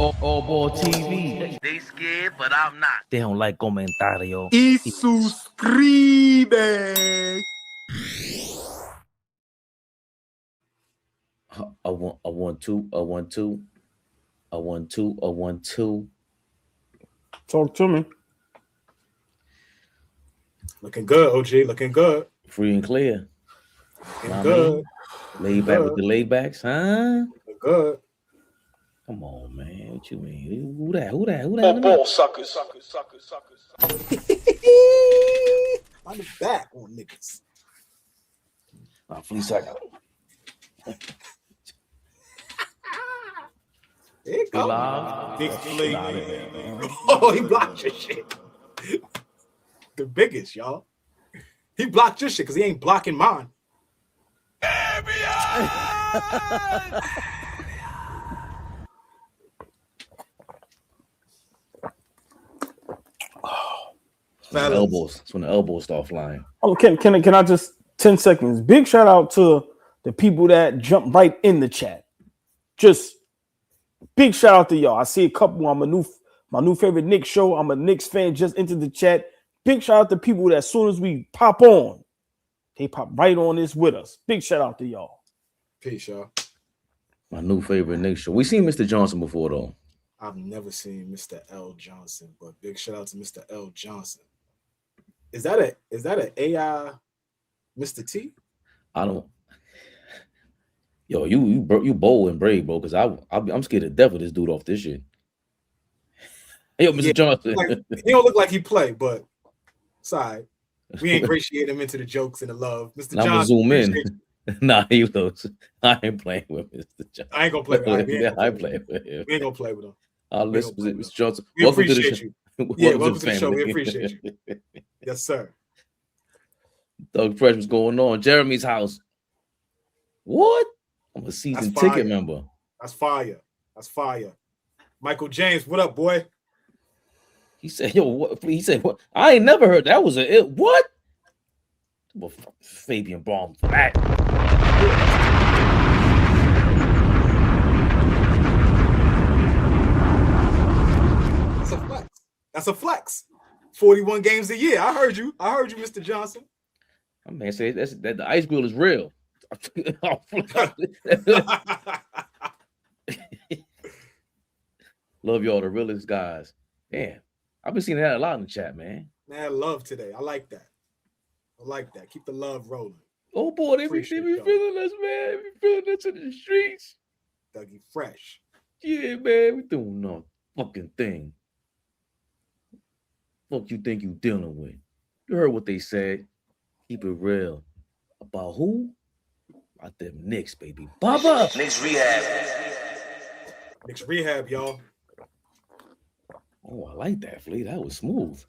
AllBall TV. They scared, but I'm not. They don't like comentario. Y suscribe. A one, two. Talk to me. Looking good, OG. Looking good. Free and clear. Looking good. Laid back with the laid backs, huh? Looking good. Come on, man. What you mean? Who that? Ball suckers. I'm back on niggas. Flea sucker. There you go. Live. Big flea. Oh, he blocked your shit. The biggest, y'all. He blocked your shit because he ain't blocking mine. Elbows. That's when the elbows start flying. Oh, can I just 10 seconds? Big shout out to the people that jump right in the chat. Just big shout out to y'all. I see a couple on my new favorite Knicks show. I'm a Knicks fan. Just entered the chat. Big shout out to people that as soon as we pop on, they pop right on this with us. Big shout out to y'all. Peace, y'all. My new favorite Knicks show. We seen Mr. Johnson before though. I've never seen Mr. L. Johnson, but big shout out to Mr. L. Johnson. Is that an AI Mr. T? I don't. Yo, you bold and brave, bro. Because I'm scared to death of this dude off this shit. Yo, Mr. Johnson. He don't look like he play, but sorry, we ingratiate him into the jokes and the love. Mr. Johnson, I'm gonna zoom in. Nah, he looks. I ain't playing with Mr. Johnson. I ain't gonna play with him. I ain't playing with him. We ain't gonna play with him. Listen, Mr. Johnson. We appreciate you. Yeah, welcome to the show. family. We appreciate you. Yes, sir. Doug Fresh, what's going on? Jeremy's house. What? I'm a season ticket member. That's fire. That's fire. Michael James, what up, boy? He said, yo, what? He said, what? I ain't never heard that was a what? Well, Fabian Baum for that. That's a flex. That's a flex. 41 games a year. I heard you, Mr. Johnson. My man said that the ice grill is real. Love y'all, the realest guys. Man, I've been seeing that a lot in the chat, man. Man, love today. I like that. Keep the love rolling. Oh boy, they be feeling us, man. They be feeling us in the streets. Dougie Fresh. Yeah, man, we doing no fucking thing. Fuck you think you dealing with? You heard what they said. Keep it real. About who? About them Knicks, baby. Baba. Knicks Rehab. Knicks Rehab, y'all. Oh, I like that, Flea. That was smooth.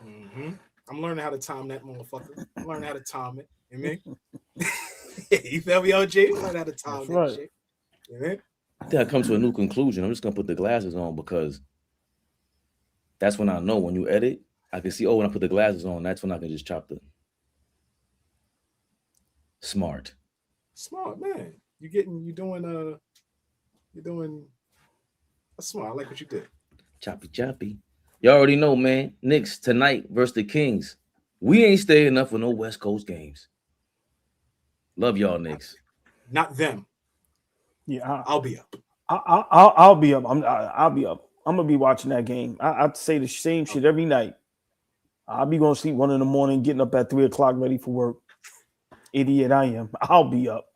Mm-hmm. I'm learning how to time that motherfucker. I'm learning how to time it. You mean? You feel me, OG? Learn how to time that shit. You mean? I think I come to a new conclusion. I'm just gonna put the glasses on because that's when I know when you edit, I can see, when I put the glasses on, that's when I can just chop the smart, man. You're doing that's smart. I like what you did. Choppy. Y'all already know, man. Knicks tonight versus the Kings. We ain't staying up for no West Coast games. Love y'all, Knicks. Not them. Yeah, I'll be up. I'll be up. I'll be up. I'm gonna be watching that game. I say the same shit every night. I'll be going to sleep 1 a.m, getting up at 3 o'clock, ready for work. Idiot I am. I'll be up.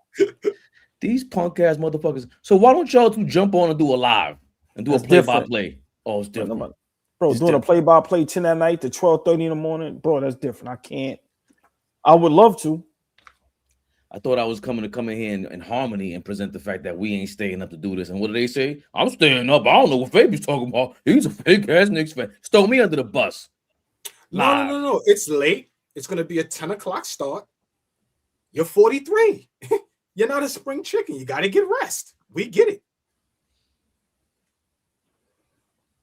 These punk ass motherfuckers. So why don't y'all two jump on and do a live and do a play-by-play? Oh, it's different. Bro, it's doing different. A play-by-play 10 at night to 12:30 in the morning. Bro, that's different. I can't. I would love to. I thought I was coming here in harmony and present the fact that we ain't staying up to do this. And what do they say? I'm staying up. I don't know what Fabi's talking about. He's a fake ass Knicks fan. Stole me under the bus. No. It's late. It's going to be a 10 o'clock start. You're 43. You're not a spring chicken. You got to get rest. We get it.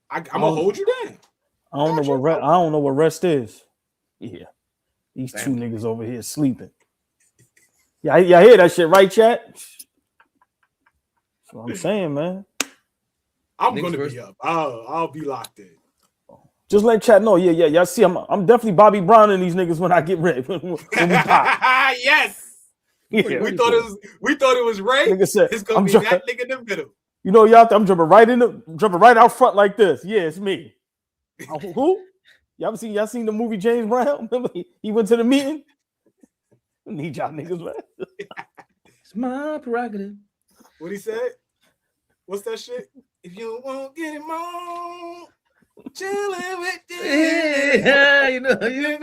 I'm going to hold you down. I don't know what rest is. Yeah. These two niggas over here sleeping. Yeah, y'all hear that shit, right, chat? That's what I'm saying, man. I'm going to be up. I'll be locked in. Just let chat know. Yeah. Y'all see, I'm definitely Bobby Brown and these niggas when I get ready. when we pop. Yes. Yeah. We thought it was Ray. Nigga said, it's gonna be that nigga in the middle. You know, y'all. I'm jumping right out front like this. Yeah, it's me. Who? Y'all seen the movie James Brown? Remember he went to the meeting. I need y'all niggas, man. It's my prerogative. What he said? What's that shit? If you won't get him on, chilling with you. Yeah, you know you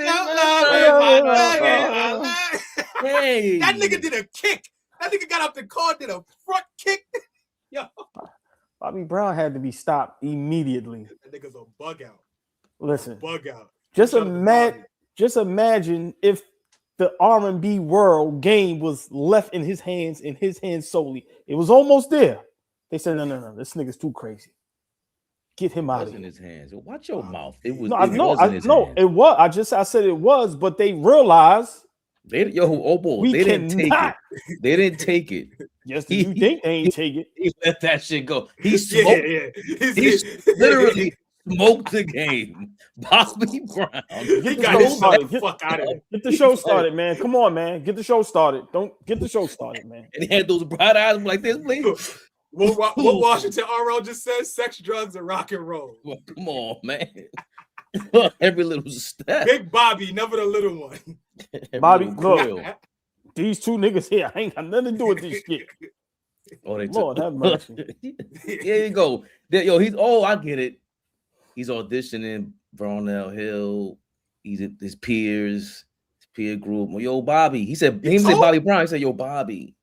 Hey, that nigga did a kick. That nigga got up the car, did a front kick. Yo, Bobby Brown had to be stopped immediately. That nigga's a bug out. Listen, Bug out. Just imagine if the R&B world game was left in his hands solely. It was almost there. They said, no, this nigga's too crazy. Get him out of here. In his hands. Watch your mouth. It was. It was. I said it was, but they realized. They didn't take it. They didn't take it. Yes, you think they ain't take it? He let that shit go. He smoked. He literally smoked the game. Bobby Brown. He got his fuck out of it. Get the show started, man. Come on, man. Get the show started. Don't get the show started, man. And he had those bright eyes like this, please. What Washington RL just says: sex, drugs, and rock and roll. Well, come on, man. Every little step. Big Bobby, never the little one. Bobby, look, these two niggas here, I ain't got nothing to do with this shit. Oh, they Lord have mercy. Here you go. I get it. He's auditioning Brownell Hill. He's at his peer group. Well, yo, Bobby. He said Bobby Brown. He said, yo, Bobby.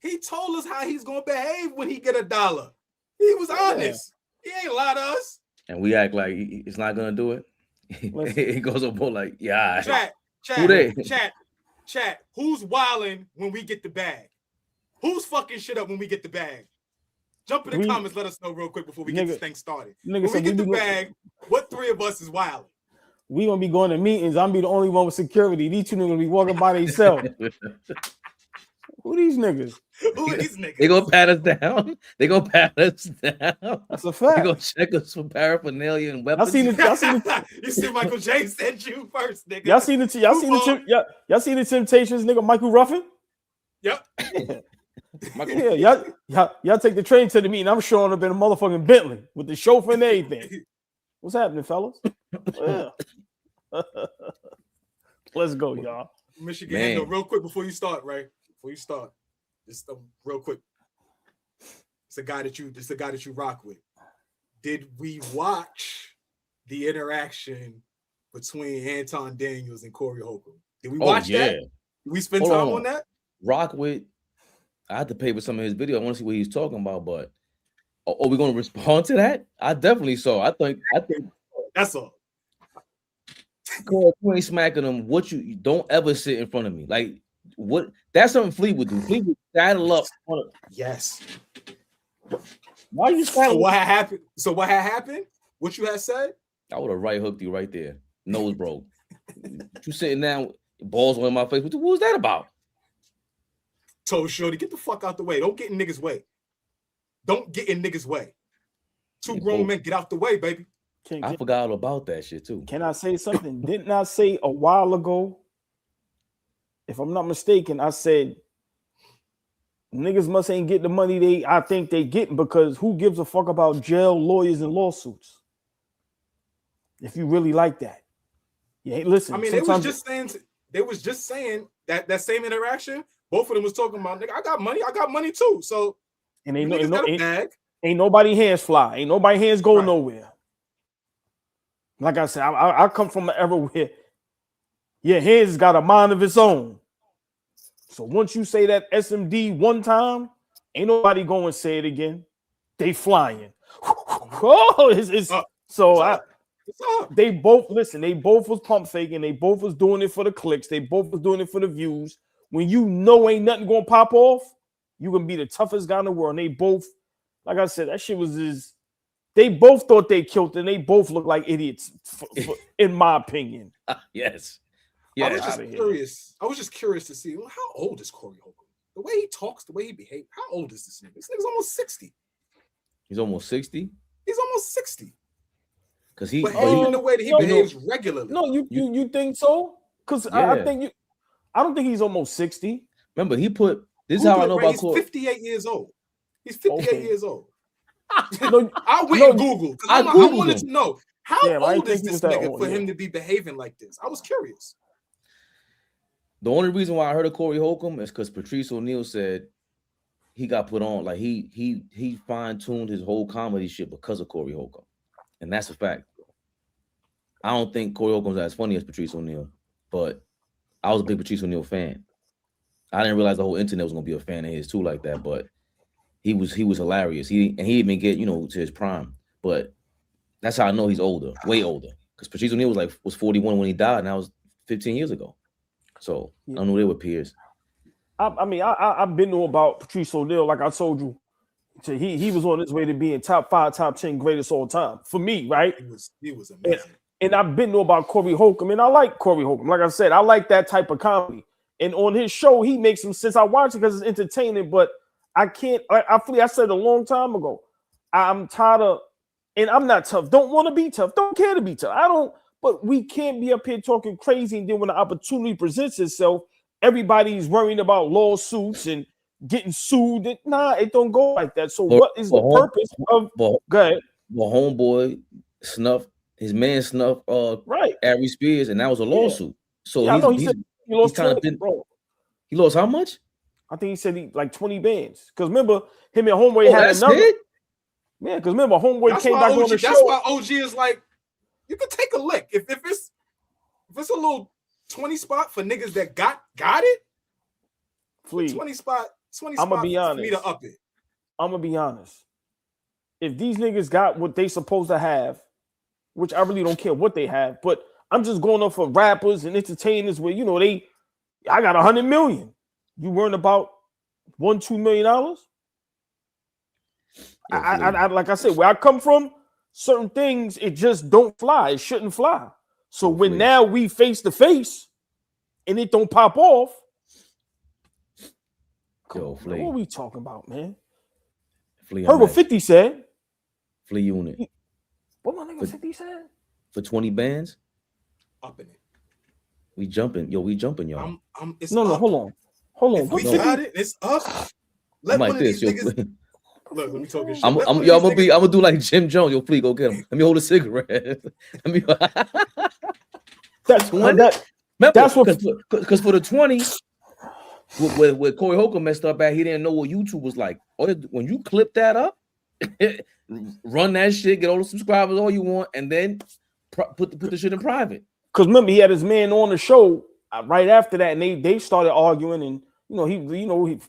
He told us how he's gonna behave when he get $1. He was honest. He ain't lie to us. And we act like he's not gonna do it. He goes up like, yeah. Chat. Who's wilding when we get the bag? Who's fucking shit up when we get the bag? Jump in the comments. Let us know real quick before we get this thing started. When we get the bag, what three of us is wilding? We gonna be going to meetings. I'm be the only one with security. These two niggas gonna be walking by themselves. Who these niggas? Who are these niggas? They gonna pat us down. That's a fact. They gonna check us for paraphernalia and weapons. You see Michael J said you first, nigga. Y'all seen the Temptations, nigga Michael Ruffin? Yep. Y'all take the train to the meeting. I'm showing up in a motherfucking Bentley with the chauffeur and everything. What's happening, fellas? Yeah. Let's go, y'all. Michigan handle real quick before you start, right? Before you start, just real quick. It's a guy that you rock with. Did we watch the interaction between Anton Daniels and Corey Holcomb? Did we watch that? Did we spend time on that? Rock with. I had to pay for some of his video. I want to see what he's talking about, but are we going to respond to that? I definitely saw. I think that's all. Corey ain't smacking him. What you don't ever sit in front of me. Like what? That's something Fleet would do. Fleet would saddle up. Yes. Why you saddle? What had happened? So what had happened? What you had said? I would have right hooked you right there. Nose broke. You sitting down, balls on my face. What was that about? Told Shorty, get the fuck out the way. Don't get in niggas' way. Don't get in niggas' way. Two grown men, get out the way, baby. I forgot all about that shit too. Can I say something? Didn't I say a while ago? If I'm not mistaken, I said niggas must ain't get the money I think they getting because who gives a fuck about jail, lawyers, and lawsuits? If you really like that. Yeah, listen. I mean, they was just saying that same interaction. Both of them was talking about, nigga, I got money too. So and ain't nobody hands fly. Ain't nobody hands go nowhere. Like I said, I come from an era where your hands got a mind of its own. So once you say that SMD one time, ain't nobody going to say it again. They flying. They both was pump faking. They both was doing it for the clicks. They both was doing it for the views. When you know ain't nothing going to pop off, you can be the toughest guy in the world. And they both, like I said, that shit was they both thought they killed and they both look like idiots, in my opinion. Yes. I was just curious to see how old is Corey Holcomb? The way he talks, the way he behaves. How old is this nigga? This nigga's almost 60. He's almost 60. He's almost 60. Because even the way that he behaves regularly. No, you think so? Because I don't think he's almost 60. Remember, this is how I know about Corey. He's 58 years old. He's 58 years old. No, I went and Googled. I wanted to know how old is this nigga for him to be behaving like this. I was curious. The only reason why I heard of Corey Holcomb is because Patrice O'Neal said he got put on, like he fine-tuned his whole comedy shit because of Corey Holcomb. And that's a fact. I don't think Corey Holcomb's as funny as Patrice O'Neal, but I was a big Patrice O'Neal fan. I didn't realize the whole internet was gonna be a fan of his too, like that. But he was hilarious. He didn't even get to his prime. But that's how I know he's older, way older. Because Patrice O'Neal was 41 when he died, and that was 15 years ago. So I knew they were peers. I mean, I've been know about Patrice O'Neal, like I told you. So he was on his way to being top 5, top 10 greatest all time for me, right? He was amazing. And I've been know about Corey Holcomb, and I like Corey Holcomb. Like I said, I like that type of comedy. And on his show, he makes some sense. I watch it because it's entertaining, but I can't. I said a long time ago, I'm tired of, and I'm not tough. Don't want to be tough. Don't care to be tough. I don't. But we can't be up here talking crazy, and then when the opportunity presents itself, everybody's worrying about lawsuits and getting sued. Nah, it don't go like that. So what is the purpose of? Go ahead. Well, homeboy snuffed. His man snuffed right. Ari Spears, and that was a lawsuit. So he lost kind of bro. He lost how much? I think he said he like 20 bands. Because remember, him and Homeboy had another. It? Yeah, because remember, Homeboy came back on the show. That's why OG is like, you can take a lick. If it's a little 20 spot for niggas that got it, please. 20 spot I'm gonna be honest. For me to up it. I'm gonna be honest. If these niggas got what they supposed to have, which I really don't care what they have, but I'm just going off of rappers and entertainers where I got 100 million. You weren't about $1-2 million. I like I said, where I come from, certain things it just don't fly. It shouldn't fly. So when now we face to face and it don't pop off, what are we talking about, man? Heard what 50 said. Flea unit. What my nigga 50 said? For 20 bands? Upping it. We jumping, y'all. No, hold on. If we got it, it's up. I'm like this, yo. Look, let me talk this shit. I'm gonna do like Jim Jones. Yo, please go get him. Let me hold a cigarette. That's what because for the 20, where Corey Holcomb messed up at, he didn't know what YouTube was like. When you clip that up, run that shit, get all the subscribers all you want, and then put the shit in private. Because remember, he had his man on the show right after that, and they started arguing, and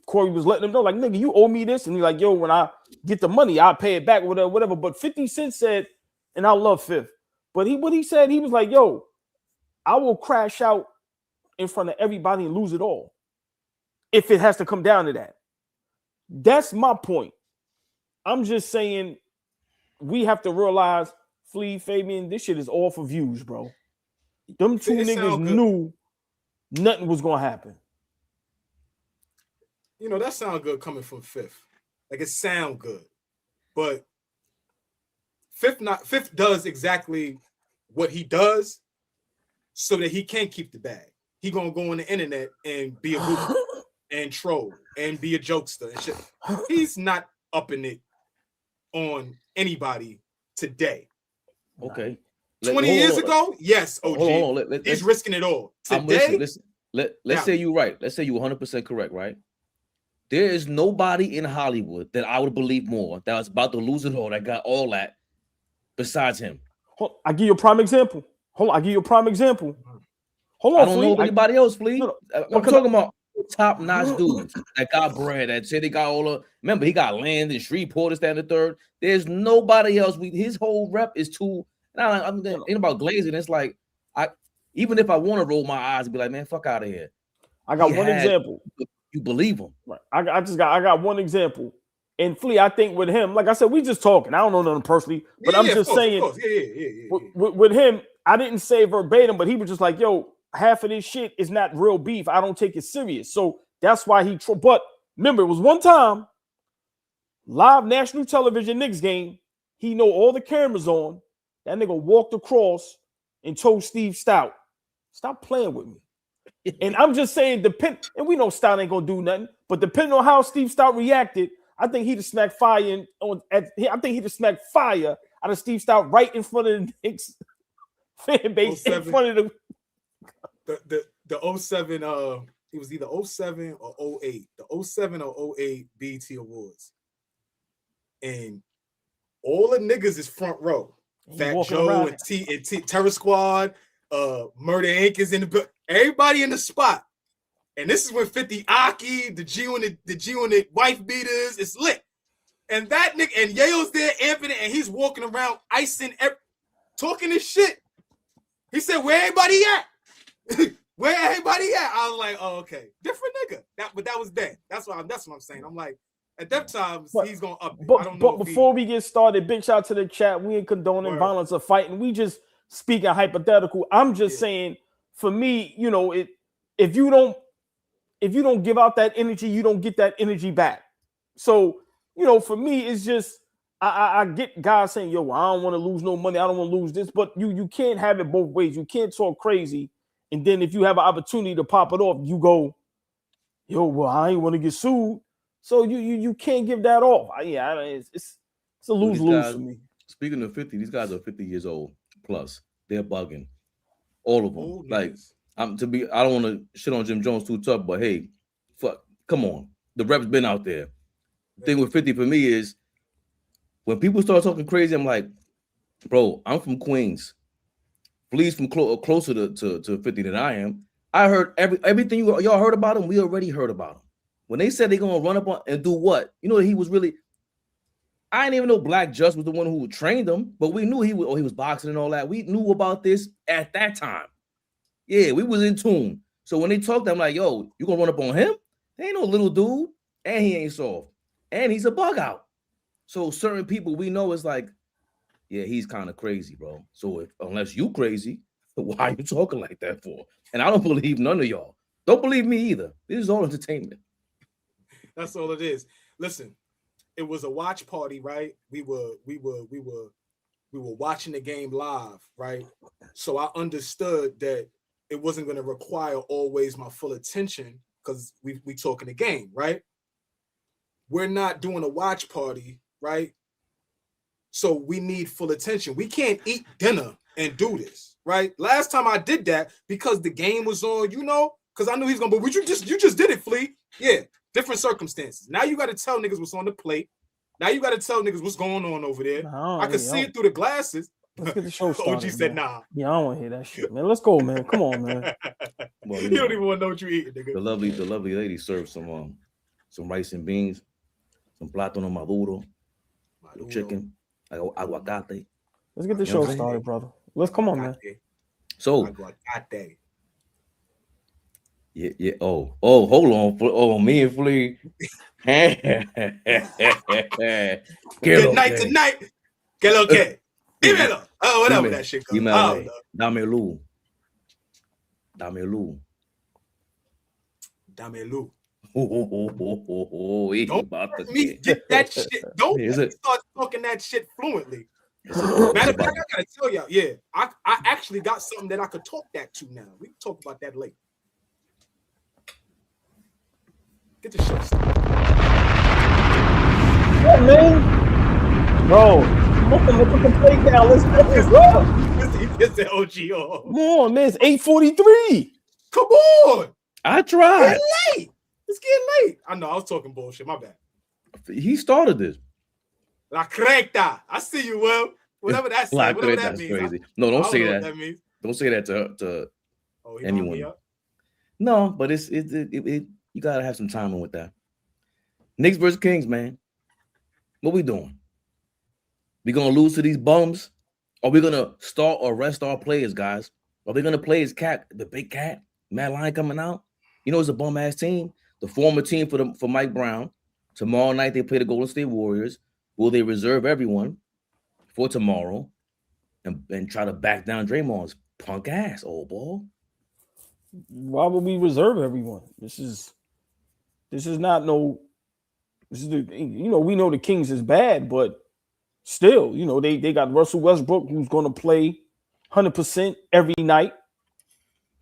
Corey was letting him know, like, nigga, you owe me this, and he's like, yo, when I get the money, I'll pay it back, whatever. But 50 Cent said, and I love Fifth, but what he said, he was like, yo, I will crash out in front of everybody and lose it all if it has to come down to that. That's my point. I'm just saying we have to realize, Flea, Fabian, this shit is all for views, bro. Them two niggas knew nothing was gonna happen. That sound good coming from Fifth. Like, it sound good, but Fifth does exactly what he does so that he can't keep the bag. He gonna go on the internet and be a goofy and troll and be a jokester and shit. He's not upping it on anybody today. Okay. 20 years ago, yes, OG. Hold on. He's risking it all. Today, let's say you're right. Let's say you're 100% correct, right? There is nobody in Hollywood that I would believe more that was about to lose it all, that got all that, besides him. I give you a prime example. Hold on. I don't know anybody else, Flea. No, I'm talking about top-notch dudes that got bread, that say they got all the. Remember, he got land in Shreveport, this, that, and the third. There's nobody else. His whole rep is too. I'm thinking about Glazing. It's like, even if I want to roll my eyes and be like, man, fuck out of here. I got one example. You believe him, right? I got one example. And Flea, I think with him, like I said, we just talking. I don't know nothing personally, but I'm just saying. With him, I didn't say verbatim, but he was just like, yo, half of this shit is not real beef. I don't take it serious. So that's why but remember, it was one time live national television Knicks game. He know all the cameras on. That nigga walked across and told Steve Stout, "Stop playing with me." And I'm just saying, and we know Stout ain't gonna do nothing, but depending on how Steve Stout reacted, I think he'd have smacked fire I think he'd have smacked fire out of Steve Stout right in front of the Knicks fan base, in front of the 07. It was either 07 or 08. The 07 or 08 BET Awards, and all the niggas is front row. Fat Joe and Terror Squad, Murder Inc. is in the everybody in the spot. And this is when 50 Aki, the G on the wife beaters, it's lit. And that nigga, and Yayo's there, Anthony, and he's walking around icing, talking this shit. He said, "Where everybody at?" Where everybody at? I was like, "Oh, okay. Different nigga." But that was that. That's what I'm saying. I'm like, at that time, he's gonna up it. But before we get started, big shout out to the chat. We ain't condoning violence or fighting. We just speaking hypothetical. I'm just saying, for me, you know, if you don't give out that energy, you don't get that energy back. So, you know, for me, it's just I get guys saying, "Yo, I don't want to lose no money. I don't want to lose this," but you can't have it both ways. You can't talk crazy, and then if you have an opportunity to pop it off, you go, "Yo, well, I ain't want to get sued." So you can't give that off. It's a lose-lose for me. Speaking of 50, these guys are 50 years old plus. They're bugging. All of them. Oh, like, I don't want to shit on Jim Jones too tough, but hey, come on. The rep's been out there. The thing with 50 for me is when people start talking crazy, I'm like, bro, I'm from Queens. Flea's from closer to 50 than I am. I heard everything y'all heard about him. We already heard about him. When they said they're gonna run up on and do what, you know, he was really. I didn't even know Black Just was the one who trained him, but we knew he was boxing and all that. We knew about this at that time. Yeah, we was in tune. So when they talked, I'm like, yo, you gonna run up on him? He ain't no little dude, and he ain't soft, and he's a bug out. So certain people we know is like, yeah, he's kind of crazy, bro. So unless you crazy, why are you talking like that for? And I don't believe none of y'all. Don't believe me either. This is all entertainment. That's all it is. Listen, it was a watch party, right? We were watching the game live, right? So I understood that it wasn't going to require always my full attention because we talking the game, right? We're not doing a watch party, right? So we need full attention. We can't eat dinner and do this, right? Last time I did that because the game was on, you know, because I knew he's gonna. But you just did it, Flea. Yeah, different circumstances. Now you got to tell niggas what's on the plate. Now you got to tell niggas what's going on over there. I can see it through the glasses. Let's get the show started. OG said, "Nah." Yeah, I don't want to hear that shit, man. Let's go, man. Come on, man. Well, you don't even want to know what you eating, nigga. The lovely lady served some rice and beans, some plátano maduro, chicken, aguacate. Let's get the show started, brother. Let's come on, man. So, aguacate. Yeah. Oh, hold on. Oh, me and Flea. Good night tonight. Que lo que? Dímelo. Oh, whatever that shit goes. Dámelo. Don't me get that shit. Don't start talking that shit fluently. Matter of fact, I gotta tell y'all, yeah, I actually got something that I could talk that to now. We can talk about that later. Get the shit started. Yeah, man. Bro, put the plate down. Let's go, bro. He gets the OG off. Come on, man. It's 8:43. Come on. I tried. It's late. It's getting late. I know. I was talking bullshit. My bad. He started this. La creta. I see you, Will. Whatever that means. Whatever that means. Crazy. No, don't say that. Don't say that to anyone. No, but it you gotta have some timing with that. Knicks versus Kings, man. What we doing? We gonna lose to these bums? Are we gonna start or rest our players, guys? Are they gonna play his cat, the big cat, Matt Lyon coming out? You know, it's a bum ass team. The former team for Mike Brown. Tomorrow night they play the Golden State Warriors. Will they reserve everyone for tomorrow and try to back down Draymond's punk ass, old ball? Why would we reserve everyone? This is not no We know the Kings is bad, but still, they got Russell Westbrook, who's going to play 100% every night.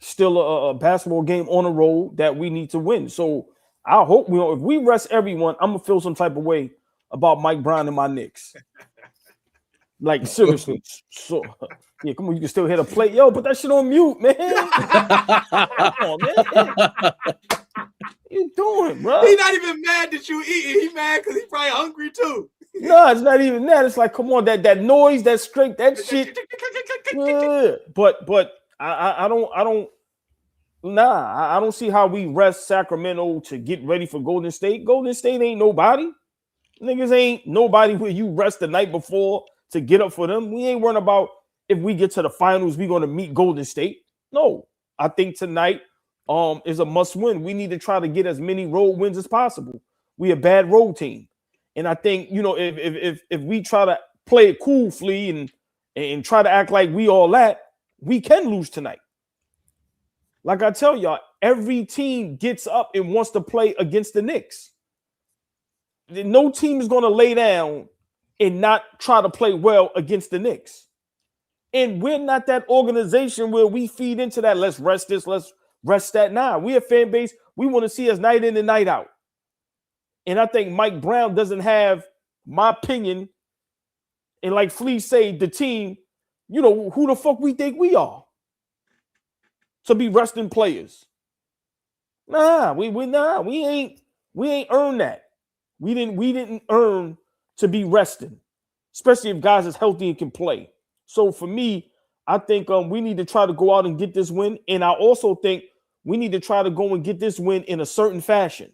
Still a basketball game on the road that we need to win. So I hope if we rest everyone, I'm gonna feel some type of way about Mike Brown and my Knicks. Like seriously. So yeah, come on, you can still hit a plate. Yo, put that shit on mute, man. Come on, man. What you doing, bro? He's not even mad that you eating. He mad because he's probably hungry too. No, it's not even that. It's like, come on, that noise, that straight, that shit. Yeah. But I don't see how we rest Sacramento to get ready for Golden State. Golden State ain't nobody. Niggas ain't nobody where you rest the night before to get up for them. We ain't worrying about if we get to the finals, we're going to meet Golden State. No, I think tonight is a must win. We need to try to get as many road wins as possible. We a bad road team. And I think, if we try to play it cool, Flea, and try to act like we all that, we can lose tonight. Like I tell y'all, every team gets up and wants to play against the Knicks. No team is going to lay down and not try to play well against the Knicks. And we're not that organization where we feed into that. Let's rest this, let's rest that. Nah, we a fan base. We want to see us night in and night out. And I think Mike Brown doesn't have my opinion. And like Flea say, the team, who the fuck we think we are to be resting players. Nah, we ain't earned that. We didn't earn to be resting, especially if guys is healthy and can play. So for me, I think we need to try to go out and get this win. And I also think we need to try to go and get this win in a certain fashion.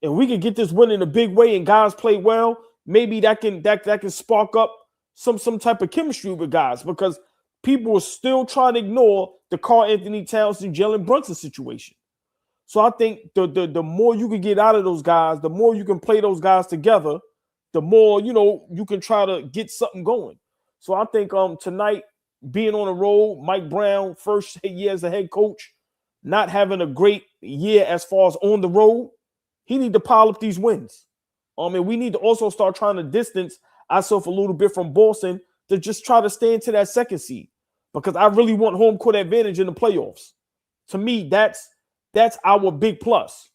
If we can get this win in a big way and guys play well, maybe that can spark up some type of chemistry with guys, because people are still trying to ignore the Karl Anthony Towns and Jalen Brunson situation. So I think the more you can get out of those guys, the more you can play those guys together, the more you can try to get something going. So I think tonight, being on the road, Mike Brown, first year as a head coach, not having a great year as far as on the road, he need to pile up these wins. And we need to also start trying to distance ourselves a little bit from Boston to just try to stay into that second seed, because I really want home court advantage in the playoffs. To me, that's our big plus.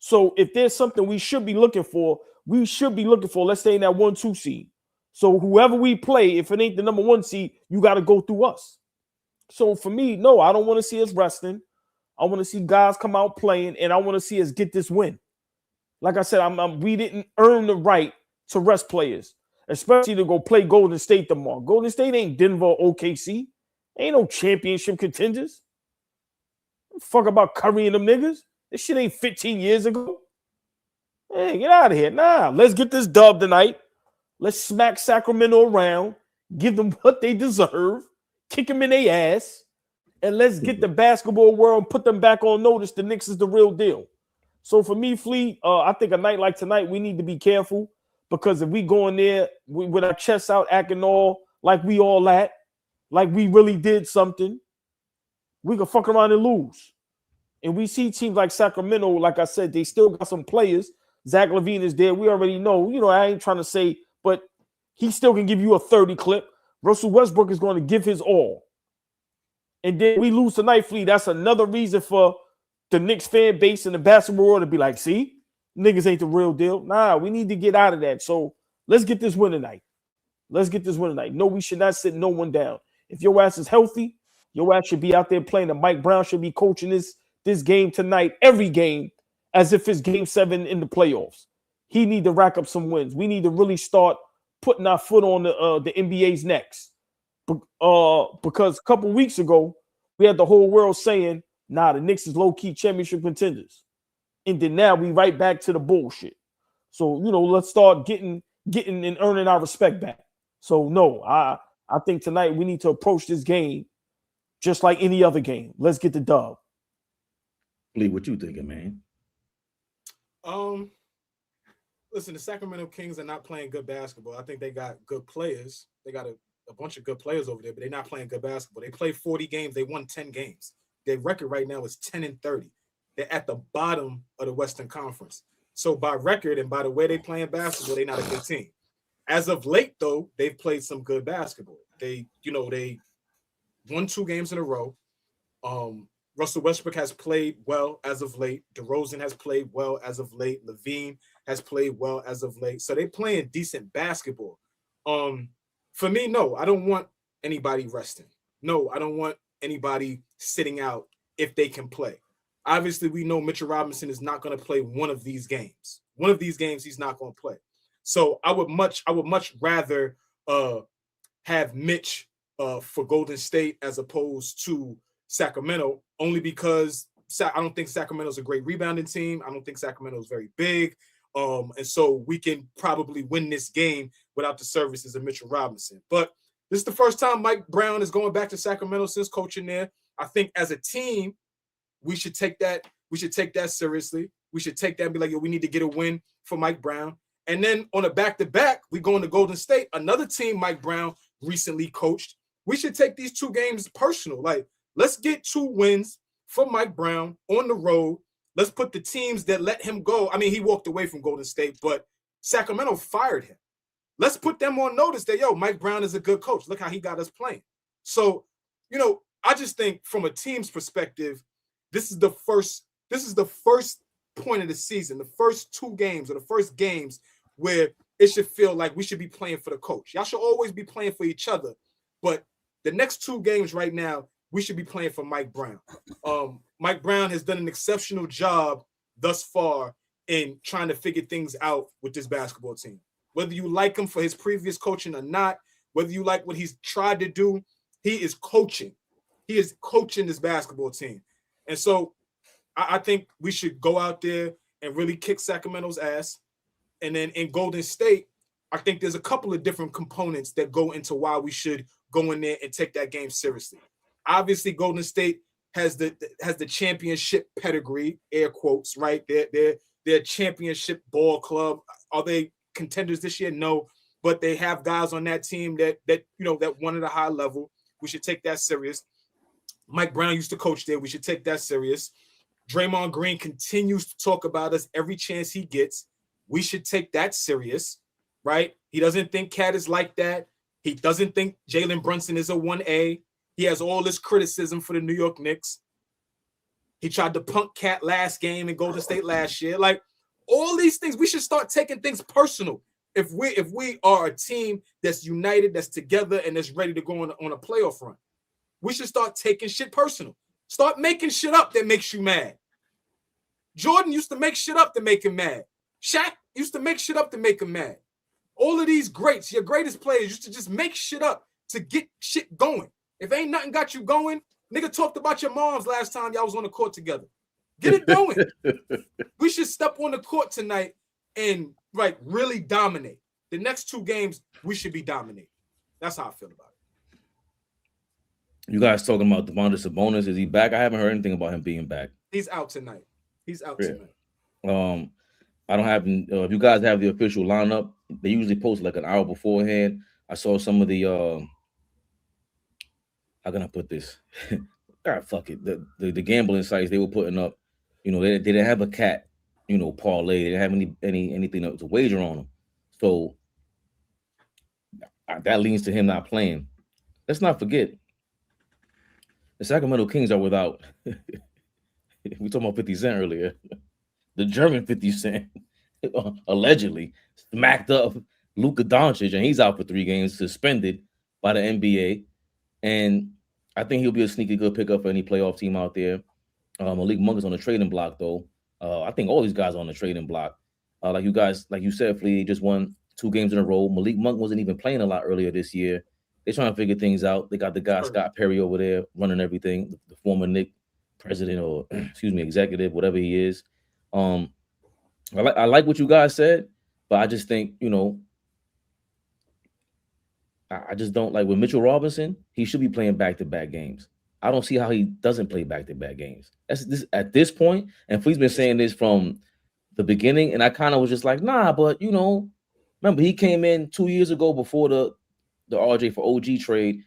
So if there's something we should be looking for, let's stay in that 1-2 seed. So whoever we play, if it ain't the number 1 seed, you got to go through us. So for me, no, I don't want to see us resting. I want to see guys come out playing, and I want to see us get this win. Like I said, we didn't earn the right to rest players, especially to go play Golden State tomorrow. Golden State ain't Denver or OKC. Ain't no championship contenders. Fuck about Curry and them niggas. This shit ain't 15 years ago. Hey, get out of here. Nah, let's get this dub tonight. Let's smack Sacramento around, give them what they deserve, kick them in their ass, and let's get the basketball world, put them back on notice. The Knicks is the real deal. So for me, Flea, I think a night like tonight, we need to be careful, because if we go in there with our chests out, acting all like we all at, like we really did something, we can fuck around and lose. And we see teams like Sacramento, like I said, they still got some players. Zach LaVine is there. We already know. I ain't trying to say, but he still can give you a 30 clip. Russell Westbrook is going to give his all. And then we lose tonight, Flea. That's another reason for the Knicks fan base and the basketball world to be like, see, niggas ain't the real deal. Nah, we need to get out of that. So let's get this win tonight. No, we should not sit no one down. If your ass is healthy, your ass should be out there playing. And Mike Brown should be coaching this game tonight, every game, as if it's game 7 in the playoffs. He need to rack up some wins. We need to really start putting our foot on the NBA's necks. Because a couple weeks ago, we had the whole world saying, nah, the Knicks is low-key championship contenders. And then now we right back to the bullshit. So, let's start getting and earning our respect back. So, no, I think tonight we need to approach this game just like any other game. Let's get the dub. Lee, what you thinking, man? Listen, the Sacramento Kings are not playing good basketball. I think they got good players. They got a bunch of good players over there, but they're not playing good basketball. They played 40 games. They won 10 games. Their record right now is 10-30. They're at the bottom of the Western Conference. So by record and by the way they playing basketball, they're not a good team. As of late, though, they've played some good basketball. They won 2 games in a row. Russell Westbrook has played well as of late. DeRozan has played well as of late. Levine has played well as of late. So they're playing decent basketball. For me, no, I don't want anybody resting. No, I don't want anybody sitting out if they can play. Obviously, we know Mitchell Robinson is not going to play one of these games. One of these games he's not going to play. So I would much rather have Mitch for Golden State as opposed to Sacramento, only because I don't think Sacramento's a great rebounding team. I don't think Sacramento's very big. And so we can probably win this game without the services of Mitchell Robinson. But this is the first time Mike Brown is going back to Sacramento since coaching there. I think as a team, we should take that seriously. We should take that and be like, yo, we need to get a win for Mike Brown. And then on a back-to-back, we go into Golden State, another team Mike Brown recently coached. We should take these 2 games personal. Like, let's get 2 wins for Mike Brown on the road. Let's put the teams that let him go. I mean, he walked away from Golden State, but Sacramento fired him. Let's put them on notice that, yo, Mike Brown is a good coach. Look how he got us playing. So, I just think from a team's perspective, this is the first point of the season, the first 2 games or the first games where it should feel like we should be playing for the coach. Y'all should always be playing for each other. But the next 2 games right now, we should be playing for Mike Brown. Mike Brown has done an exceptional job thus far in trying to figure things out with this basketball team. Whether you like him for his previous coaching or not, whether you like what he's tried to do, he is coaching. He is coaching this basketball team. And so I think we should go out there and really kick Sacramento's ass. And then in Golden State, I think there's a couple of different components that go into why we should go in there and take that game seriously. Obviously, Golden State has the championship pedigree, air quotes, right? They're a championship ball club. Are they contenders this year? No, but they have guys on that team that won at a high level. We should take that serious. Mike Brown used to coach there. We should take that serious. Draymond Green continues to talk about us every chance he gets. We should take that serious, right? He doesn't think Cat is like that. He doesn't think Jalen Brunson is a 1A. He has all this criticism for the New York Knicks. He tried to punk Cat last game in Golden State last year. Like, all these things, we should start taking things personal. If we are a team that's united, that's together, and that's ready to go on a playoff run, we should start taking shit personal. Start making shit up that makes you mad. Jordan used to make shit up to make him mad. Shaq used to make shit up to make him mad. All of these greats, your greatest players, used to just make shit up to get shit going. If ain't nothing got you going, nigga talked about your moms last time y'all was on the court together. Get it going. We should step on the court tonight and really dominate. The next 2 games, we should be dominating. That's how I feel about it. You guys talking about Domantas Sabonis? Is he back? I haven't heard anything about him being back. He's out tonight. I don't have. If you guys have the official lineup, they usually post like an hour beforehand. I saw some of the. How can I put this? God, fuck it. The gambling sites they were putting up. They didn't have a cat. Parlay. They didn't have anything to wager on them. So that leads to him not playing. Let's not forget. The Sacramento Kings are without. We talked about 50 Cent earlier. The German 50 Cent allegedly smacked up Luka Doncic, and he's out for 3 games, suspended by the NBA. And I think he'll be a sneaky good pickup for any playoff team out there. Malik Monk is on the trading block, though. I think all these guys are on the trading block. Like you said, Flea just won 2 games in a row. Malik Monk wasn't even playing a lot earlier this year. They're trying to figure things out. They got the guy Scott Perry over there running everything, the former Knicks president or executive, whatever he is. I like what you guys said, but I just think, I just don't like with Mitchell Robinson. He should be playing back-to-back games. I don't see how he doesn't play back-to-back games. That's this at this point. And Flea's been saying this from the beginning, and I kind of was just like, nah, but remember he came in 2 years ago before the RJ for OG trade.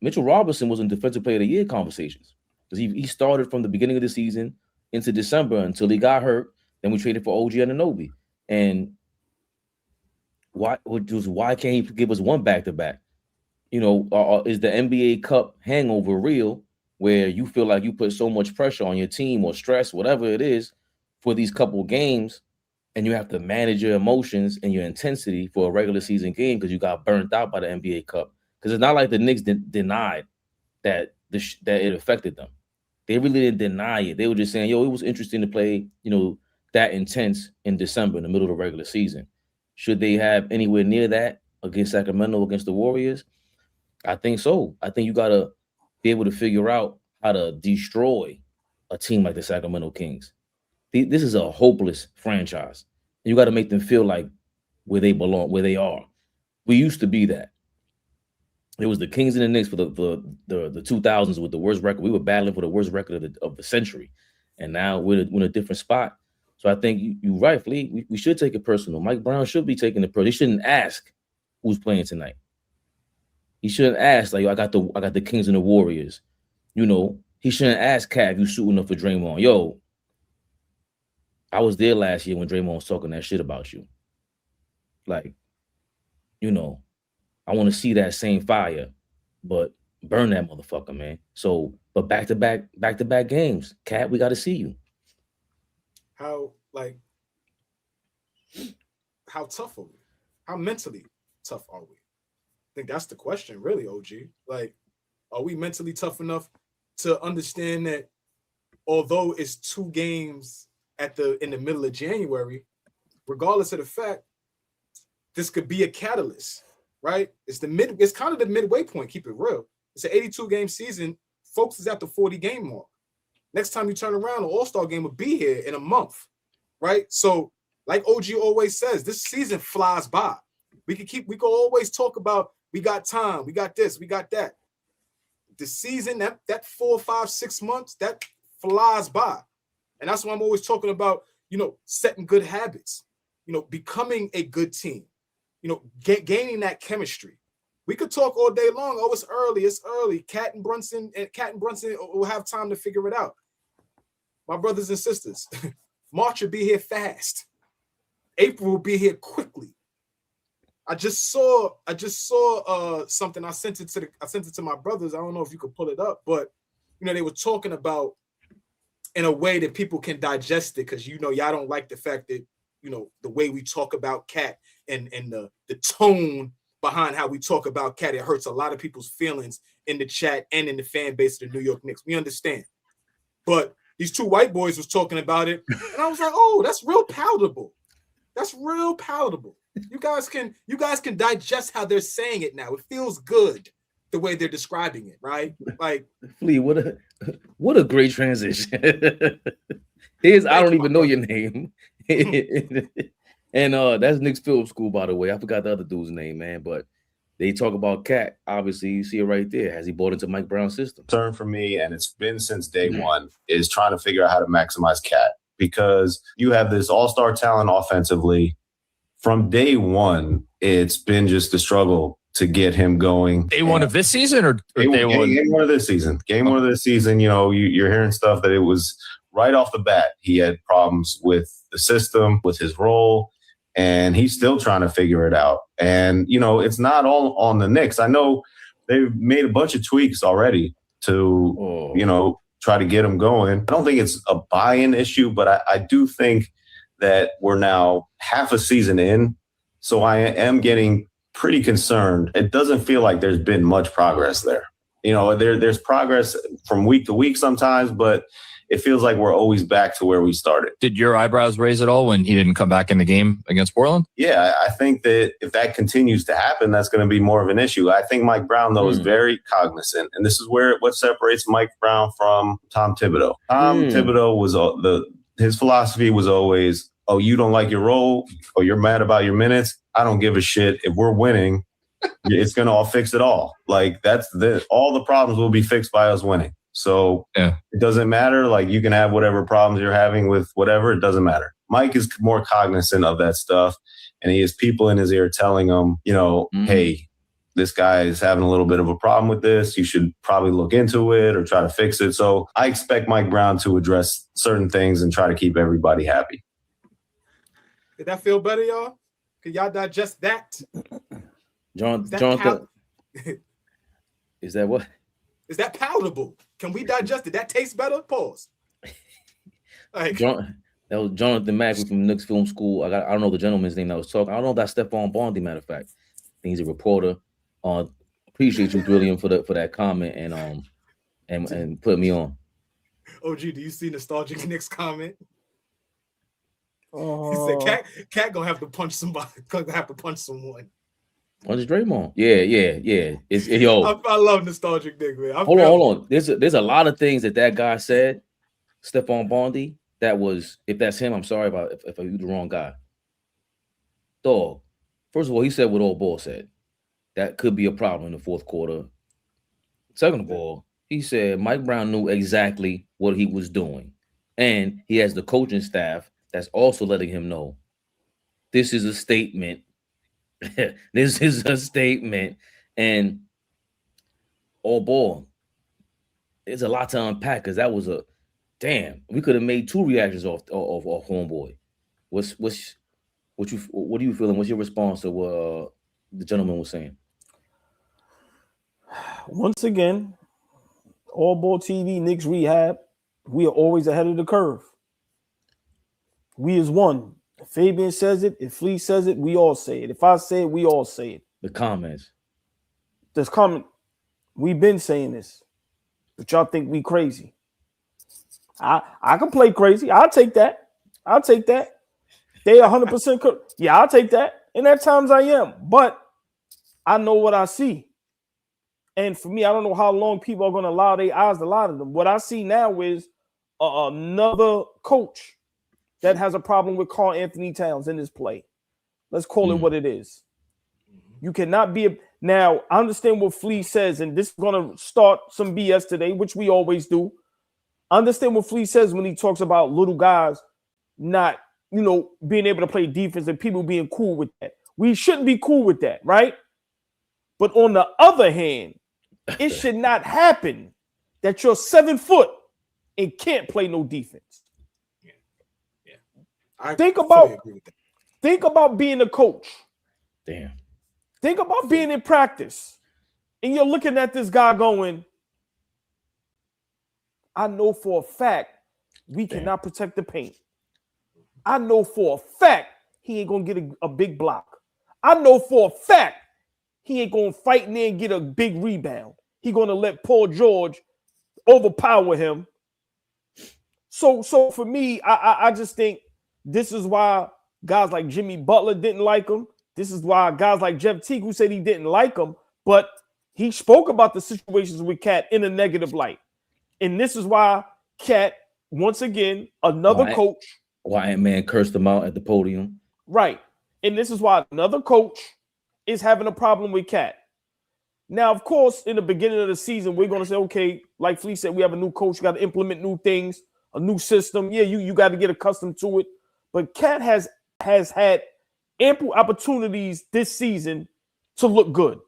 Mitchell Robinson was in Defensive Player of the Year conversations because he started from the beginning of the season into December until he got hurt. Then we traded for OG Anunoby. And why can't he give us one back-to-back? You know, is the NBA Cup hangover real, where you feel like you put so much pressure on your team or stress, whatever it is, for these couple games, and you have to manage your emotions and your intensity for a regular season game because you got burnt out by the NBA Cup? Because it's not like the Knicks denied that that it affected them. They really didn't deny it. They were just saying, yo, it was interesting to play, you know, that intense in December in the middle of the regular season. Should they have anywhere near that against Sacramento, against the Warriors? I think so. I think you got to be able to figure out how to destroy a team like the Sacramento Kings. This is a hopeless franchise. You got to make them feel like where they belong, where they are. We used to be that. It was the Kings and the Knicks for the 2000s with the worst record. We were battling for the worst record of the century. And now we're in a different spot. So I think you're right, Flea. We should take it personal. Mike Brown should be taking it personal. He shouldn't ask who's playing tonight. He shouldn't ask, like, I got the Kings and the Warriors. You know, he shouldn't ask Cat if you suiting up for Draymond. Yo, I was there last year when Draymond was talking that shit about you. Like, you know, I want to see that same fire, but burn that motherfucker, man. So, but back-to-back games. Cat, we got to see you. How tough are we? How mentally tough are we? I think that's the question, really, OG. Like, are we mentally tough enough to understand that although it's 2 games in the middle of January, regardless of the fact, this could be a catalyst, right? It's kind of the midway point, keep it real. It's an 82-game season. Folks is at the 40-game mark. Next time you turn around, the All-Star game will be here in a month, right? So, like OG always says, this season flies by. We can always talk about, we got time, we got this, we got that. The season, that 4, 5, 6 months, that flies by. And that's why I'm always talking about, you know, setting good habits, you know, becoming a good team, you know, gaining that chemistry. We could talk all day long. Oh, it's early. Cat and Brunson will have time to figure it out. My brothers and sisters, March will be here fast. April will be here quickly. I just saw something. I sent it to my brothers. I don't know if you could pull it up, but you know, they were talking about in a way that people can digest it, because you know, y'all don't like the fact that, you know, the way we talk about Cat and the tone behind how we talk about Cat, it hurts a lot of people's feelings in the chat and in the fan base of the New York Knicks. We understand. But these 2 white boys was talking about it, and I was like, oh, that's real palatable. That's real palatable. You guys can digest how they're saying it now. It feels good the way they're describing it, right? Like, Flea, what a great transition. I don't even know your name. And that's Knicks Film School, by the way. I forgot the other dude's name, man. But they talk about Cat. Obviously, you see it right there. Has he bought into Mike Brown's system? Concern for me, and it's been since day one, is trying to figure out how to maximize Cat, because you have this all-star talent offensively. From day one, it's been just a struggle to get him going. Day one of this season, or game one of this season? Game one of this season, you know, you're hearing stuff that it was right off the bat. He had problems with the system, with his role, and he's still trying to figure it out. And, you know, it's not all on the Knicks. I know they've made a bunch of tweaks already to, you know, try to get him going. I don't think it's a buy-in issue, but I do think that we're now half a season in. So I am getting pretty concerned. It doesn't feel like there's been much progress there. You know, there's progress from week to week sometimes, but it feels like we're always back to where we started. Did your eyebrows raise at all when he didn't come back in the game against Portland? Yeah, I think that if that continues to happen, that's going to be more of an issue. I think Mike Brown, though, is very cognizant. And this is what separates Mike Brown from Tom Thibodeau. Tom Thibodeau was his philosophy was always, oh, you don't like your role, or you're mad about your minutes. I don't give a shit. If we're winning, it's going to all fix it all. Like, all the problems will be fixed by us winning. So it doesn't matter. Like, you can have whatever problems you're having with whatever. It doesn't matter. Mike is more cognizant of that stuff. And he has people in his ear telling him, you know, hey, this guy is having a little bit of a problem with this. You should probably look into it or try to fix it. So I expect Mike Brown to address certain things and try to keep everybody happy. Did that feel better, y'all? Can y'all digest that? Jonathan, is that what? Is that palatable? Can we digest it? That tastes better? Pause. Like, that was Jonathan Mackley from Knicks Film School. I don't know the gentleman's name that was talking. I don't know if that's Stephon Bondi, matter of fact. I think he's a reporter. Appreciate you, William, for that comment and put me on. OG, do you see nostalgic Knicks comment? He said, "Cat gonna have to punch somebody. Gonna have to punch someone." Punch Draymond. Yeah. Yo, I love nostalgic Nick, man. Hold on. There's a lot of things that guy said, Stephon Bondi. That was, if that's him, I'm sorry about if I used the wrong guy. Dog. First of all, he said what AllBall said. That could be a problem in the fourth quarter. Second of all, he said Mike Brown knew exactly what he was doing. And he has the coaching staff that's also letting him know this is a statement. This is a statement. And AllBall, there's a lot to unpack because that was a damn. We could have made two reactions off homeboy. What are you feeling? What's your response to what the gentleman was saying? Once again, AllBall TV, Knicks Rehab, we are always ahead of the curve. We is one. If Fabian says it, if Flea says it, we all say it. If I say it, we all say it. The comments. There's comment. We've been saying this, but y'all think we crazy. I can play crazy. I'll take that. They 100%. Yeah, I'll take that. And at times I am, but I know what I see. And for me, I don't know how long people are going to allow their eyes to lie to them. What I see now is another coach that has a problem with Karl Anthony Towns in his play. Let's call it what it is. You cannot be now. I understand what Flea says, and this is going to start some BS today, which we always do. I understand what Flea says when he talks about little guys not, being able to play defense and people being cool with that. We shouldn't be cool with that, right? But on the other hand, it should not happen that you're 7 foot and can't play no defense. I think fully agree with that. Think about being a coach. Damn. Think about being in practice and you're looking at this guy going, I know for a fact we cannot protect the paint. I know for a fact he ain't going to get a big block. I know for a fact he ain't going to fight in there and get a big rebound. He going to let Paul George overpower him. So for me, I just think this is why guys like Jimmy Butler didn't like him. This is why guys like Jeff Teague, who said he didn't like him, but he spoke about the situations with Cat in a negative light. And this is why Cat, once again, another coach. Why man cursed him out at the podium. Right. And this is why another coach is having a problem with Cat. Now, of course, in the beginning of the season, we're going to say, okay, like Flea said, we have a new coach. You got to implement new things, a new system. Yeah, you got to get accustomed to it. But Cat has had ample opportunities this season to look good.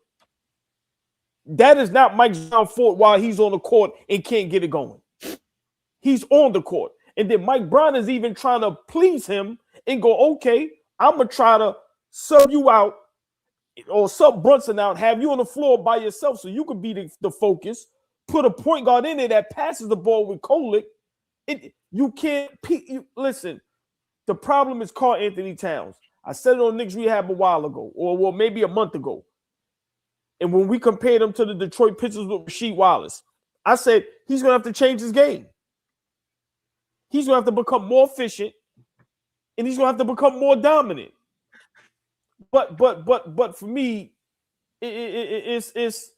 That is not Mike Brown's fault while he's on the court and can't get it going. He's on the court. And then Mike Brown is even trying to please him and go, okay, I'm going to try to sub you out or sub Brunson out, have you on the floor by yourself so you can be the focus, put a point guard in there that passes the ball with Kolek. You can't listen, the problem is Karl Anthony Towns. I said it on Knicks Rehab a while ago, or maybe a month ago. And when we compared him to the Detroit Pistons with Rasheed Wallace, I said he's going to have to change his game. He's going to have to become more efficient, and he's going to have to become more dominant. But for me, it's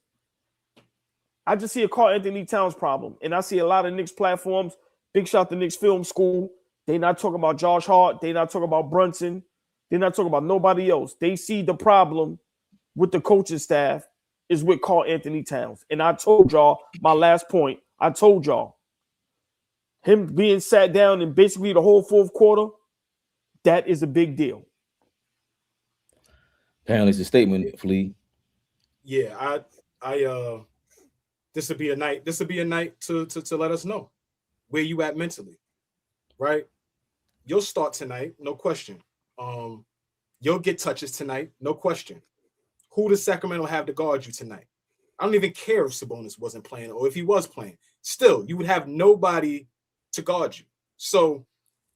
I just see a Karl Anthony Towns problem, and I see a lot of Knicks platforms. Big shout to Knicks Film School. They not talking about Josh Hart. They not talking about Brunson. They're not talking about nobody else. They see the problem with the coaching staff is with Karl Anthony Towns. And I told y'all, my last point, I told y'all, him being sat down in basically the whole fourth quarter, that is a big deal. Apparently it's a statement, Flea. Yeah, I this would be a night. This would be a night to let us know where you at mentally, right? You'll start tonight, no question. You'll get touches tonight, no question. Who does Sacramento have to guard you tonight? I don't even care if Sabonis wasn't playing or if he was playing. Still, you would have nobody to guard you. So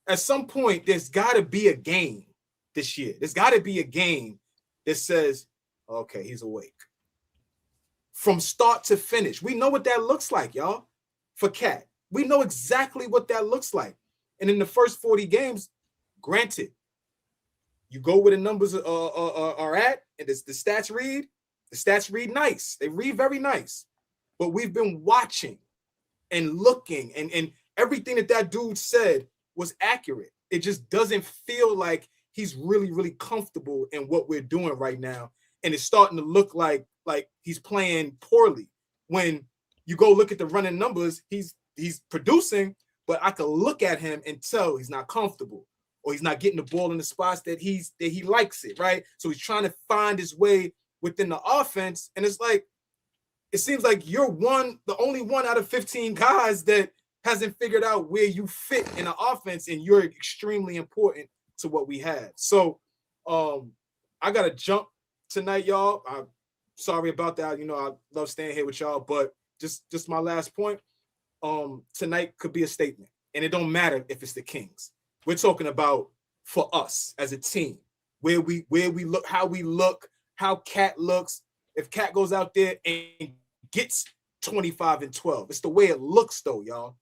at some point, there's got to be a game this year. There's got to be a game that says, okay, he's awake. From start to finish. We know what that looks like, y'all, for Cat. We know exactly what that looks like. And in the first 40 games, granted, you go where the numbers are at, and the stats read. The stats read nice. They read very nice. But we've been watching and looking, and everything that dude said was accurate. It just doesn't feel like he's really, really comfortable in what we're doing right now. And it's starting to look like he's playing poorly. When you go look at the running numbers, he's producing, but I could look at him and tell he's not comfortable, or he's not getting the ball in the spots that he likes it, right? So he's trying to find his way within the offense. And it's like, it seems like you're the only one out of 15 guys that hasn't figured out where you fit in the offense, and you're extremely important to what we have. So I got to jump tonight, y'all. I'm sorry about that. You know, I love staying here with y'all, but just my last point. Tonight could be a statement, and it don't matter if it's the Kings. We're talking about for us as a team, where we look, how Cat looks. If Cat goes out there and gets 25 and 12, it's the way it looks, though, y'all.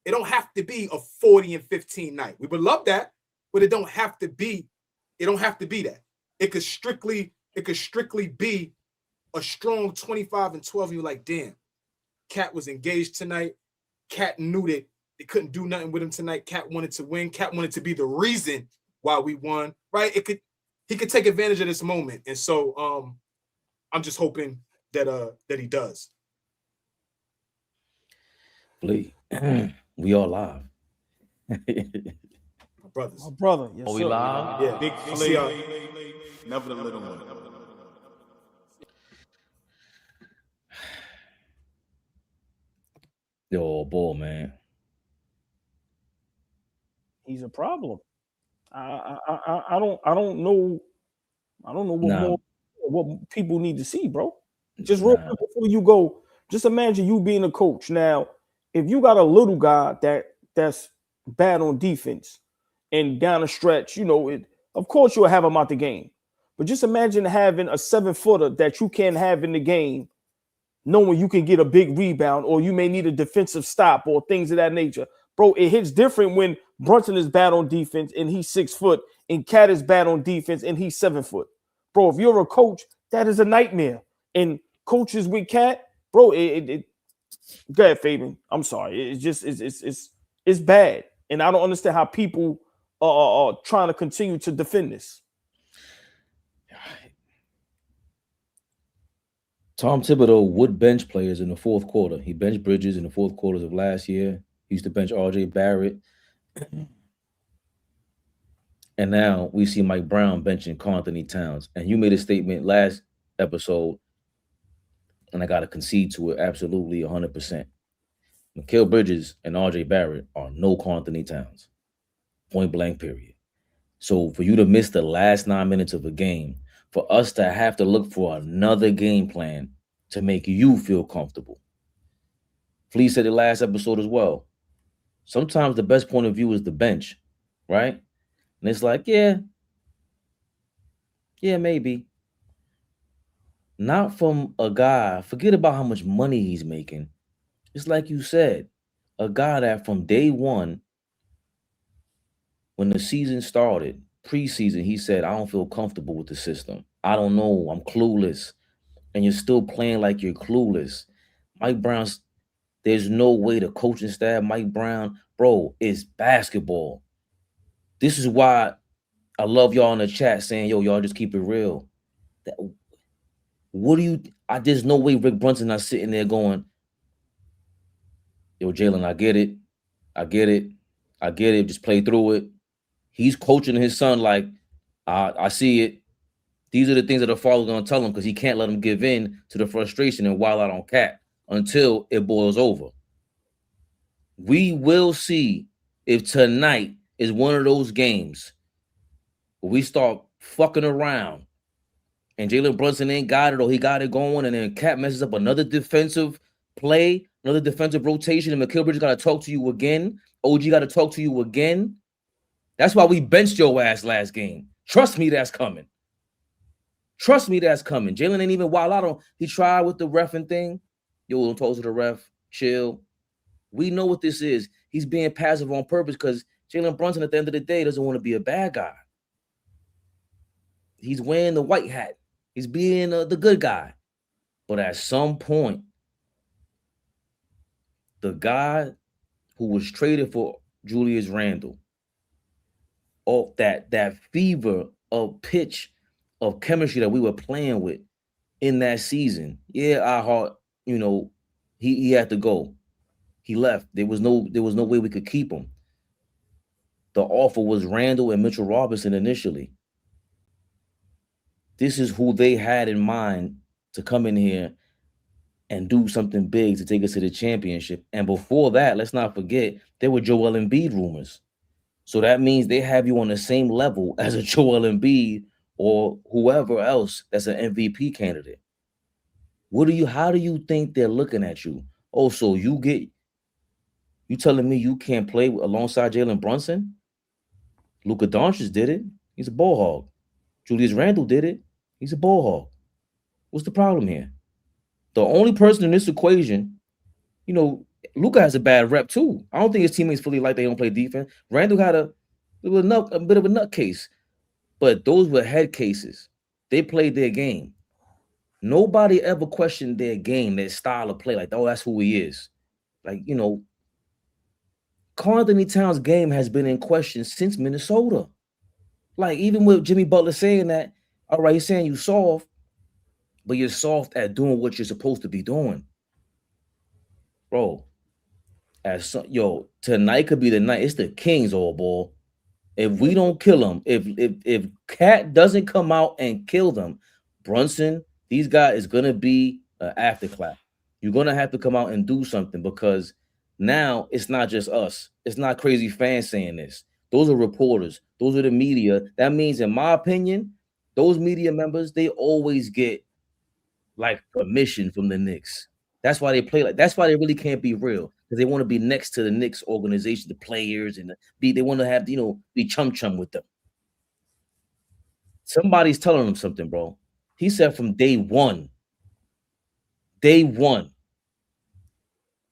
It don't have to be a 40 and 15 night. We would love that, but it don't have to be. It don't have to be that. It could strictly be a strong 25 and 12. And you're like, damn, Cat was engaged tonight. Cat knew that they couldn't do nothing with him tonight. Cat wanted to win. Cat wanted to be the reason why we won. Right? He could take advantage of this moment. And so I'm just hoping that he does. Lee, we all live. My brothers. My brother. Yes, we sir. live? Yeah. Big Flay, never the little one. Yo, ball, man. He's a problem. I don't know what people need to see, bro. Just real quick before you go, just imagine you being a coach. Now, if you got a little guy that's bad on defense and down the stretch, you know, of course you'll have him out the game. But just imagine having a 7-footer that you can't have in the game, knowing you can get a big rebound, or you may need a defensive stop or things of that nature. Bro, it hits different when Brunson is bad on defense and he's 6 foot, and Cat is bad on defense and he's 7 foot. Bro, if you're a coach, that is a nightmare. And coaches with Cat, bro, go ahead, Fabian. I'm sorry. It's bad. And I don't understand how people are trying to continue to defend this. Tom Thibodeau would bench players in the fourth quarter. He benched Bridges in the fourth quarters of last year. He used to bench RJ Barrett. And now we see Mike Brown benching Karl Anthony Towns. And you made a statement last episode, and I got to concede to it absolutely 100%. Mikal Bridges and RJ Barrett are no Karl Anthony Towns. Point blank, period. So for you to miss the last 9 minutes of a game, for us to have to look for another game plan to make you feel comfortable. Flea said it last episode as well. Sometimes the best point of view is the bench, right? And it's like, yeah, maybe. Not from a guy, forget about how much money he's making. It's like you said, a guy that from day one, when the season started, preseason, he said, I don't feel comfortable with the system. I don't know. I'm clueless. And you're still playing like you're clueless. Mike Brown's, there's no way the coaching staff, Mike Brown, bro, it's basketball. This is why I love y'all in the chat saying, yo, y'all just keep it real. There's no way Rick Brunson not sitting there going, yo, Jalen, I get it. Just play through it. He's coaching his son like, I see it. These are the things that the father's going to tell him because he can't let him give in to the frustration and wild out on Cat until it boils over. We will see if tonight is one of those games we start fucking around and Jalen Brunson ain't got it or he got it going and then Cat messes up another defensive play, another defensive rotation, and Mikal Bridges got to talk to you again. OG got to talk to you again. That's why we benched your ass last game. Trust me, that's coming. Trust me, that's coming. Jalen ain't even wild out on. He tried with the reffing thing. Yo, don't talk to the ref. Chill. We know what this is. He's being passive on purpose because Jalen Brunson at the end of the day doesn't want to be a bad guy. He's wearing the white hat. He's being the good guy. But at some point, the guy who was traded for Julius Randle, of that fever of pitch of chemistry that we were playing with in that season. Yeah, our heart, he had to go. He left. There was no way we could keep him. The offer was Randle and Mitchell Robinson initially. This is who they had in mind to come in here and do something big to take us to the championship. And before that, let's not forget, there were Joel Embiid rumors. So that means they have you on the same level as a Joel Embiid or whoever else that's an MVP candidate. How do you think they're looking at you? Oh, so you telling me you can't play alongside Jalen Brunson? Luka Doncic did it. He's a ball hog. Julius Randle did it. He's a ball hog. What's the problem here? The only person in this equation, Luka has a bad rep too. I don't think his teammates fully like they don't play defense. Randle had a bit of a nut case, but those were head cases. They played their game. Nobody ever questioned their game, their style of play. Like, oh, that's who he is. Like, Karl Anthony Towns' game has been in question since Minnesota. Like, even with Jimmy Butler saying that, all right, he's saying you soft, but you're soft at doing what you're supposed to be doing. Bro, tonight could be the night. It's the Kings, AllBall. If we don't kill them, if Cat doesn't come out and kill them, Brunson, these guys is going to be an afterclap. You're going to have to come out and do something because now it's not just us. It's not crazy fans saying this. Those are reporters. Those are the media. That means, in my opinion, those media members, they always get like permission from the Knicks. That's why they play like. That's why they really can't be real because they want to be next to the Knicks organization, the players, and they want to have be chum with them. Somebody's telling them something, bro. He said from day one.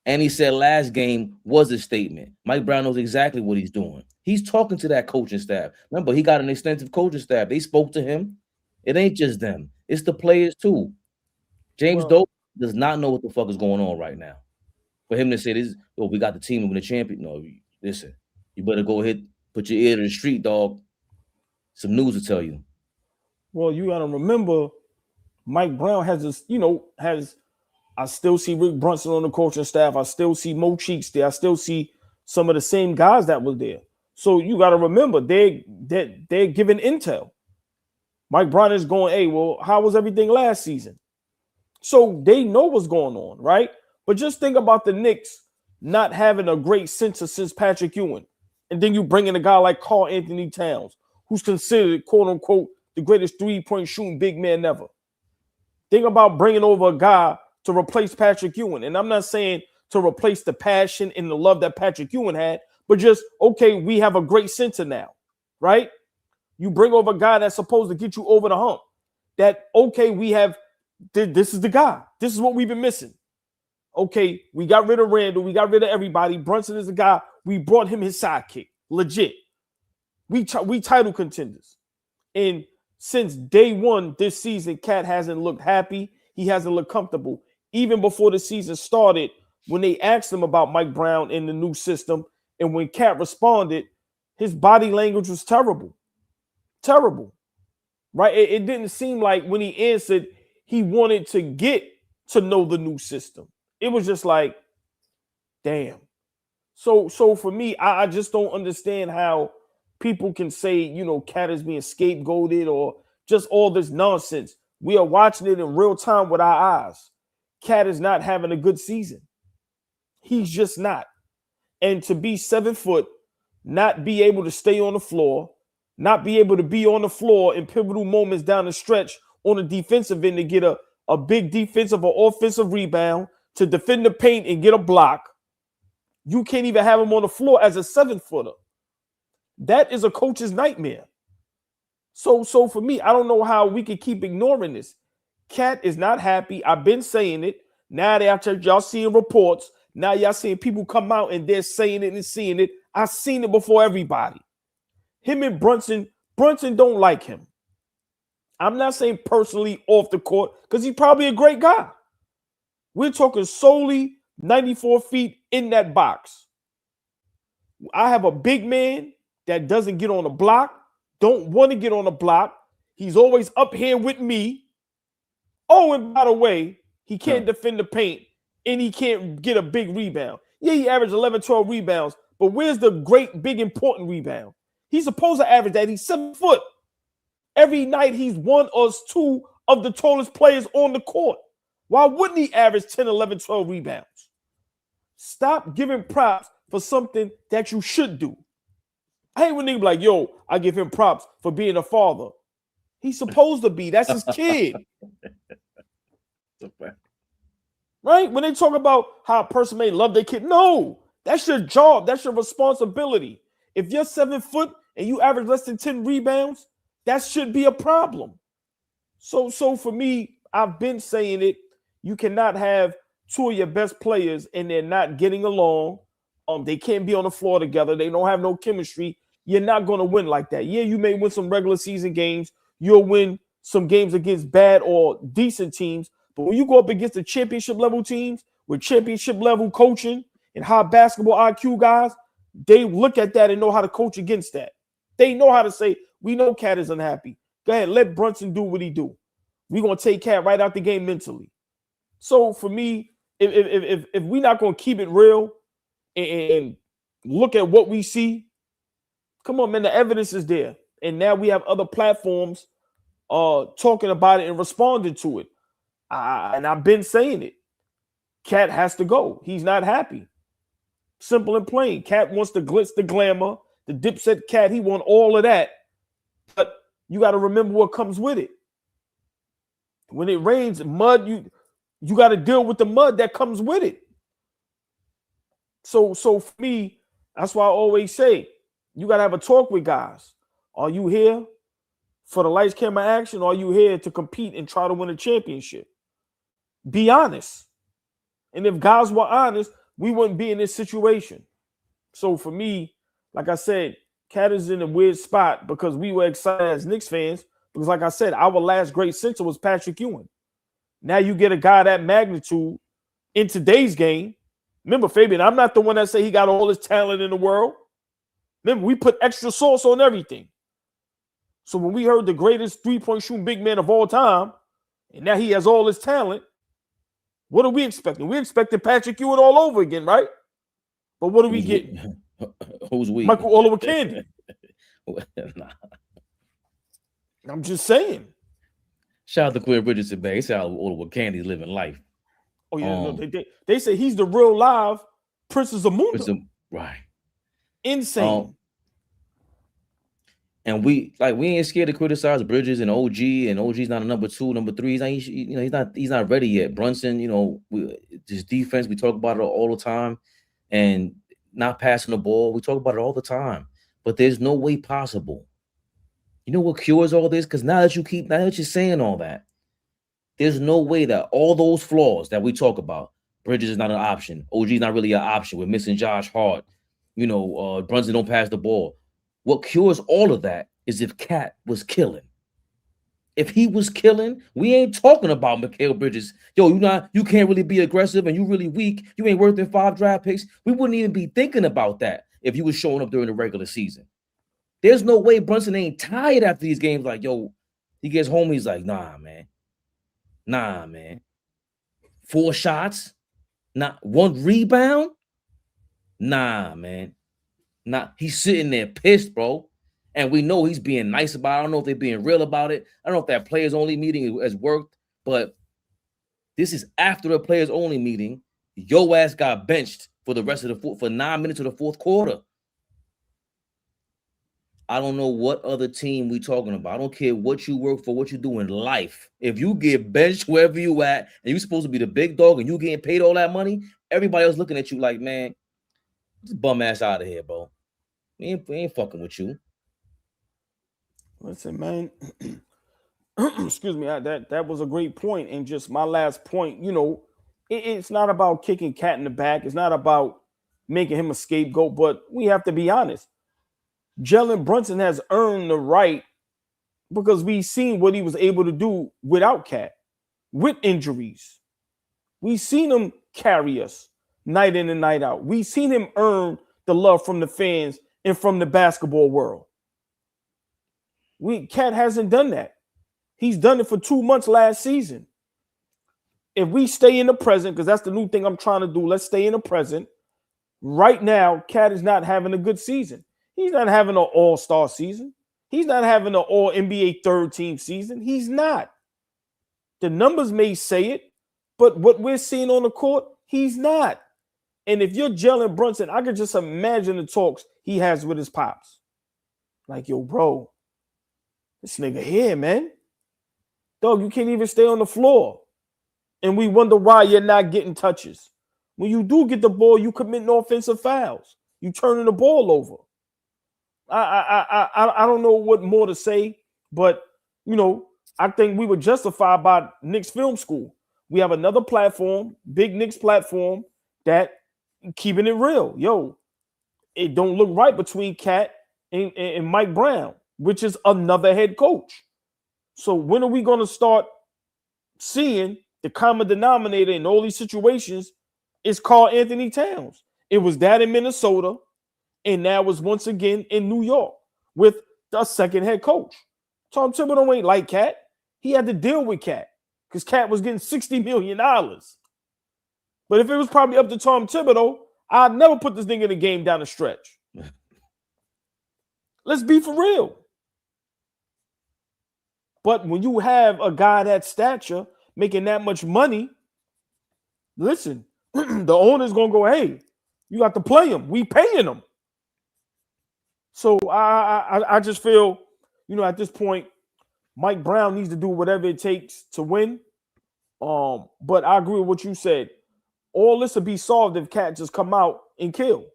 And he said last game was a statement. Mike Brown knows exactly what he's doing. He's talking to that coaching staff. Remember, he got an extensive coaching staff. They spoke to him. It ain't just them. It's the players too. James Dope does not know what the fuck is going on right now. For him to say this, we got the team and win the champion. No, listen, you better go ahead, put your ear to the street, dog. Some news to tell you. Well, you got to remember, Mike Brown has this, I still see Rick Brunson on the coaching staff. I still see Mo Cheeks there. I still see some of the same guys that were there. So you got to remember, they're giving intel. Mike Brown is going, hey, well, how was everything last season? So they know what's going on, right? But just think about the Knicks not having a great center since Patrick Ewing. And then you bring in a guy like Karl Anthony Towns, who's considered, quote unquote, the greatest three-point shooting big man ever. Think about bringing over a guy to replace Patrick Ewing. And I'm not saying to replace the passion and the love that Patrick Ewing had, but just, okay, we have a great center now, right? You bring over a guy that's supposed to get you over the hump. That, okay, this is the guy. This is what we've been missing. Okay, we got rid of Randle. We got rid of everybody. Brunson is the guy. We brought him his sidekick. Legit. We title contenders. And since day one this season, Cat hasn't looked happy. He hasn't looked comfortable. Even before the season started, when they asked him about Mike Brown in the new system, and when Cat responded, his body language was terrible. Terrible. Right? It didn't seem like when he answered, he wanted to get to know the new system. It was just like, damn. So for me, I just don't understand how people can say, Cat is being scapegoated or just all this nonsense. We are watching it in real time with our eyes. Cat is not having a good season. He's just not. And to be 7 foot, not be able to stay on the floor, not be able to be on the floor in pivotal moments down the stretch on the defensive end to get a big defensive or offensive rebound, to defend the paint and get a block. You can't even have him on the floor as a 7-footer. That is a coach's nightmare. So for me, I don't know how we can keep ignoring this. Cat is not happy. I've been saying it. Now y'all seeing reports. Now y'all seeing people come out and they're saying it and seeing it. I've seen it before everybody. Him and Brunson don't like him. I'm not saying personally off the court because he's probably a great guy. We're talking solely 94 feet in that box. I have a big man that doesn't get on the block, don't want to get on the block. He's always up here with me. Oh, and by the way, he can't defend the paint and he can't get a big rebound. Yeah, he averaged 11, 12 rebounds, but where's the great, big, important rebound? He's supposed to average that. He's 7 foot. Every night he's one or two of the tallest players on the court. Why wouldn't he average 10, 11, 12 rebounds? Stop giving props for something that you should do. I hate when niggas be like, yo, I give him props for being a father. He's supposed to be. That's his kid. Right? When they talk about how a person may love their kid, no, that's your job. That's your responsibility. If you're 7 foot and you average less than 10 rebounds, that should be a problem. So for me, I've been saying it. You cannot have two of your best players and they're not getting along. They can't be on the floor together. They don't have no chemistry. You're not going to win like that. Yeah, you may win some regular season games. You'll win some games against bad or decent teams. But when you go up against the championship level teams with championship level coaching and high basketball IQ guys, they look at that and know how to coach against that. They know how to say, we know Cat is unhappy. Go ahead, let Brunson do what he do. We're going to take Cat right out the game mentally. So for me, if we're not going to keep it real and look at what we see, come on, man, the evidence is there. And now we have other platforms talking about it and responding to it. And I've been saying it. Cat has to go. He's not happy. Simple and plain. Cat wants the glitz, the glamour, the Dipset Cat. He wants all of that. But you got to remember what comes with it. When it rains, mud, you got to deal with the mud that comes with it. So for me, that's why I always say, you got to have a talk with guys. Are you here for the lights, camera, action? Or are you here to compete and try to win a championship? Be honest. And if guys were honest, we wouldn't be in this situation. So for me, like I said, Cat is in a weird spot because we were excited as Knicks fans. Because like I said, our last great center was Patrick Ewing. Now you get a guy that magnitude in today's game. Remember, Fabian, I'm not the one that say he got all his talent in the world. Remember, we put extra sauce on everything. So when we heard the greatest three-point shooting big man of all time, and now he has all his talent, what are we expecting? We're expecting Patrick Ewing all over again, right? But what are we getting? Who's we? Michael Oliver Candy. Nah. I'm just saying. Shout out to Clear Bridgerton, man. He said Oliver Candy's living life. Oh, yeah, no, they say he's the real live Princess of Mundo. Right. Insane. And we ain't scared to criticize Bridges and OG, and OG's not a number 2, number 3. He's not ready yet. Brunson, his defense, we talk about it all the time, and not passing the ball, we talk about it all the time. But there's no way possible. You know what cures all this? Because now that you're saying all that, there's no way that all those flaws that we talk about, Bridges is not an option. OG is not really an option. We're missing Josh Hart. Brunson don't pass the ball. What cures all of that is if Cat was killing. If he was killing, we ain't talking about Mikal Bridges. Yo, you can't really be aggressive and you really weak. You ain't worth than 5 draft picks. We wouldn't even be thinking about that if he was showing up during the regular season. There's no way Brunson ain't tired after these games. Like, yo, he gets home, he's like, nah, man. 4 shots, not 1 rebound. Nah, man. He's sitting there pissed, bro. And we know he's being nice about it. I don't know if they're being real about it. I don't know if that players only meeting has worked, but this is after the players only meeting. Your ass got benched for the rest of for 9 minutes of the fourth quarter. I don't know what other team we talking about. I don't care what you work for, what you do in life. If you get benched wherever you at, and you supposed to be the big dog, and you getting paid all that money, everybody else looking at you like, man, just bum ass out of here, bro. We ain't fucking with you. Listen, man. Excuse me. That was a great point, and just my last point. You know, it's not about kicking Cat in the back. It's not about making him a scapegoat. But we have to be honest. Jalen Brunson has earned the right because we've seen what he was able to do without Cat, with injuries. We've seen him carry us night in and night out. We've seen him earn the love from the fans and from the basketball world. Cat hasn't done that. He's done it for 2 months last season. If we stay in the present, because that's the new thing I'm trying to do, let's stay in the present. Right now, Cat is not having a good season. He's not having an all-star season. He's not having an all-NBA third-team season. He's not. The numbers may say it, but what we're seeing on the court, he's not. And if you're Jalen Brunson, I could just imagine the talks he has with his pops. Like, yo, bro, this nigga here, man. Dog, you can't even stay on the floor. And we wonder why you're not getting touches. When you do get the ball, you commit no offensive fouls. You turning the ball over. I don't know what more to say, but, you know, I think we were justified by Knicks Film School. We have another platform, big Knicks platform, that keeping it real. Yo, it don't look right between Cat and Mike Brown, which is another head coach. So when are we going to start seeing the common denominator in all these situations is called Anthony Towns? It was that in Minnesota, and now it's once again in New York with the second head coach. Tom Thibodeau ain't like Cat. He had to deal with Cat because Cat was getting $60 million. But if it was probably up to Tom Thibodeau, I'd never put this thing in the game down the stretch. Let's be for real. But when you have a guy that stature making that much money, listen, the owner's going to go, hey, you got to play him. We paying him. So I just feel, you know, at this point, Mike Brown needs to do whatever it takes to win. But I agree with what you said. All this will be solved if Cat just come out and kill.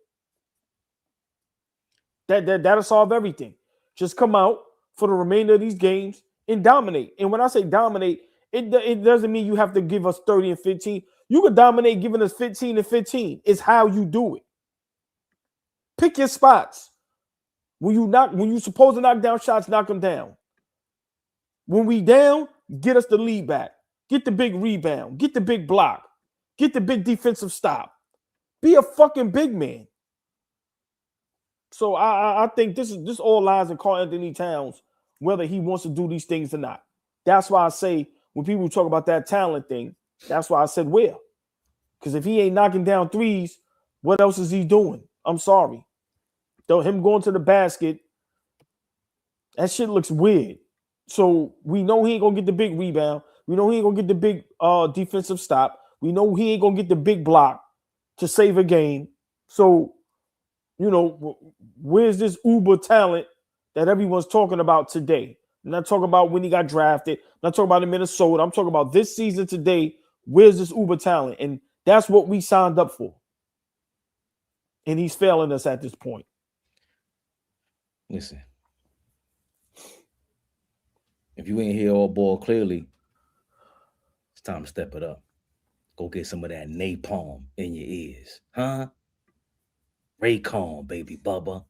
That'll solve everything. Just come out for the remainder of these games and dominate. And when I say dominate, it doesn't mean you have to give us 30 and 15. You can dominate giving us 15 and 15. It's how you do it. Pick your spots. When you supposed to knock down shots, knock them down. When we down, get us the lead back. Get the big rebound. Get the big block. Get the big defensive stop. Be a fucking big man. So I think this all lies in Karl Anthony Towns, whether he wants to do these things or not. That's why I say when people talk about that talent thing, that's why I said where. Because if he ain't knocking down threes, what else is he doing? I'm sorry. Though him going to the basket, that shit looks weird. So we know he ain't gonna get the big rebound. We know he ain't gonna get the big defensive stop. We know he ain't gonna get the big block to save a game. So, you know, where's this uber talent that everyone's talking about today? I'm not talking about when he got drafted. I'm not talking about in Minnesota. I'm talking about this season today. Where's this uber talent? And that's what we signed up for. And he's failing us at this point. Listen, if you ain't hear all ball clearly, it's time to step it up. Go get some of that napalm in your ears, huh? RAYCON, baby Bubba.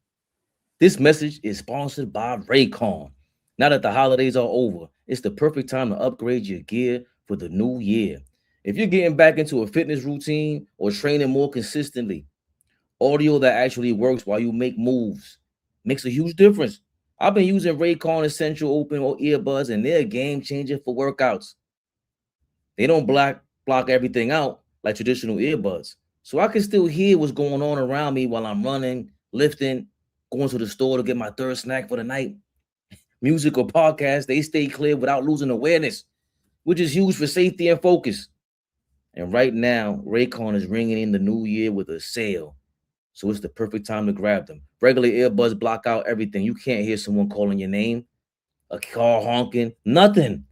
This message is sponsored by RAYCON. Now that the holidays are over, it's the perfect time to upgrade your gear for the new year. If you're getting back into a fitness routine or training more consistently, audio that actually works while you make moves makes a huge difference. I've been using RAYCON Essential Open earbuds, and they're a game changer for workouts. They don't block everything out like traditional earbuds. So I can still hear what's going on around me while I'm running, lifting, going to the store to get my third snack for the night. Music or podcasts, they stay clear without losing awareness, which is huge for safety and focus. And right now, RAYCON is ringing in the new year with a sale. So it's the perfect time to grab them. Regular earbuds block out everything. You can't hear someone calling your name, a car honking, nothing.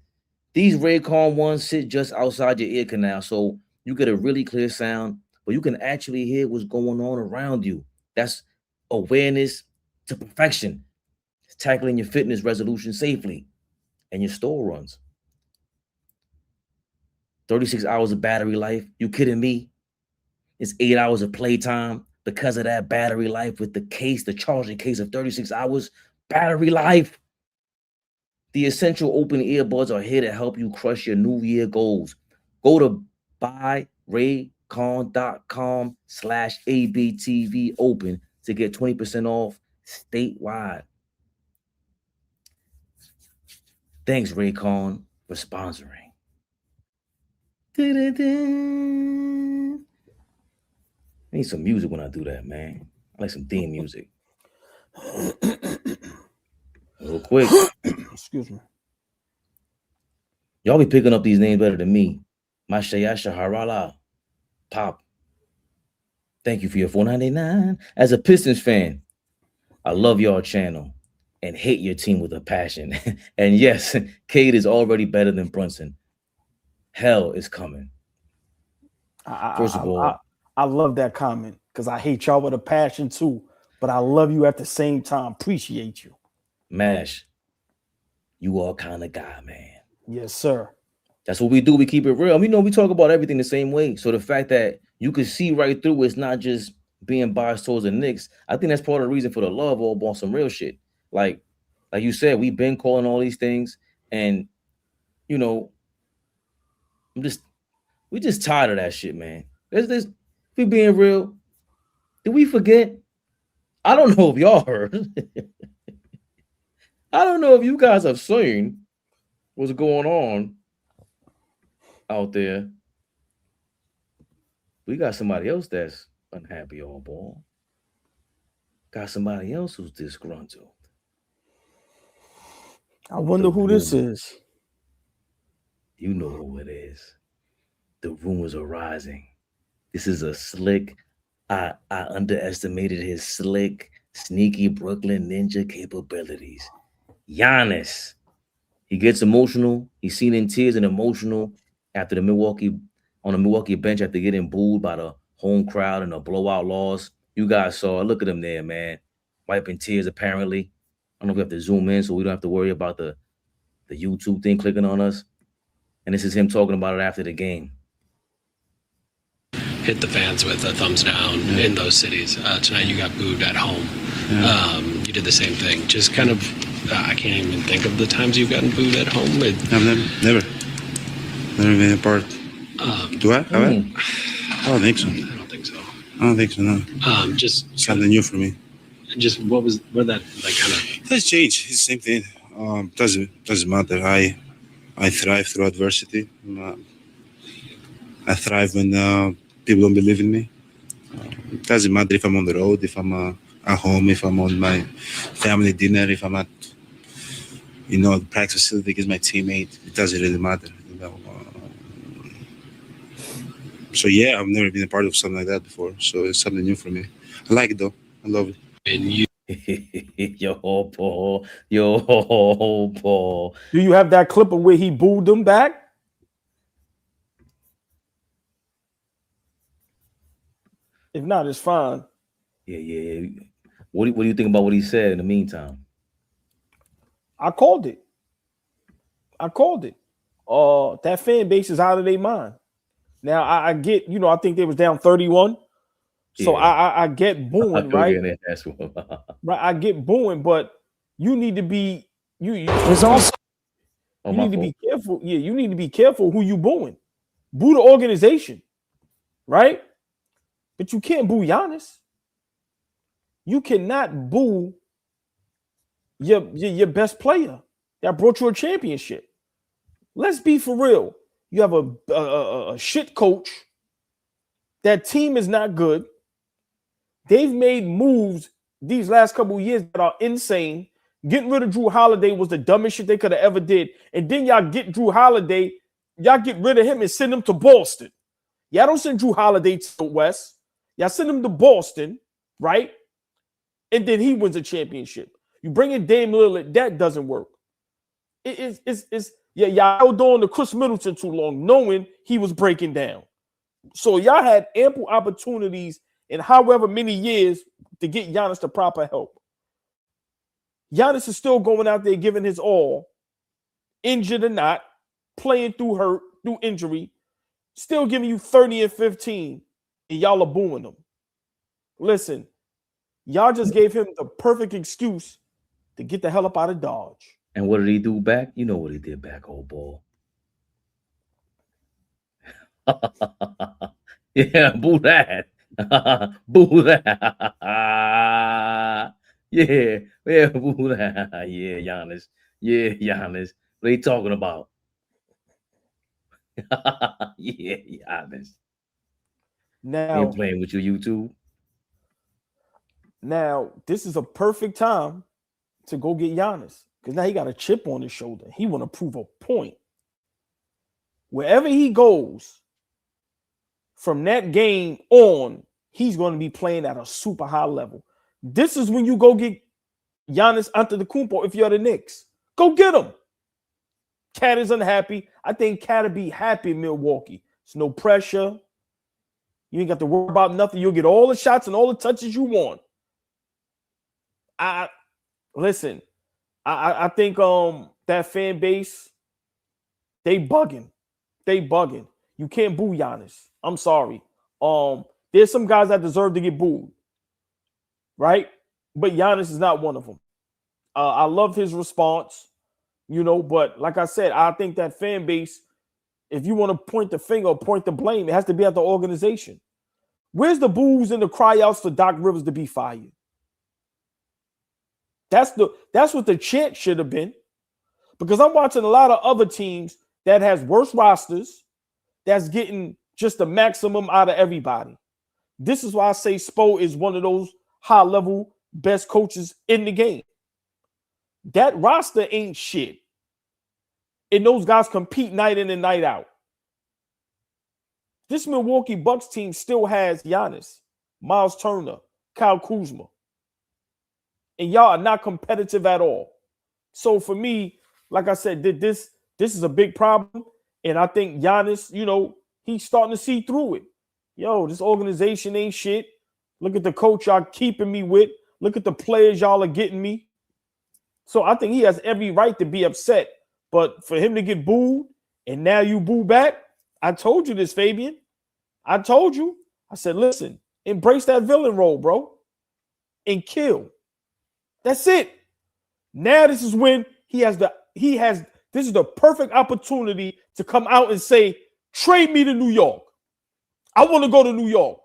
These Raycon ones sit just outside your ear canal, so you get a really clear sound, but you can actually hear what's going on around you. That's awareness to perfection. It's tackling your fitness resolution safely and your store runs. 36 hours of battery life. You kidding me? It's 8 hours of playtime because of that battery life with the case, the charging case of 36 hours. Battery life. The essential open earbuds are here to help you crush your New Year goals. Go to buyraycon.com/ABTV open to get 20% off statewide. Thanks, Raycon, for sponsoring. I need some music when I do that, man. I like some theme music. Real quick. Excuse me. Y'all be picking up these names better than me. Mashayasha Harala. Pop. Thank you for your $4.99. As a Pistons fan, I love your channel and hate your team with a passion. And yes, Cade is already better than Brunson. Hell is coming. First of all, I love that comment because I hate y'all with a passion too, but I love you at the same time. Appreciate you. Mash, you are kind of guy, man. Yes, sir. That's what we do. We keep it real. We know we talk about everything the same way. So the fact that you can see right through it's not just being biased towards the Knicks, I think that's part of the reason for the love all on some real shit. Like you said, we've been calling all these things, and you know, we just tired of that shit, man. We being real. Did we forget? I don't know if y'all heard. I don't know if you guys have seen what's going on out there. We got somebody else that's unhappy, AllBall. Got somebody else who's disgruntled. I wonder who this is. You know who it is. The rumors are rising. This is a slick. I underestimated his slick, sneaky Brooklyn Ninja capabilities. Giannis. He gets emotional. He's seen in tears and emotional after on the Milwaukee bench after getting booed by the home crowd and a blowout loss. You guys saw it. Look at him there, man. Wiping tears, apparently. I don't know if we have to zoom in so we don't have to worry about the YouTube thing clicking on us. And this is him talking about it after the game. Hit the fans with a thumbs down in those cities. Tonight you got booed at home. You did the same thing. Just kind of, I can't even think of the times you've gotten booed at home. I've never been a part. Do I? Have I? I don't think so. I don't think so. I don't think so, no. Just something new for me. Just what that like kind of? It has changed. It's the same thing. Doesn't matter. I thrive through adversity. I thrive when people don't believe in me. It doesn't matter if I'm on the road, if I'm at home, if I'm on my family dinner, if I'm at the practice facility against my teammate. It doesn't really matter. So yeah, I've never been a part of something like that before. So it's something new for me. I like it though. I love it. And you. Yo, Paul. Do you have that clip of where he booed them back? If not, it's fine. Yeah. What do you think about what he said in the meantime? I called it. That fan base is out of their mind. Now I get, I think they was down 31. So yeah. I get booing, right? Right, I get booing, but you need to be it's also you need to be careful. Yeah, you need to be careful who you booing. Boo the organization, right? But you can't boo Giannis. You cannot boo your best player that brought you a championship. Let's be for real. You have a shit coach. That team is not good. They've made moves these last couple of years that are insane. Getting rid of Drew Holiday was the dumbest shit they could have ever did. And then y'all get Drew Holiday, y'all get rid of him and send him to Boston. Y'all don't send Drew Holiday to the West. Y'all send him to Boston, right? And then he wins a championship. You bring in Dame Lillard, that doesn't work. Y'all held on to Chris Middleton too long, knowing he was breaking down. So y'all had ample opportunities in however many years to get Giannis the proper help. Giannis is still going out there giving his all, injured or not, playing through hurt, through injury, still giving you 30 and 15, and y'all are booing him. Listen, y'all just gave him the perfect excuse to get the hell up out of Dodge. And what did he do back? You know what he did back, old ball. Yeah, boo that. Boo that. Yeah, boo that. Yeah, Giannis. Yeah, Giannis. What are you talking about? Yeah, Giannis. Now, ain't playing with your YouTube. Now, this is a perfect time to go get Giannis because now he got a chip on his shoulder. He want to prove a point. Wherever he goes from that game on, he's going to be playing at a super high level. This is when you go get Giannis Antetokounmpo if you're the Knicks. Go get him. Cat is unhappy. I think Cat will be happy in Milwaukee. There's no pressure. You ain't got to worry about nothing. You'll get all the shots and all the touches you want. I think that fan base, they bugging. You can't boo Giannis. I'm sorry. There's some guys that deserve to get booed, right? But Giannis is not one of them. I loved his response, but like I said, I think that fan base, if you want to point the finger or point the blame, it has to be at the organization. Where's the boos and the cry outs for Doc Rivers to be fired? That's what the chant should have been. Because I'm watching a lot of other teams that has worse rosters that's getting just the maximum out of everybody. This is why I say Spo is one of those high-level best coaches in the game. That roster ain't shit. And those guys compete night in and night out. This Milwaukee Bucks team still has Giannis, Miles Turner, Kyle Kuzma. And y'all are not competitive at all. So for me, like I said, this is a big problem. And I think Giannis, he's starting to see through it. This organization ain't shit. Look at the coach y'all keeping me with. Look at the players y'all are getting me. So I think he has every right to be upset. But for him to get booed, and now you boo back, I told you this, Fabian. I told you. I said, listen, embrace that villain role, bro, and kill. That's it. Now this is when this is the perfect opportunity to come out and say, trade me to New York. I want to go to New York.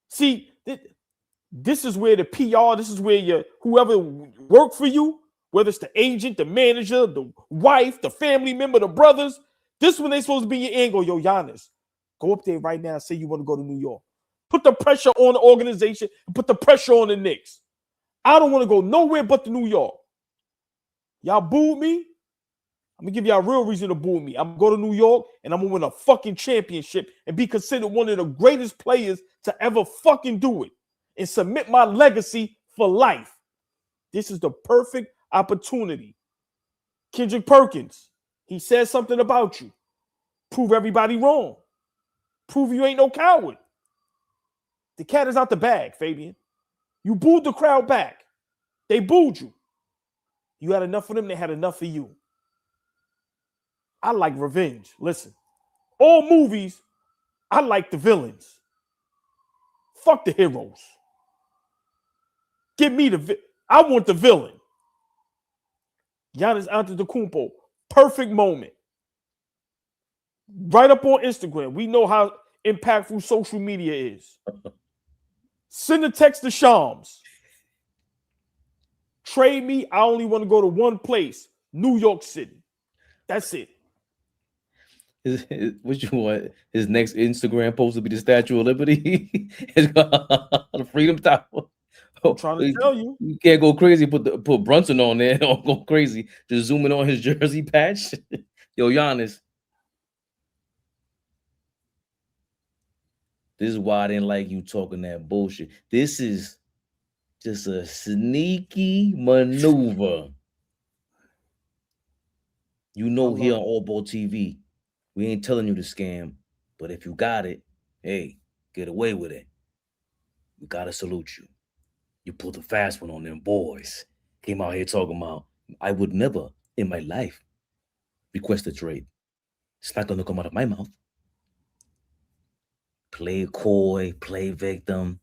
See, this is where the PR, this is where whoever worked for you, whether it's the agent, the manager, the wife, the family member, the brothers, this is when they're supposed to be your angle. Yo, Giannis, go up there right now and say you want to go to New York. Put the pressure on the organization and put the pressure on the Knicks. I don't want to go nowhere but to New York. Y'all booed me. I'm going to give y'all a real reason to boo me. I'm going to go to New York and I'm going to win a fucking championship and be considered one of the greatest players to ever fucking do it and submit my legacy for life. This is the perfect opportunity. Kendrick Perkins, he said something about you. Prove everybody wrong. Prove you ain't no coward. The cat is out the bag, Fabian. You booed the crowd back. They booed you. You had enough of them. They had enough of you. I like revenge. Listen, all movies, I like the villains. Fuck the heroes. Give me I want the villain. Giannis Antetokounmpo, perfect moment. Right up on Instagram. We know how impactful social media is. Send a text to Shams. Trade me. I only want to go to one place, New York City. That's it. What you want? His next Instagram post will be the Statue of Liberty, the Freedom Tower. I'm trying to tell you. You can't go crazy. Put Brunson on there. Don't go crazy. Just zooming on his jersey patch. Yo, Giannis. This is why I didn't like you talking that bullshit. This is Just a sneaky maneuver. You know, here on AllBall TV, we ain't telling you to scam, but if you got it, hey, get away with it. We gotta salute you. You pulled a fast one on them boys. Came out here talking about, I would never in my life request a trade. It's not gonna come out of my mouth. Play coy, play victim.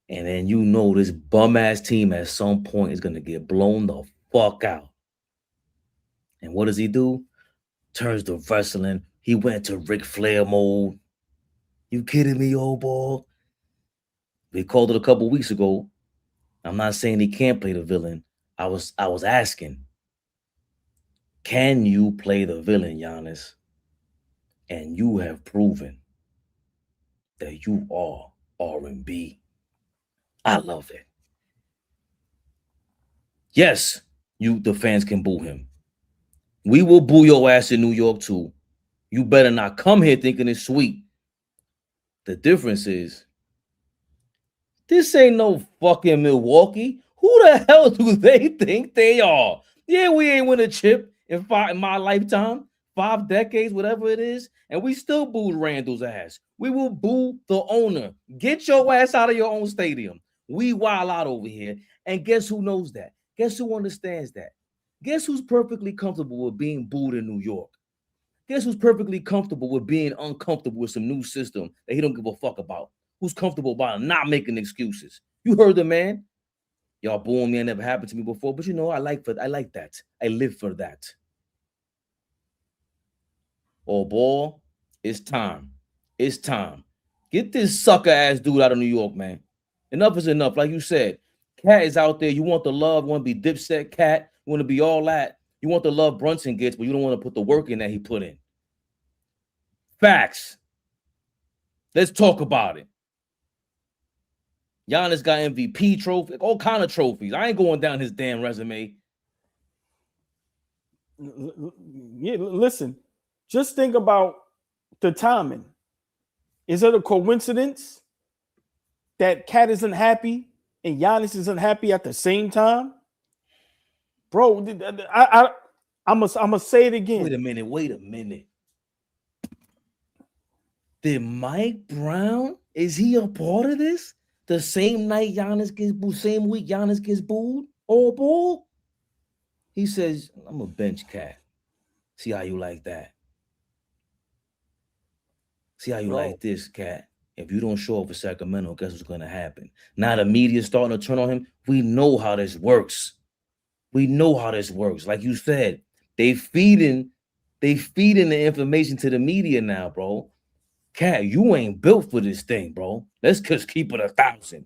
And then you know this bum ass team at some point is gonna get blown the fuck out. And what does he do? Turns to wrestling. He went to Ric Flair mode. You kidding me, old ball? We called it a couple weeks ago. I'm not saying he can't play the villain. I was asking, can you play the villain, Giannis? And you have proven that you are R&B. I love it. Yes, the fans can boo him. We will boo your ass in New York too. You better not come here thinking it's sweet. The difference is, this ain't no fucking Milwaukee. Who the hell do they think they are? Yeah, we ain't win a chip in my lifetime, 5 decades, whatever it is, and we still booed Randall's ass. We will boo the owner. Get your ass out of your own stadium. We wild out over here, and guess who knows that? Guess who understands that? Guess who's perfectly comfortable with being booed in New York? Guess who's perfectly comfortable with being uncomfortable with some new system that he don't give a fuck about? Who's comfortable about not making excuses? You heard the man. Y'all booing me, it never happened to me before, but you know, I like that. I live for that. Oh, ball, it's time. It's time. Get this sucker ass dude out of New York, man. Enough is enough. Like you said, Cat is out there. You want the love, you want to be Dipset Cat, you want to be all that. You want the love Brunson gets, but you don't want to put the work in that he put in. Facts. Let's talk about it. Giannis got MVP trophy, all kind of trophies. I ain't going down his damn resume. Yeah, listen. Just think about the timing. Is it a coincidence that Cat isn't happy and Giannis isn't happy at the same time? Bro, I'm gonna say it again. Wait a minute. Did Mike Brown, is he a part of this? The same night Giannis gets booed, same week Giannis gets booed, all ball? He says, I'm a bench Cat. See how you like that. See how you like this, Cat. If you don't show up for Sacramento, guess what's going to happen? Now the media's starting to turn on him. We know how this works. We know how this works. Like you said, they feeding the information to the media now, bro. Cat, you ain't built for this thing, bro. Let's just keep it 1,000.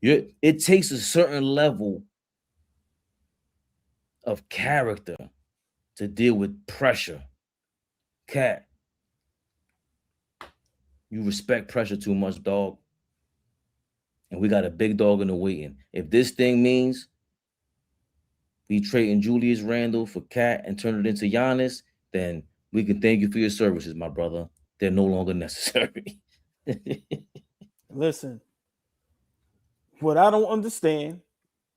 It takes a certain level of character to deal with pressure. Cat, you respect pressure too much, dog. And we got a big dog in the waiting. If this thing means we trading Julius Randle for Cat and turn it into Giannis, then we can thank you for your services, my brother. They're no longer necessary. Listen, what I don't understand,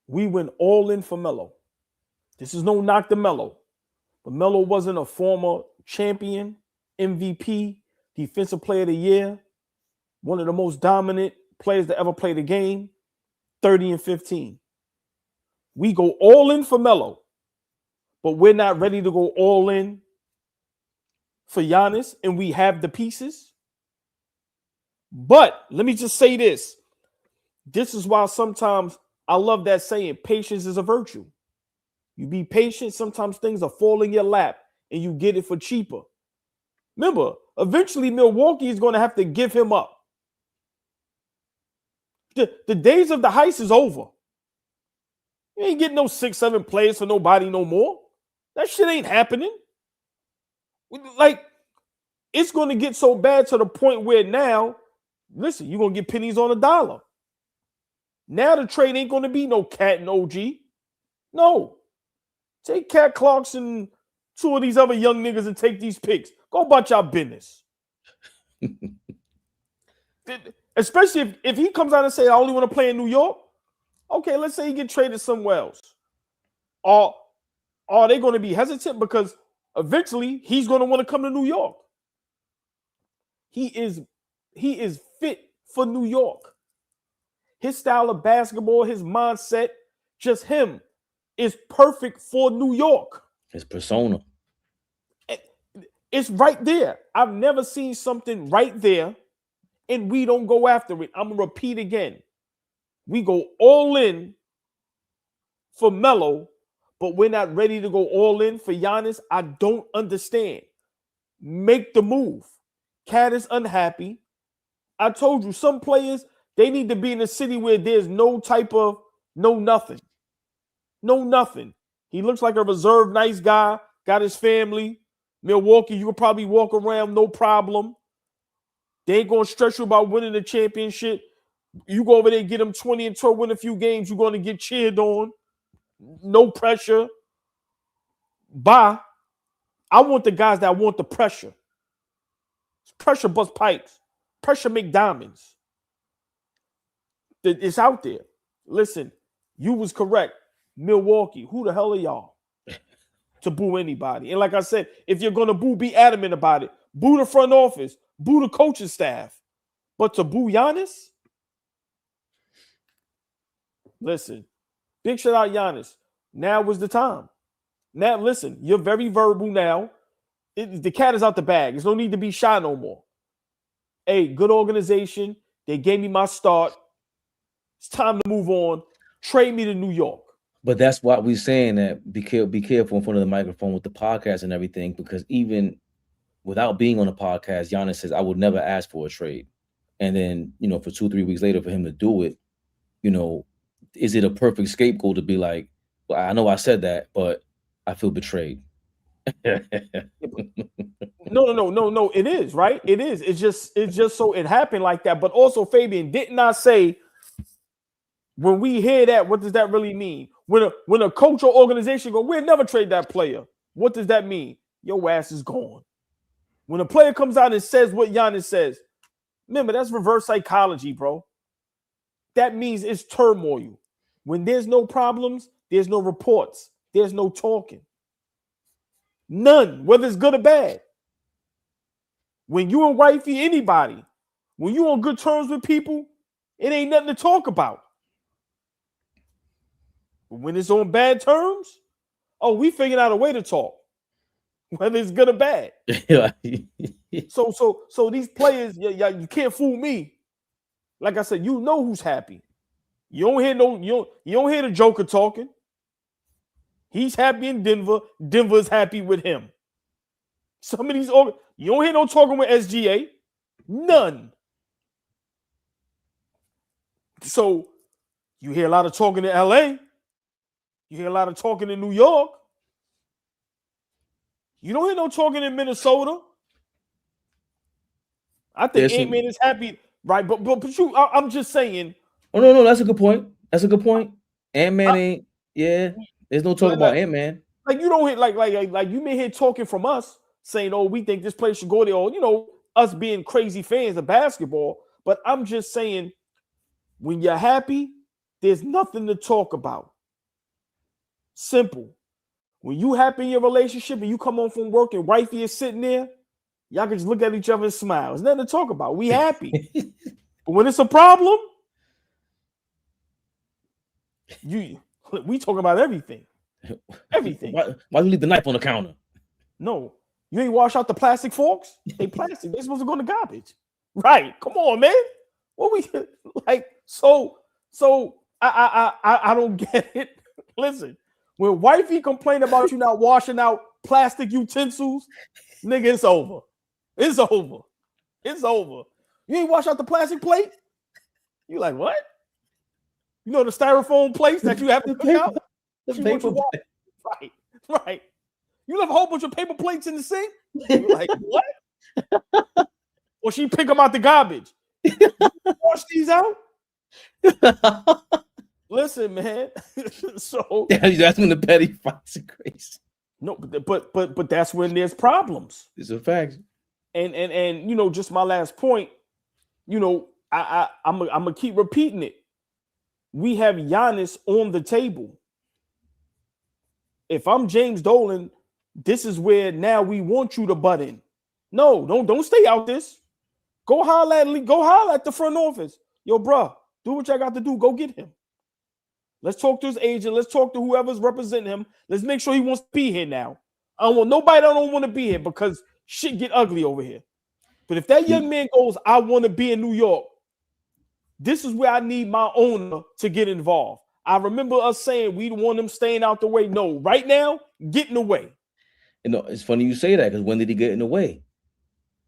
we went all in for Melo. This is no knock to Melo. But Melo wasn't a former champion, MVP, defensive player of the year, one of the most dominant players to ever play the game, 30 and 15. We go all in for Melo, but we're not ready to go all in for Giannis, and we have the pieces. But let me just say this. This is why sometimes I love that saying, patience is a virtue. You be patient, sometimes things will fall in your lap, and you get it for cheaper. Remember, eventually Milwaukee is going to have to give him up. The days of the heist is over. You ain't getting no 6-7 players for nobody no more. That shit ain't happening. Like, it's going to get so bad to the point where now, listen, you're going to get pennies on a dollar. Now the trade ain't going to be no Cat and OG. No. Take Cat Clarkson, 2 of these other young niggas and take these picks. Go about your business. Especially if he comes out and say, I only want to play in New York. Okay, let's say he get traded somewhere else. Are they going to be hesitant because eventually he's going to want to come to New York? He is fit for New York. His style of basketball, his mindset, just him is perfect for New York. His persona. It's right there. I've never seen something right there and we don't go after it. I'm going to repeat again. We go all in for Melo, but we're not ready to go all in for Giannis. I don't understand. Make the move. Cat is unhappy. I told you, some players, they need to be in a city where there's no nothing. No nothing. He looks like a reserved, nice guy, got his family. Milwaukee, you could probably walk around, no problem. They ain't going to stress you about winning the championship. You go over there and get them 20 and 12, win a few games, you're going to get cheered on. No pressure. Bye. I want the guys that want the pressure. Pressure bust pipes. Pressure make diamonds. It's out there. Listen, you was correct. Milwaukee, who the hell are y'all to boo anybody? And like I said, if you're going to boo, be adamant about it. Boo the front office. Boo the coaching staff. But to boo Giannis? Listen, big shout out Giannis. Now was the time. Now, listen, you're very verbal now. The cat is out the bag. There's no need to be shy no more. Hey, good organization. They gave me my start. It's time to move on. Trade me to New York. But that's why we're saying that be careful in front of the microphone with the podcast and everything, because even without being on the podcast, Giannis says, I would never ask for a trade. And then, for 2-3 weeks later for him to do it, is it a perfect scapegoat to be like, well, I know I said that, but I feel betrayed. No. It is, right? It is. It's just so it happened like that. But also, Fabian, didn't I say when we hear that, what does that really mean? When a coach or organization go, we'll never trade that player. What does that mean? Your ass is gone. When a player comes out and says what Giannis says, remember, that's reverse psychology, bro. That means it's turmoil. When there's no problems, there's no reports. There's no talking. None, whether it's good or bad. When you and wifey, anybody, when you on good terms with people, it ain't nothing to talk about. But when it's on bad terms, we figured out a way to talk, whether it's good or bad. So these players, you can't fool me. Like I said, you know who's happy. You don't hear the Joker talking. He's happy in Denver. Denver's happy with him. Some of these, you don't hear no talking with SGA. None. So you hear a lot of talking in LA. You hear a lot of talking in New York. You don't hear no talking in Minnesota. I think Ant-Man is happy, right? But you, I'm just saying. Oh no, that's a good point. That's a good point. Ant-Man ain't. Yeah, there's no talk about Ant-Man. Like you don't hear like you may hear talking from us saying, "Oh, we think this place should go there," or us being crazy fans of basketball. But I'm just saying, when you're happy, there's nothing to talk about. Simple. When you happy in your relationship and you come home from work and wifey is sitting there, y'all can just look at each other and smile. There's nothing to talk about. We happy. But when it's a problem, we talk about everything. Everything. Why you leave the knife on the counter? No. You ain't wash out the plastic forks? They plastic. They're supposed to go in the garbage. Right. Come on, man. What we like? So I don't get it. Listen, when wifey complain about you not washing out plastic utensils, nigga, it's over. It's over. It's over. You ain't wash out the plastic plate? You like what? You know the styrofoam plates that you have to pick out? Right. You left a whole bunch of paper plates in the sink? You're like, what? Or she pick them out the garbage. Wash these out? Listen, man. So that's when the petty fights are crazy. No, but that's when there's problems. It's a fact. And just my last point, I'm gonna keep repeating it. we have Giannis on the table. If I'm James Dolan, this is where now we want you to butt in. No, don't stay out this. Go holler at the front office. Yo, bro, do what y'all got to do. Go get him. Let's talk to his agent. Let's talk to whoever's representing him. Let's make sure he wants to be here now. I don't want nobody that don't want to be here because shit get ugly over here. But if that young man goes, I want to be in New York, this is where I need my owner to get involved. I remember us saying we want him staying out the way. No, right now, get in the way. You know, it's funny you say that because when did he get in the way?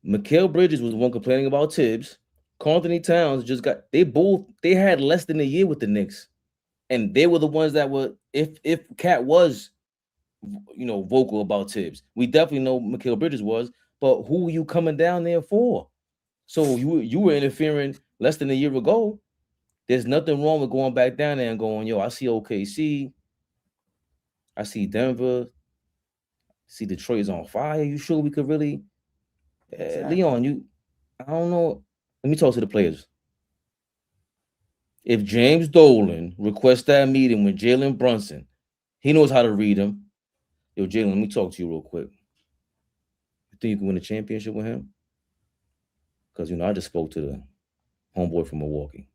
Mikal Bridges was the one complaining about Tibbs. Karl Anthony Towns they had less than a year with the Knicks. And they were the ones that were, if Cat was, vocal about Tibbs. We definitely know Mikal Bridges was, but who were you coming down there for? So you were interfering less than a year ago. There's nothing wrong with going back down there and going, yo, I see OKC. I see Denver. See Detroit's on fire. You sure we could really? Leon, I don't know. Let me talk to the players. If James Dolan requests that meeting with Jalen Brunson, he knows how to read him. Yo, Jalen, let me talk to you real quick. You think you can win a championship with him? Because, I just spoke to the homeboy from Milwaukee.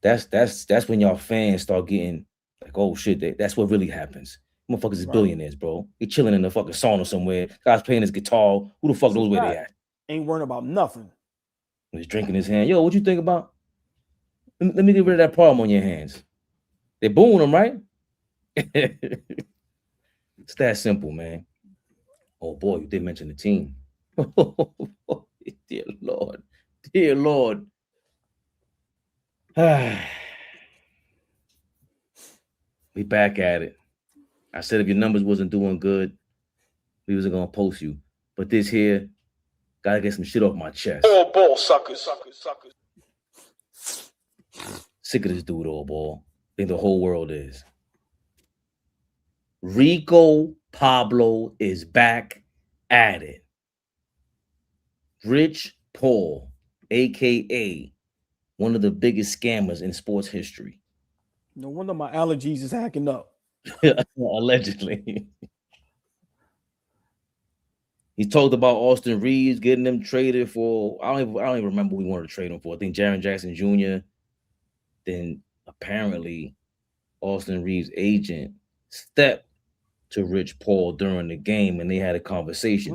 That's when y'all fans start getting like, oh, shit, that's what really happens. Motherfuckers is billionaires, bro. They chilling in the fucking sauna somewhere. Guys playing his guitar. Who the fuck knows where they at? Ain't worrying about nothing. He's drinking his hand. Yo, what you think about? Let me get rid of that problem on your hands. They're booing him, right? It's that simple, man. Oh boy, you did mention the team. Dear Lord. Dear Lord. We back at it. I said if your numbers wasn't doing good, we wasn't gonna post you. But this here, gotta get some shit off my chest. All ball suckers. Sick of this dude, all ball. I think the whole world is. Rico Pablo is back at it. Rich Paul, aka one of the biggest scammers in sports history. No wonder my allergies is hacking up. Allegedly. He talked about Austin Reeves getting them traded for. I don't even remember what we wanted to trade him for. I think Jaren Jackson Jr. Then apparently Austin Reeves' agent stepped to Rich Paul during the game and they had a conversation.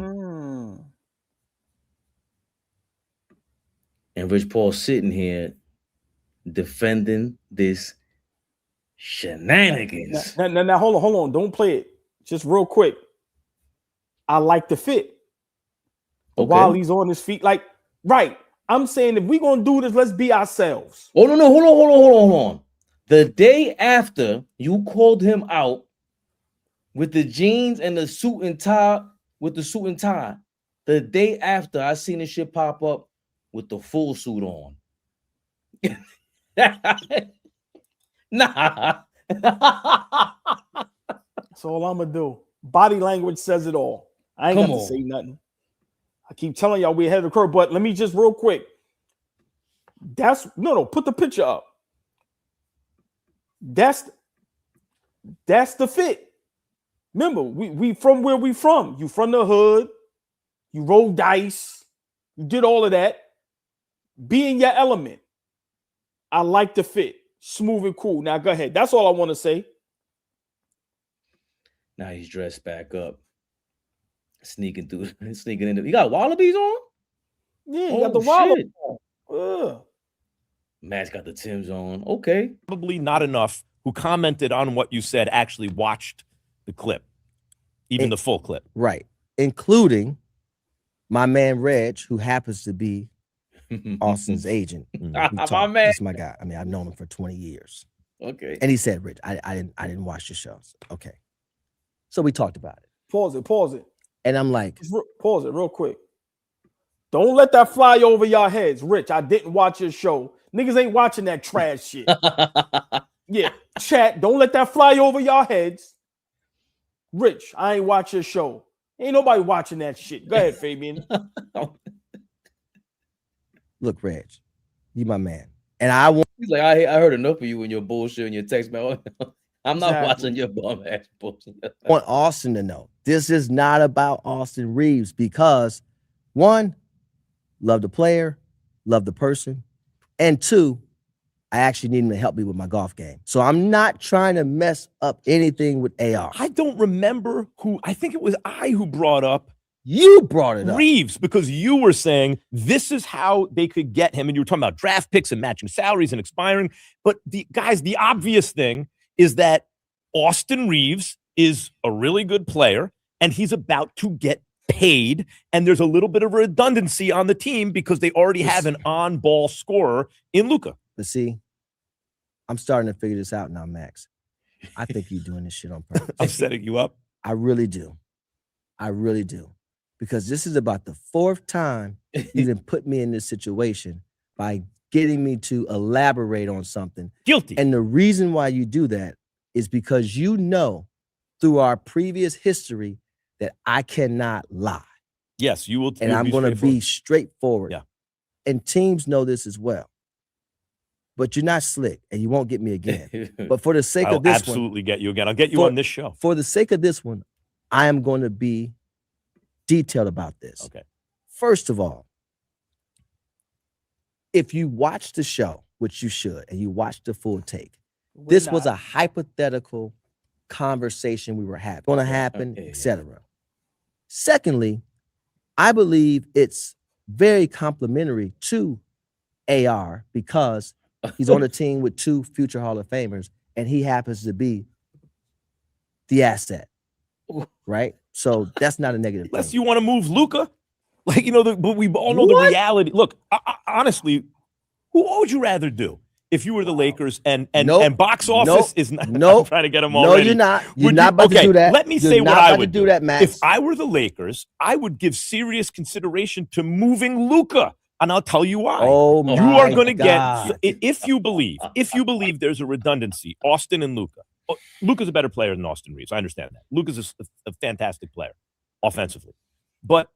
And Rich Paul sitting here defending this shenanigans. Now hold on. Don't play it. Just real quick. I like the fit. Okay. While he's on his feet, I'm saying if we're gonna do this, let's be ourselves. Oh no, hold on. The day after you called him out with the jeans and the suit and tie, the day after I seen this shit pop up with the full suit on. Nah. That's all I'm gonna do. Body language says it all. I ain't got to say nothing. I keep telling y'all we ahead of the curve, but let me just real quick. Put the picture up. That's the fit. Remember, we from where we from. You from the hood. You roll dice. You did all of that. Be in your element. I like the fit. Smooth and cool. Now go ahead. That's all I want to say. Now he's dressed back up. Sneaking in. You got Wallabies on? Yeah, you got the Wallabies on. Matt's got the Timbs on. Okay. Probably not enough who commented on what you said actually watched the clip, even the full clip. Right. Including my man Reg, who happens to be Austin's agent. My man. That's my guy. I mean, I've known him for 20 years. Okay. And he said, Rich, I didn't watch the shows. Okay. So we talked about it. Pause it. And I'm like, pause it real quick. Don't let that fly over your heads. Rich, I didn't watch your show. Niggas ain't watching that trash shit. Yeah, chat, don't let that fly over your heads. Rich, I ain't watch your show. Ain't nobody watching that shit. Go ahead, Fabian. Look, Reg, you my man. And I want He's like, I heard enough of you and your bullshit and your text, man. I'm not Exactly. watching your bum ass bullshit. Austin to know this is not about Austin Reeves because one, love the player, love the person, and two, I actually need him to help me with my golf game. So I'm not trying to mess up anything with AR. I don't remember who. I think it was I who brought up You brought it up. Reeves, because you were saying this is how they could get him, and you were talking about draft picks and matching salaries and expiring. But the obvious thing is that Austin Reeves is a really good player, and he's about to get paid, and there's a little bit of redundancy on the team because they already have an on-ball scorer in Luka. But see, I'm starting to figure this out now, Max. I think you're doing this shit on purpose. I'm setting you up. I really do. I really do. Because this is about the fourth time you done put me in this situation by getting me to elaborate on something. Guilty. And the reason why you do that is because you know through our previous history that I cannot lie. Yes, you will. And I'm going to be straightforward. Yeah. And teams know this as well. But you're not slick and you won't get me again. But for the sake I'll of this absolutely get you again. I'll get you on this show. For the sake of this one, I am going to be detailed about this. Okay. First of all, if you watch the show, which you should, and you watch the full take, this was a hypothetical conversation we were having. Going to happen, etc. Secondly, I believe it's very complimentary to AR because he's on a team with 2 future Hall of Famers, and he happens to be the asset, right? So that's not a negative Unless thing. you want to move Luka, like but we all know the reality. Look, honestly, what would you rather do if you were the Lakers and box office is not? I'm trying to get them already. No, you're not. You're not about to do that. Let me say what I would do. That, Max. If I were the Lakers, I would give serious consideration to moving Luka. And I'll tell you why. Oh my You are going to God. get, if you believe there's a redundancy, Austin and Luka. Luka's a better player than Austin Reeves. I understand that. Luka's a fantastic player offensively. But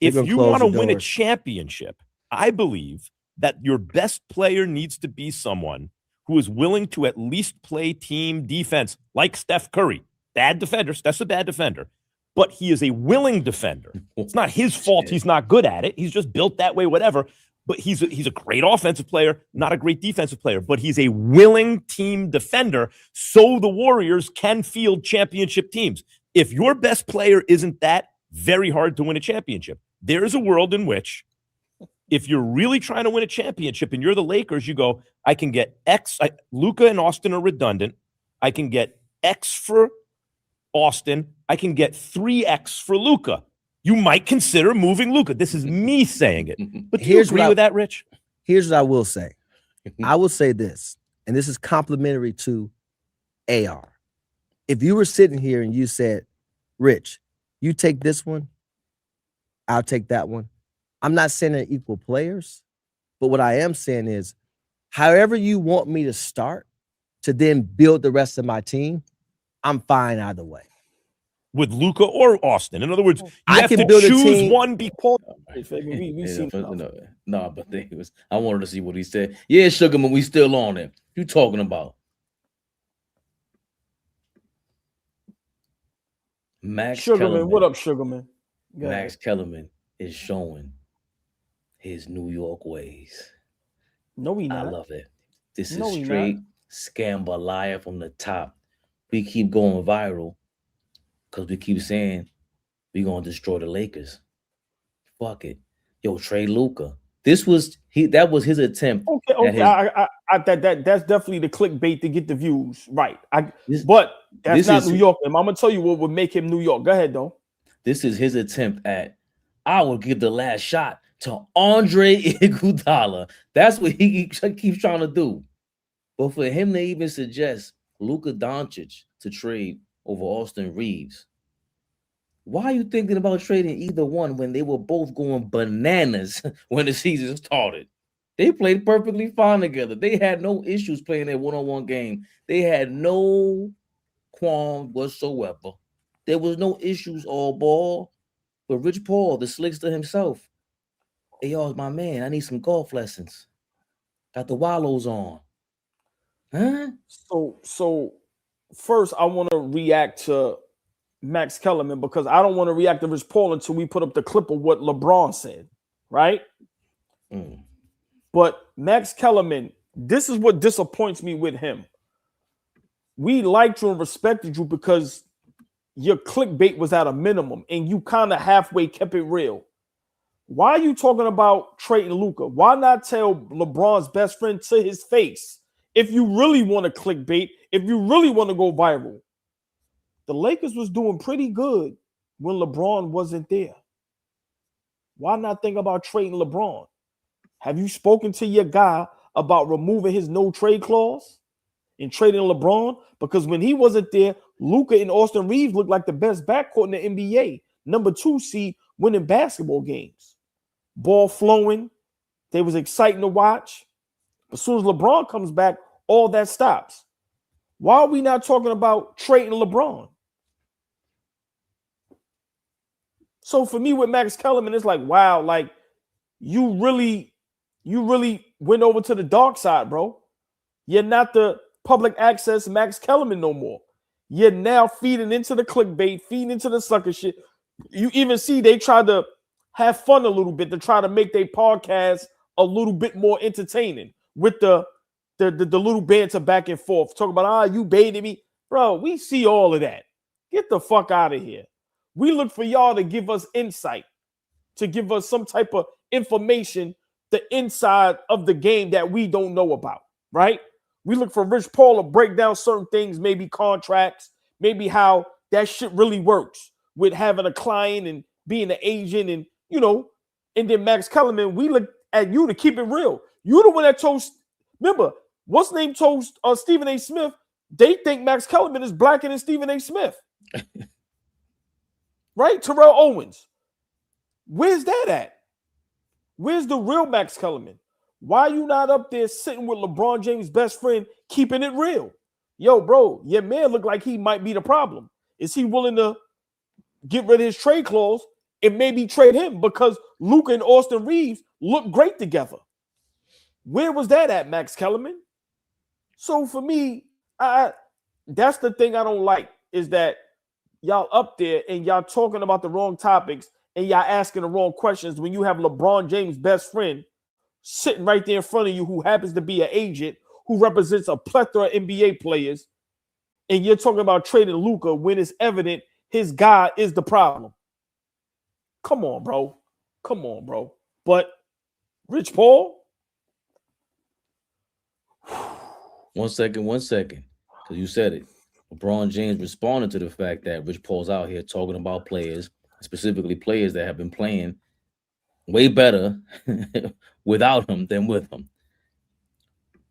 if you want to win a championship, I believe that your best player needs to be someone who is willing to at least play team defense like Steph Curry. Bad defender. Steph's a bad defender. But he is a willing defender. It's not his fault he's not good at it. He's just built that way, whatever. But he's a great offensive player, not a great defensive player. But he's a willing team defender so the Warriors can field championship teams. If your best player isn't that, very hard to win a championship. There is a world in which if you're really trying to win a championship and you're the Lakers, you go, I can get X. Luka and Austin are redundant. I can get X for Austin. I can get 3X for Luka. You might consider moving Luka. This is me saying it. But do you agree with that, Rich? Here's what I will say. I will say this, and this is complimentary to AR. If you were sitting here and you said, Rich, you take this one, I'll take that one. I'm not saying they're equal players, but what I am saying is, however you want me to start to then build the rest of my team, I'm fine either way. With Luka or Austin. In other words, you I have can to build a choose team. one because No, but I wanted to see what he said. Yeah, Sugarman, we still on it. You talking about Max Sugarman? Kellerman. What up, Sugarman? Max Kellerman is showing his New York ways. No, he not. I love it. This No, is he straight scambalaya from the top. We keep going viral because we keep saying we're gonna destroy the Lakers. Fuck it. Yo, trade Luka. That was his attempt. Okay. That's definitely the clickbait to get the views. Right. But that's not New York. I'm gonna tell you what would make him New York. Go ahead, though. This is his attempt at I will give the last shot to Andre Iguodala. That's what he keeps trying to do. But for him to even suggest Luka Doncic to trade over Austin Reeves, why are you thinking about trading either one when they were both going bananas when the season started? They played perfectly fine together. They had no issues playing their one-on-one game. They had no qualms whatsoever. There was no issues all ball. But Rich Paul, the slickster himself, hey, y'all, my man, I need some golf lessons. Got the wallows on. Huh? So first I want to react to Max Kellerman because I don't want to react to Rich Paul until we put up the clip of what LeBron said, right? But Max Kellerman, this is what disappoints me with him. We liked you and respected you because your clickbait was at a minimum and you kind of halfway kept it real. Why are you talking about trading Luka? Why not tell LeBron's best friend to his face if you really want to clickbait, if you really want to go viral? The Lakers was doing pretty good when LeBron wasn't there. Why not think about trading LeBron? Have you spoken to your guy about removing his no trade clause and trading LeBron? Because when he wasn't there, Luka and Austin Reeves looked like the best backcourt in the NBA. Number 2 seed winning basketball games. Ball flowing. They was exciting to watch. As soon as LeBron comes back, all that stops. Why are we not talking about trading LeBron? So for me with Max Kellerman, it's like, wow, like you really went over to the dark side, bro. You're not the public access Max Kellerman no more. You're now feeding into the clickbait, feeding into the sucker shit. You even see they try to have fun a little bit to try to make their podcast a little bit more entertaining with the little banter back and forth. Talk about, you baited me. Bro, we see all of that. Get the fuck out of here. We look for y'all to give us insight, to give us some type of information, the inside of the game that we don't know about, right? We look for Rich Paul to break down certain things, maybe contracts, maybe how that shit really works with having a client and being an agent and, and then Max Kellerman, we look at you to keep it real. You the one that told, remember, what's name told Stephen A. Smith, they think Max Kellerman is blacker than Stephen A. Smith. Right? Terrell Owens. Where's that at? Where's the real Max Kellerman? Why are you not up there sitting with LeBron James' best friend, keeping it real? Yo, bro, your man look like he might be the problem. Is he willing to get rid of his trade clause and maybe trade him because Luka and Austin Reeves look great together? Where was that at, Max Kellerman? So for me, that's the thing I don't like is that y'all up there and y'all talking about the wrong topics and y'all asking the wrong questions when you have LeBron James' best friend sitting right there in front of you who happens to be an agent who represents a plethora of NBA players, and you're talking about trading Luka when it's evident his guy is the problem. Come on, bro. Come on, bro. But Rich Paul? 1 second. Because you said it. LeBron James responded to the fact that Rich Paul's out here talking about players, specifically players that have been playing way better without him than with him.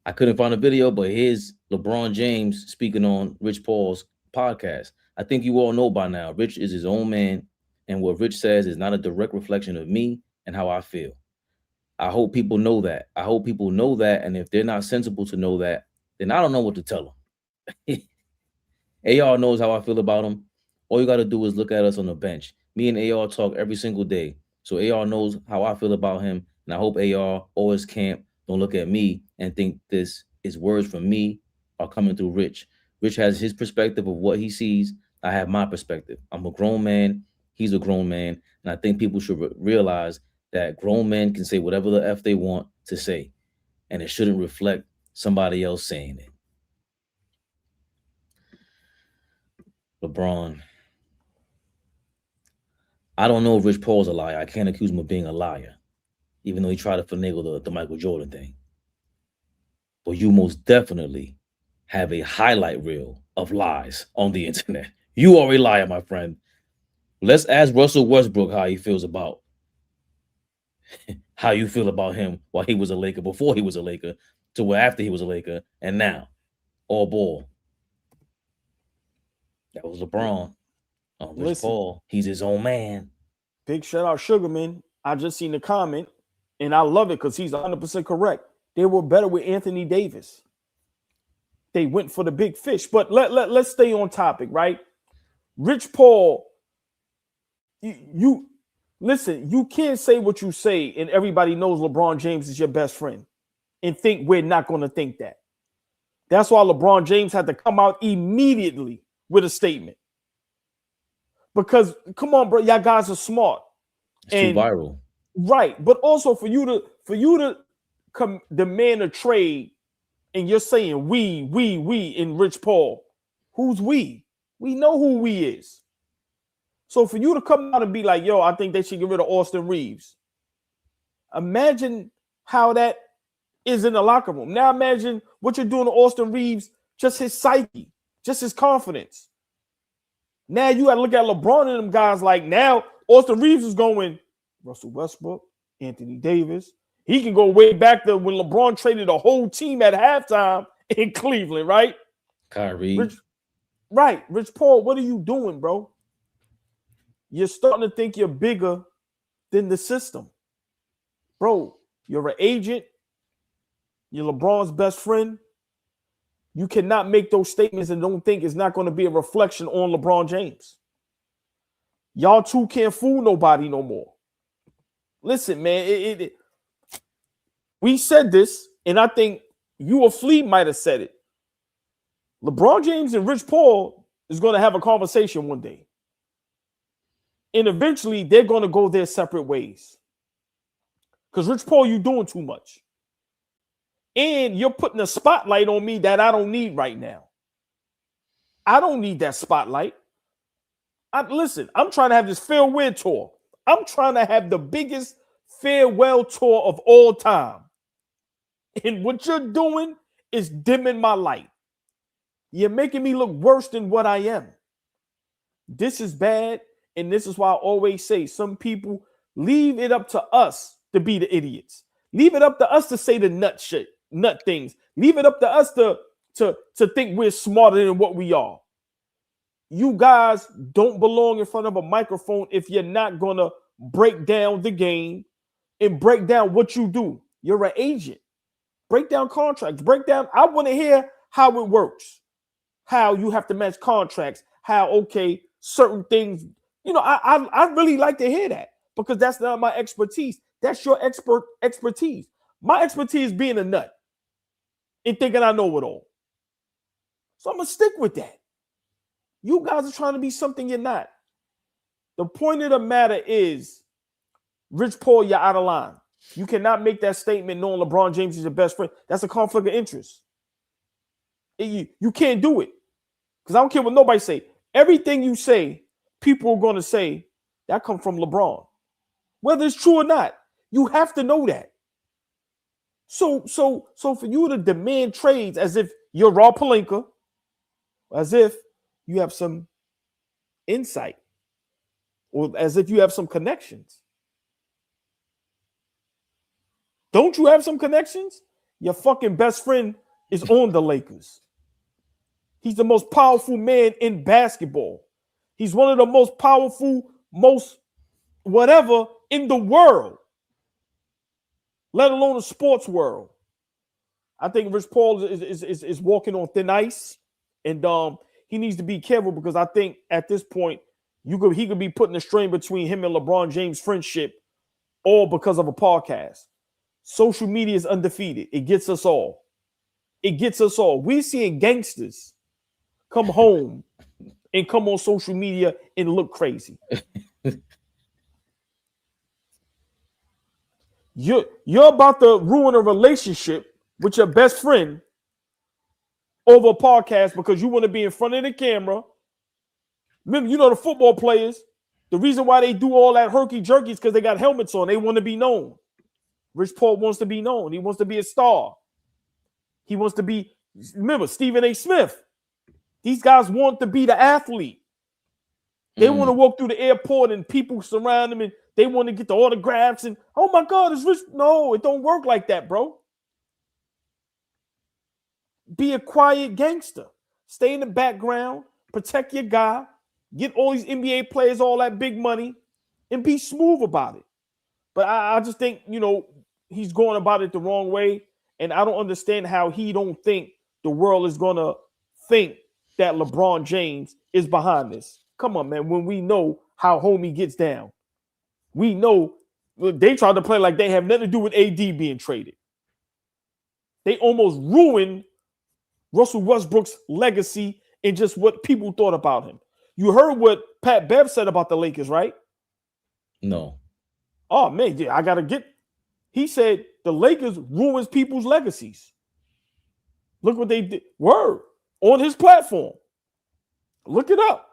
I couldn't find a video, but here's LeBron James speaking on Rich Paul's podcast. I think you all know by now, Rich is his own man, and what Rich says is not a direct reflection of me and how I feel. I hope people know that. And if they're not sensible to know that, then I don't know what to tell them. AR knows how I feel about him. All you got to do is look at us on the bench. Me and AR talk every single day. So AR knows how I feel about him. And I hope AR or his camp don't look at me and think this is words from me are coming through Rich. Rich has his perspective of what he sees. I have my perspective. I'm a grown man. He's a grown man. And I think people should realize that grown men can say whatever the F they want to say. And it shouldn't reflect somebody else saying it. LeBron. I don't know if Rich Paul's a liar. I can't accuse him of being a liar, even though he tried to finagle the Michael Jordan thing. But you most definitely have a highlight reel of lies on the internet. You are a liar, my friend. Let's ask Russell Westbrook how he feels about how you feel about him while he was a Laker, before he was a Laker, to after he was a Laker, and now. AllBall. That was LeBron. Rich Paul, he's his own man. Big shout out Sugarman. I just seen the comment, and I love it because he's 100% correct. They were better with Anthony Davis. They went for the big fish. But let's stay on topic, right? Rich Paul, you listen, you can't say what you say, and everybody knows LeBron James is your best friend. and think we're not going to think that. That's why LeBron James had to come out immediately with a statement. Because, come on, bro, y'all guys are smart. It's too viral. Right. But also for you to demand a trade, and you're saying we in Rich Paul. Who's we? We know who we is. So for you to come out and be like, yo, I think they should get rid of Austin Reeves. Imagine how that is in the locker room. Now imagine what you're doing to Austin Reeves, just his psyche, just his confidence. Now you got to look at LeBron and them guys like now Austin Reeves is going Russell Westbrook, Anthony Davis. He can go way back to when LeBron traded a whole team at halftime in Cleveland, right? Kyrie. Rich Paul, what are you doing, bro? You're starting to think you're bigger than the system. Bro, you're an agent. You're LeBron's best friend. You cannot make those statements and don't think it's not going to be a reflection on LeBron James. Y'all two can't fool nobody no more. Listen, man, we said this, and I think you or Flea might have said it. LeBron James and Rich Paul is going to have a conversation one day. And eventually, they're going to go their separate ways. Because Rich Paul, you're doing too much. And you're putting a spotlight on me that I don't need right now. I don't need that spotlight. Listen, I'm trying to have this farewell tour. I'm trying to have the biggest farewell tour of all time. And what you're doing is dimming my light. You're making me look worse than what I am. This is bad. And this is why I always say some people leave it up to us to be the idiots. Leave it up to us to say the nut things. Leave it up to us to think we're smarter than what we are. You guys don't belong in front of a microphone if you're not going to break down the game and break down what you do. You're an agent. Break down contracts. I want to hear how it works. How you have to match contracts. How, okay, certain things. You know, I really like to hear that because that's not my expertise. That's your expertise. My expertise is being a nut and thinking I know it all. So I'm going to stick with that. You guys are trying to be something you're not. The point of the matter is, Rich Paul, you're out of line. You cannot make that statement knowing LeBron James is your best friend. That's a conflict of interest. You can't do it. Because I don't care what nobody say. Everything you say, people are going to say, that comes from LeBron. Whether it's true or not, you have to know that. So for you to demand trades as if you're Rob Pelinka, as if you have some insight, or as if you have some connections. Don't you have some connections? Your fucking best friend is on the Lakers. He's the most powerful man in basketball. He's one of the most powerful, most whatever in the world, let alone the sports world. I think Rich Paul is walking on thin ice, and he needs to be careful because I think at this point he could be putting a strain between him and LeBron James' friendship, all because of a podcast. Social media is undefeated. It gets us all. We're seeing gangsters come home and come on social media and look crazy. You're about to ruin a relationship with your best friend over a podcast because you want to be in front of the camera. Remember, you know the football players, the reason why they do all that herky-jerky is because they got helmets on. They want to be known. Rich Paul wants to be known. He wants to be a star. He wants to be, remember, Stephen A. Smith. These guys want to be the athlete. They want to walk through the airport and people surround them and they want to get the autographs and, oh my God, it's Rich. No, it don't work like that, bro. Be a quiet gangster. Stay in the background. Protect your guy. Get all these NBA players all that big money and be smooth about it. But I just think, he's going about it the wrong way. And I don't understand how he don't think the world is going to think that LeBron James is behind this. Come on, man. When we know how homie gets down, we know they try to play like they have nothing to do with AD being traded. They almost ruined Russell Westbrook's legacy and just what people thought about him. You heard what Pat Bev said about the Lakers, right? No. Oh, man, yeah, I got to get. He said the Lakers ruins people's legacies. Look what they did. Word. On his platform. Look it up.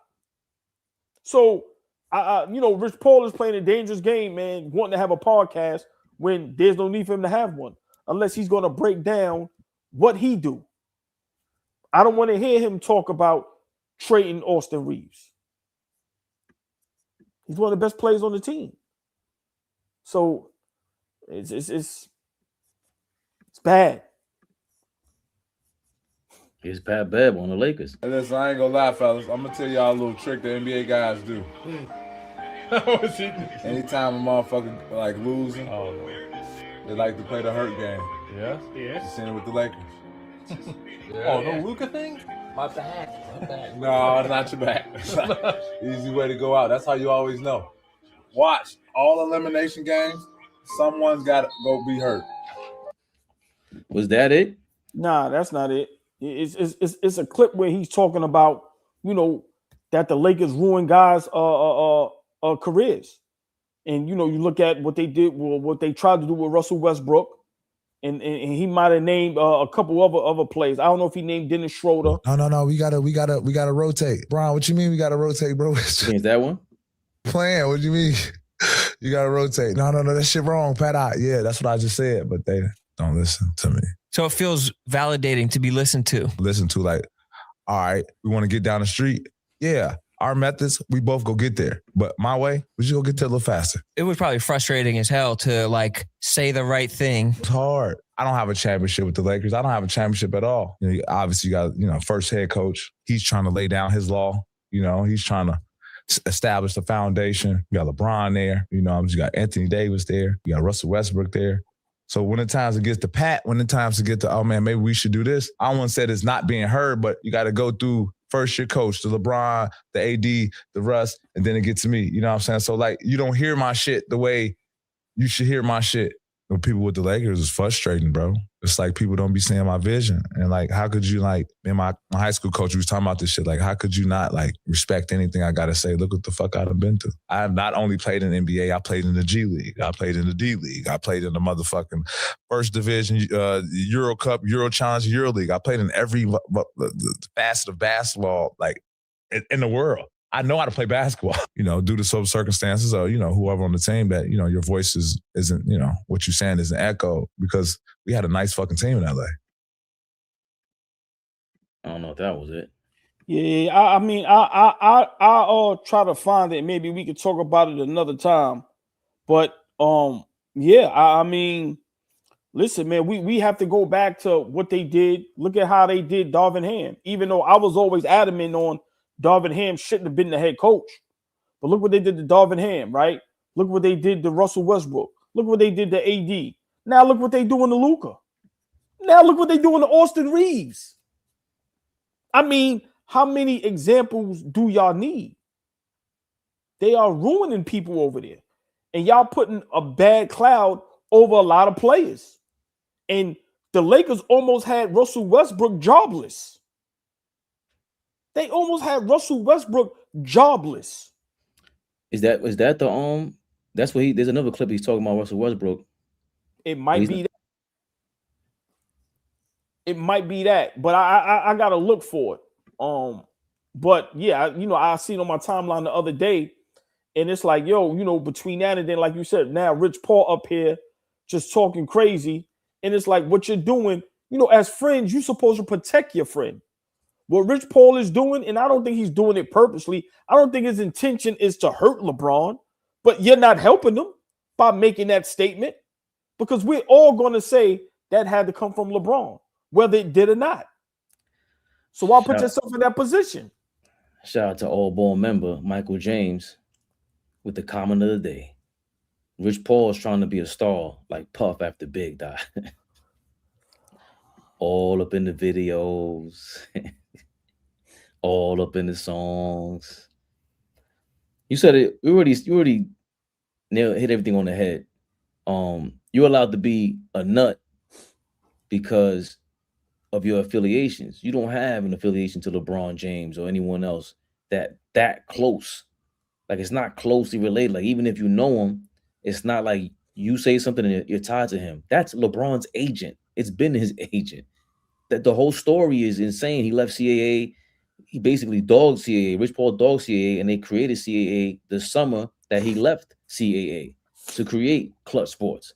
So, Rich Paul is playing a dangerous game, man, wanting to have a podcast when there's no need for him to have one, unless he's going to break down what he do. I don't want to hear him talk about trading Austin Reeves. He's one of the best players on the team. So it's bad. Here's Pat Bev on the Lakers. Hey, listen, I ain't gonna lie, fellas. I'm gonna tell y'all a little trick the NBA guys do. Anytime a motherfucker like losing, they like to play the hurt game. Yeah. You seen it with the Lakers. No Luka thing? My back. No, not your back. Easy way to go out. That's how you always know. Watch all elimination games. Someone's got to go be hurt. Was that it? Nah, that's not it. It's a clip where he's talking about, that the Lakers ruined guys' careers. And, you look at what they did, what they tried to do with Russell Westbrook. And he might have named a couple other players. I don't know if he named Dennis Schroeder. No. We gotta rotate. Brian, what you mean we gotta rotate, bro? Is that one? Plan. What do you mean? You gotta rotate. No. That shit wrong, Pat. Yeah, that's what I just said, but they don't listen to me. So it feels validating to be listened to. Listen to, like, all right, we want to get down the street. Yeah. Our methods, we both go get there. But my way, we just go get there a little faster. It was probably frustrating as hell to say the right thing. It's hard. I don't have a championship with the Lakers. I don't have a championship at all. Obviously you got, first head coach. He's trying to lay down his law. He's trying to establish the foundation. You got LeBron there. You got Anthony Davis there. You got Russell Westbrook there. So when the times it gets to Pat, when the times to get to, oh man, maybe we should do this. I don't want to say it's not being heard, but you got to go through first year coach, the LeBron, the AD, the Russ, and then it gets to me. You know what I'm saying? So you don't hear my shit the way you should hear my shit. With people with the Lakers is frustrating, bro. It's like people don't be seeing my vision. And how could you my high school coach was talking about this shit. How could you not respect anything I gotta say? Look what the fuck I've been through. I have not only played in the NBA, I played in the G League. I played in the D League. I played in the motherfucking first division, Euro Cup, Euro Challenge, Euro League. I played in every facet of basketball, in the world. I know how to play basketball, due to some circumstances or, whoever on the team that, your voice isn't, what you're saying isn't echo because we had a nice fucking team in LA. I don't know if that was it. Yeah, I'll try to find it. Maybe we could talk about it another time. But listen, man, we have to go back to what they did. Look at how they did Darvin Ham. Even though I was always adamant on Darvin Ham shouldn't have been the head coach. But look what they did to Darvin Ham, right? Look what they did to Russell Westbrook. Look what they did to AD. Now look what they doing to Luka. Now look what they doing to Austin Reeves. How many examples do y'all need? They are ruining people over there. And y'all putting a bad cloud over a lot of players. And the Lakers almost had Russell Westbrook jobless. They almost had Russell Westbrook jobless. Is that the that's what there's another clip he's talking about Russell Westbrook. It might be that. It might be that, but I gotta look for it. But yeah, I seen on my timeline the other day, and it's like, between that and then, like you said, now Rich Paul up here just talking crazy, and it's like what you're doing, as friends, you're supposed to protect your friend. What Rich Paul is doing, and I don't think he's doing it purposely. I don't think his intention is to hurt LeBron, but you're not helping him by making that statement because we're all going to say that had to come from LeBron, whether it did or not. So why put yourself in that position? Shout out to AllBall member Michael James with the comment of the day. Rich Paul is trying to be a star like Puff after Big died. All up in the videos. All up in the songs. You said it. You already hit everything on the head. You're allowed to be a nut because of your affiliations. You don't have an affiliation to LeBron James or anyone else that close. Like, it's not closely related. Like, even if you know him, it's not like you say something and you're tied to him. That's LeBron's agent. It's been his agent. That the whole story is insane. He left CAA. He basically dogged CAA. Rich Paul dogged CAA, and they created CAA the summer that he left CAA to create Clutch Sports.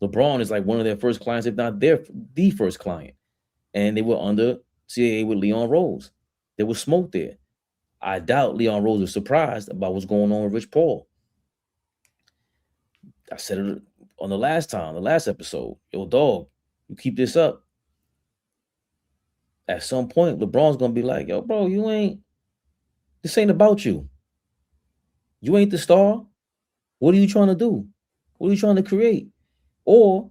LeBron is like one of their first clients, if not the first client. And they were under CAA with Leon Rose. There was smoke there. I doubt Leon Rose was surprised about what's going on with Rich Paul. I said it on the last episode. Yo, dog, you keep this up. At some point, LeBron's going to be like, yo, bro, this ain't about you. You ain't the star. What are you trying to do? What are you trying to create? Or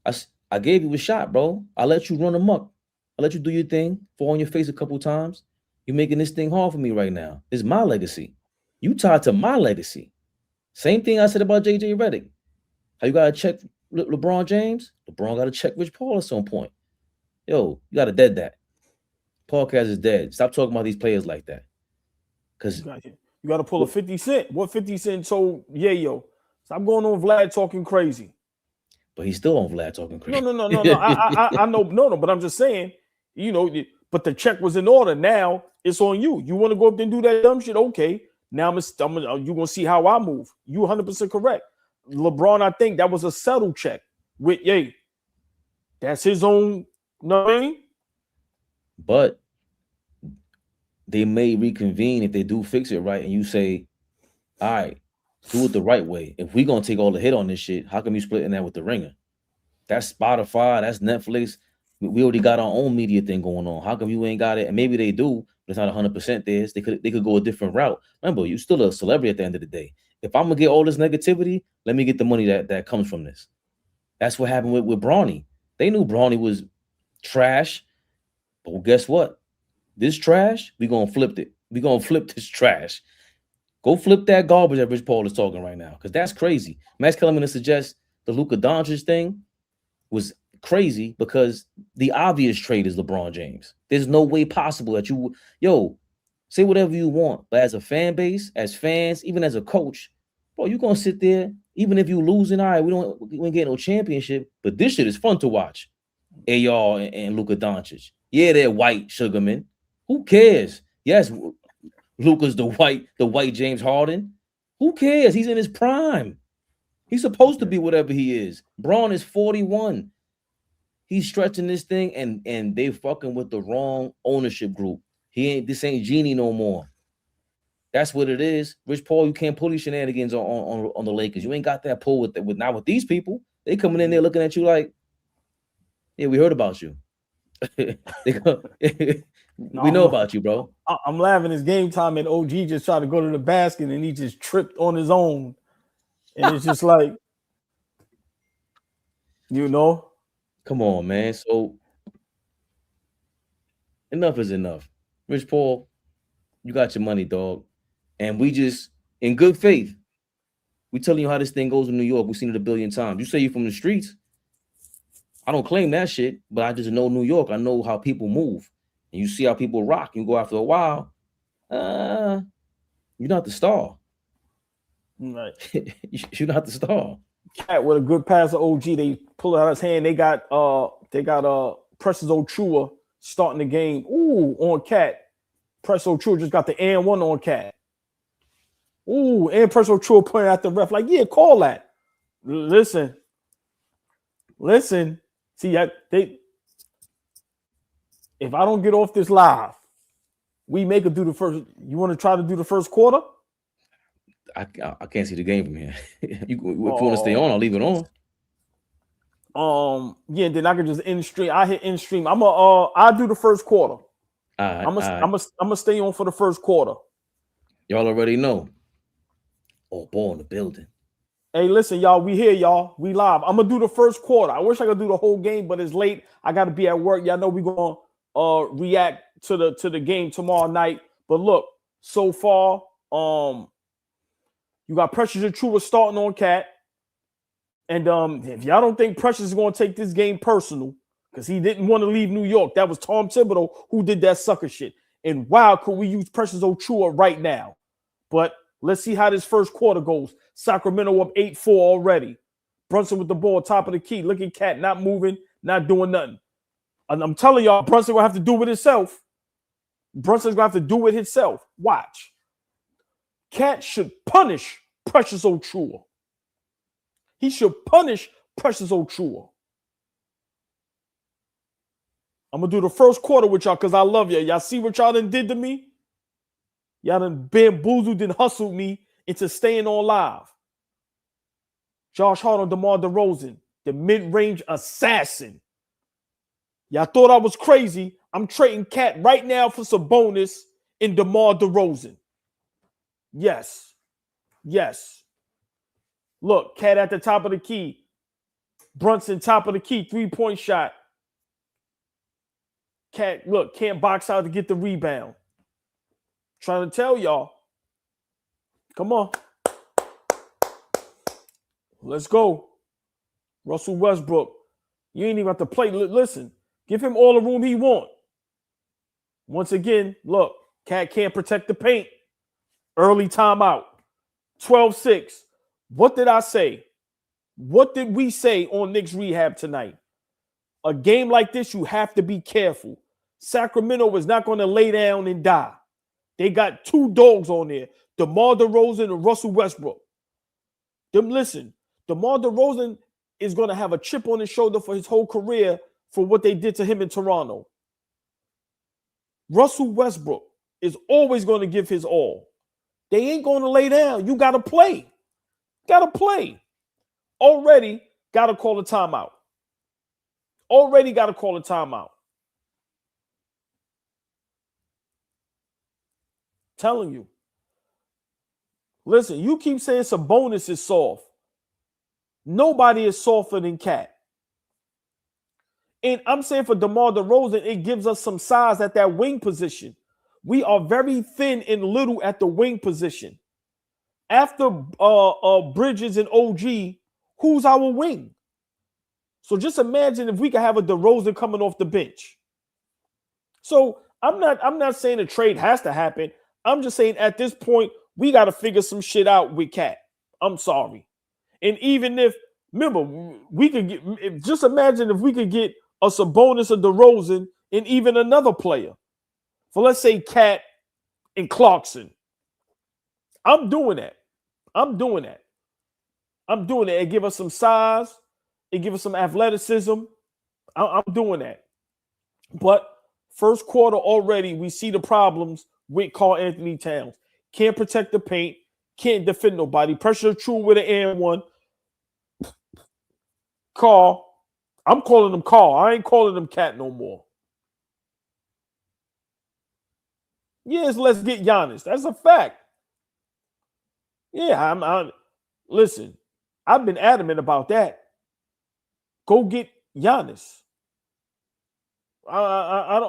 I gave you a shot, bro. I let you run amok. I let you do your thing, fall on your face a couple times. You're making this thing hard for me right now. It's my legacy. You tied to my legacy. Same thing I said about JJ Redick. How you got to check LeBron James? LeBron got to check Rich Paul at some point. Yo, you got to dead that. Podcast is dead. Stop talking about these players like that. Because you got to pull a 50 Cent. What 50 Cent told yo. Stop going on Vlad talking crazy. But he's still on Vlad talking crazy. No. I know, no. But I'm just saying, but the check was in order. Now it's on you. You want to go up there and do that dumb shit? Okay. Now you're gonna see how I move. You 100% correct. LeBron, I think that was a settled check with that's his own. You know what I mean? But they may reconvene if they do fix it right, and you say, all right, do it the right way. If we're gonna take all the hit on this shit, how come you splitting that with the Ringer? That's Spotify, that's Netflix. We already got our own media thing going on. How come you ain't got it? And maybe they do, but it's not 100% theirs. They could go a different route. Remember, you're still a celebrity at the end of the day. If I'm gonna get all this negativity, let me get the money that comes from this. That's what happened with Bronny. They knew Bronny was trash, but well, guess what? This trash, we gonna flip it. We gonna flip this trash. Go flip that garbage that Rich Paul is talking right now, because that's crazy. Max Kellerman suggests the Luka Doncic thing was crazy because the obvious trade is LeBron James. There's no way possible that say whatever you want, but as a fan base, as fans, even as a coach, bro, you're gonna sit there, even if you losing, all right, we ain't getting no championship, but this shit is fun to watch. AR and Luka Doncic. Yeah, they're white sugarmen. Who cares? Yes, Luka's the white James Harden. Who cares? He's in his prime. He's supposed to be whatever he is. Braun is 41. He's stretching this thing, and they fucking with the wrong ownership group. This ain't Genie no more. That's what it is. Rich Paul, you can't pull these shenanigans on the Lakers. You ain't got that pull with not with these people. They coming in there looking at you like, yeah, we heard about you. We know about you, bro. I'm laughing. It's game time, and OG just tried to go to the basket, and he just tripped on his own. And it's just like, Come on, man. So enough is enough. Rich Paul, you got your money, dog. And we just, in good faith, we telling you how this thing goes in New York. We've seen it a billion times. You say you're from the streets. I don't claim that shit, but I just know New York. I know how people move. And you see how people rock. You go after a while. You're not the star. Right. You're not the star. Cat with a good pass to OG. They pull it out of his hand. They got Precious Ochoa starting the game. Ooh, on Cat. Precious Ochoa just got the and one on Cat. Ooh, and Precious Ochoa pointing at the ref like, yeah, call that. Listen. See, if I don't get off this live, we make it do the first. You want to try to do the first quarter? I can't see the game from here. If you want to stay on, I'll leave it on. Yeah, then I can just end stream. I hit end stream. I'll do the first quarter. I'm gonna stay on for the first quarter. Y'all already know. Oh, ball in the building. Hey, listen, y'all. We here, y'all. We live. I'm gonna do the first quarter. I wish I could do the whole game, but it's late. I got to be at work. Y'all know we gonna react to the game tomorrow night. But look, so far, you got Precious Achiuwa starting on Cat. And if y'all don't think Precious is going to take this game personal, because he didn't want to leave New York. That was Tom Thibodeau who did that sucker shit. And wow, could we use Precious Ochoa right now? But let's see how this first quarter goes. Sacramento up 8-4 already. Brunson with the ball, top of the key. Look at Cat, not moving, not doing nothing. And I'm telling y'all, Brunson will have to do it himself. Brunson's going to have to do it himself. Watch. Cat should punish Precious Ochoa. He should punish Precious Ochoa. I'm going to do the first quarter with y'all because I love y'all. Y'all see what y'all done did to me? Y'all done bamboozled and hustled me into staying on live. Josh Hart on DeMar DeRozan, the mid-range assassin. Y'all thought I was crazy. I'm trading Cat right now for Sabonis and DeMar DeRozan. Yes. Yes. Look, Cat at the top of the key. Brunson, top of the key, three-point shot. Cat, look, can't box out to get the rebound. Trying to tell y'all. Come on. Let's go. Russell Westbrook. You ain't even have to play. Listen, give him all the room he want. Once again, look, Cat can't protect the paint. Early timeout. 12-6. What did I say? What did we say on Knicks Rehab tonight? A game like this, you have to be careful. Sacramento is not going to lay down and die. They got two dogs on there, DeMar DeRozan and Russell Westbrook. Listen, DeMar DeRozan is going to have a chip on his shoulder for his whole career for what they did to him in Toronto. Russell Westbrook is always going to give his all. They ain't going to lay down. You got to play. Got to play. Already got to call a timeout. Already got to call a timeout. Telling you. Listen, you keep saying Sabonis is soft. Nobody is softer than Cat. And I'm saying for DeMar DeRozan, it gives us some size at that wing position. We are very thin and little at the wing position. After Bridges and OG, who's our wing? So just imagine if we could have a DeRozan coming off the bench. So I'm not saying a trade has to happen. I'm just saying at this point, we got to figure some shit out with Cat. I'm sorry. And even if, remember, we could get, just imagine if we could get a Sabonis, a DeRozan, and even another player. For let's say Cat and Clarkson. I'm doing that. I'm doing that. I'm doing it. It give us some size. It give us some athleticism. I'm doing that. But first quarter already, we see the problems with Karl Anthony Towns. Can't protect the paint. Can't defend nobody. Pressure true with an and one. Karl. I'm calling him Karl. I ain't calling him Cat no more. Yes, let's get Giannis. That's a fact. Yeah, listen, I've been adamant about that. Go get Giannis. I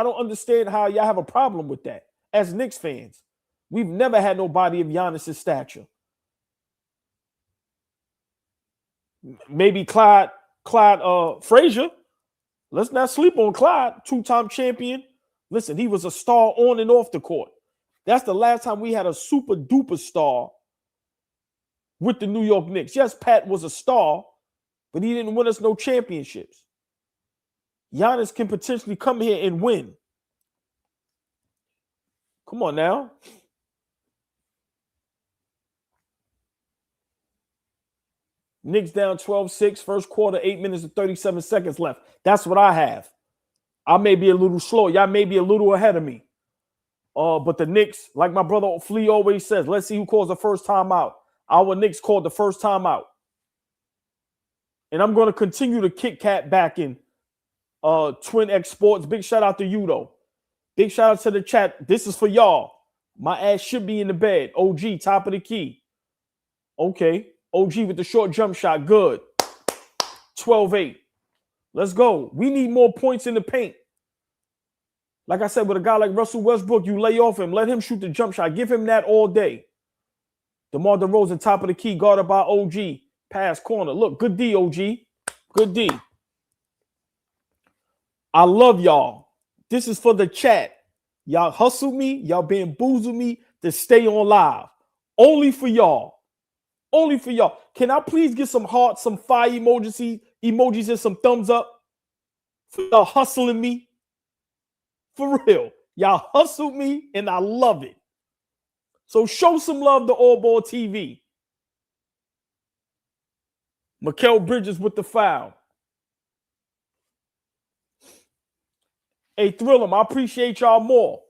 don't understand how y'all have a problem with that. As Knicks fans, we've never had nobody of Giannis' stature. Maybe Clyde Frazier. Let's not sleep on Clyde, two-time champion. Listen, he was a star on and off the court. That's the last time we had a super duper star with the New York Knicks. Yes, Pat was a star, but he didn't win us no championships. Giannis can potentially come here and win. Come on now. Knicks down 12-6, first quarter, 8 minutes and 37 seconds left. That's what I have. I may be a little slow. Y'all may be a little ahead of me. But the Knicks, like my brother Flea always says, let's see who calls the first time out. Our Knicks called the first time out. And I'm going to continue to kick Cat back in Twin X Sports. Big shout out to you, though. Big shout out to the chat. This is for y'all. My ass should be in the bed. OG, top of the key. Okay. OG with the short jump shot. Good. 12-8. Let's go. We need more points in the paint. Like I said, with a guy like Russell Westbrook, you lay off him. Let him shoot the jump shot. Give him that all day. DeMar DeRozan, top of the key, guarded by OG. Pass corner. Look, good D, OG. Good D. I love y'all. This is for the chat. Y'all hustle me. Y'all bamboozle me to stay on live. Only for y'all. Only for y'all. Can I please get some hearts, some fire emojis, and some thumbs up for y'all hustling me? For real. Y'all hustled me and I love it. So show some love to AllBall TV. Mikal Bridges with the foul. Hey, Thrillum, I appreciate y'all more.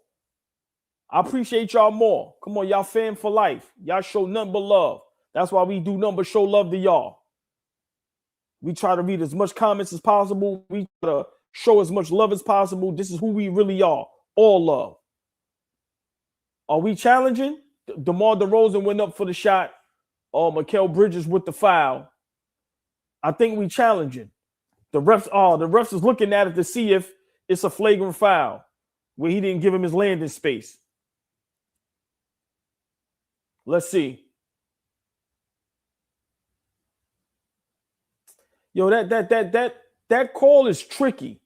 I appreciate y'all more. Come on, y'all fan for life. Y'all show nothing but love. That's why we do nothing but show love to y'all. We try to read as much comments as possible. We try to show as much love as possible. This is who we really are. All love. Are we challenging? DeMar DeRozan went up for the shot. Mikal Bridges with the foul. I think we challenging. The refs is looking at it to see if it's a flagrant foul where he didn't give him his landing space. Let's see. Yo, that call is tricky.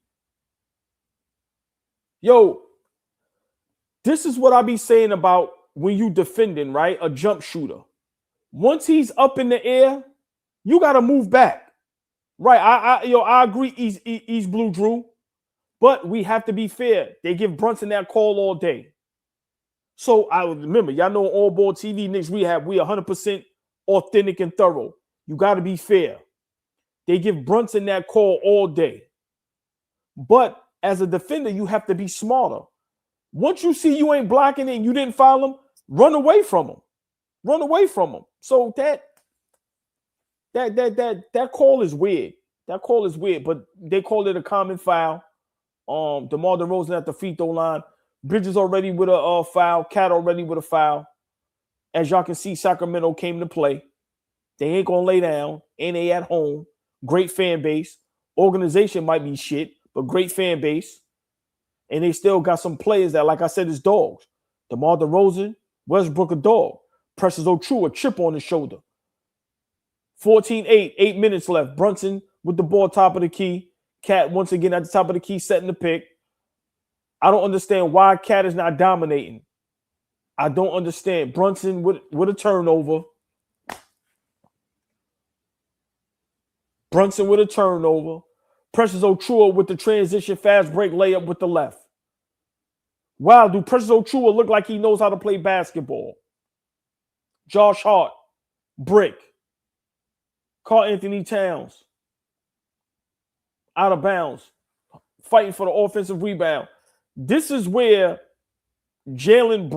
Yo, this is what I be saying about when you defending, right? A jump shooter. Once he's up in the air, you got to move back. Right. I agree. He's Blue Drew, but we have to be fair. They give Brunson that call all day. So I remember, y'all know AllBall TV, Knicks Rehab, we 100% authentic and thorough. You got to be fair. They give Brunson that call all day. But as a defender, you have to be smarter. Once you see you ain't blocking it and you didn't foul him, run away from him. Run away from him. So that call is weird. That call is weird, but they call it a common foul. DeMar DeRozan at the free throw line. Bridges already with a foul. Cat already with a foul. As y'all can see, Sacramento came to play. They ain't gonna lay down. And they at home. Great fan base. Organization might be shit, but great fan base. And they still got some players that, like I said, is dogs. DeMar DeRozan, Westbrook a dog. Precious O'True, a chip on his shoulder. 14-8, 8 minutes left. Brunson with the ball top of the key. Cat once again at the top of the key, setting the pick. I don't understand why Cat is not dominating. I don't understand. Brunson with a turnover. Brunson with a turnover. Precious O'True with the transition fast break layup with the left. Wow, do Precious O'True look like he knows how to play basketball? Josh Hart, brick. Karl Anthony Towns, out of bounds, fighting for the offensive rebound. This is where Jalen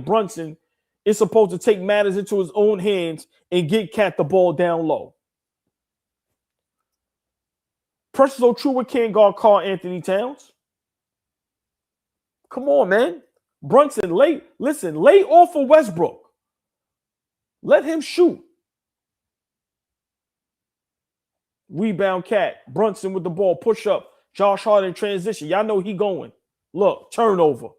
Brunson is supposed to take matters into his own hands and get Cat the ball down low. Precious O'True can't guard Karl Anthony Towns. Come on, man. Brunson, lay off of Westbrook. Let him shoot. Rebound Cat. Brunson with the ball. Push up. Josh Hart in transition. Y'all know he going. Look, turnover.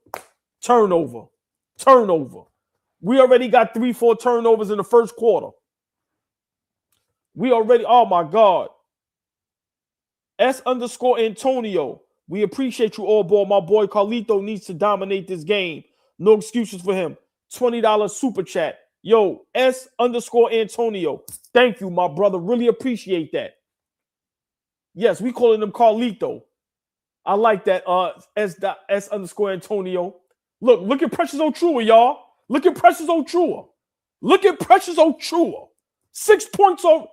We already got 3-4 turnovers in the first quarter. Oh my God. S_Antonio. We appreciate you, AllBall. My boy Carlito needs to dominate this game. No excuses for him. $20 super chat. Yo, S_Antonio. Thank you, my brother. Really appreciate that. Yes, we calling him Carlito. I like that. S_Antonio. Look at Precious O'True, y'all. Look at Precious O'True. 6 points over.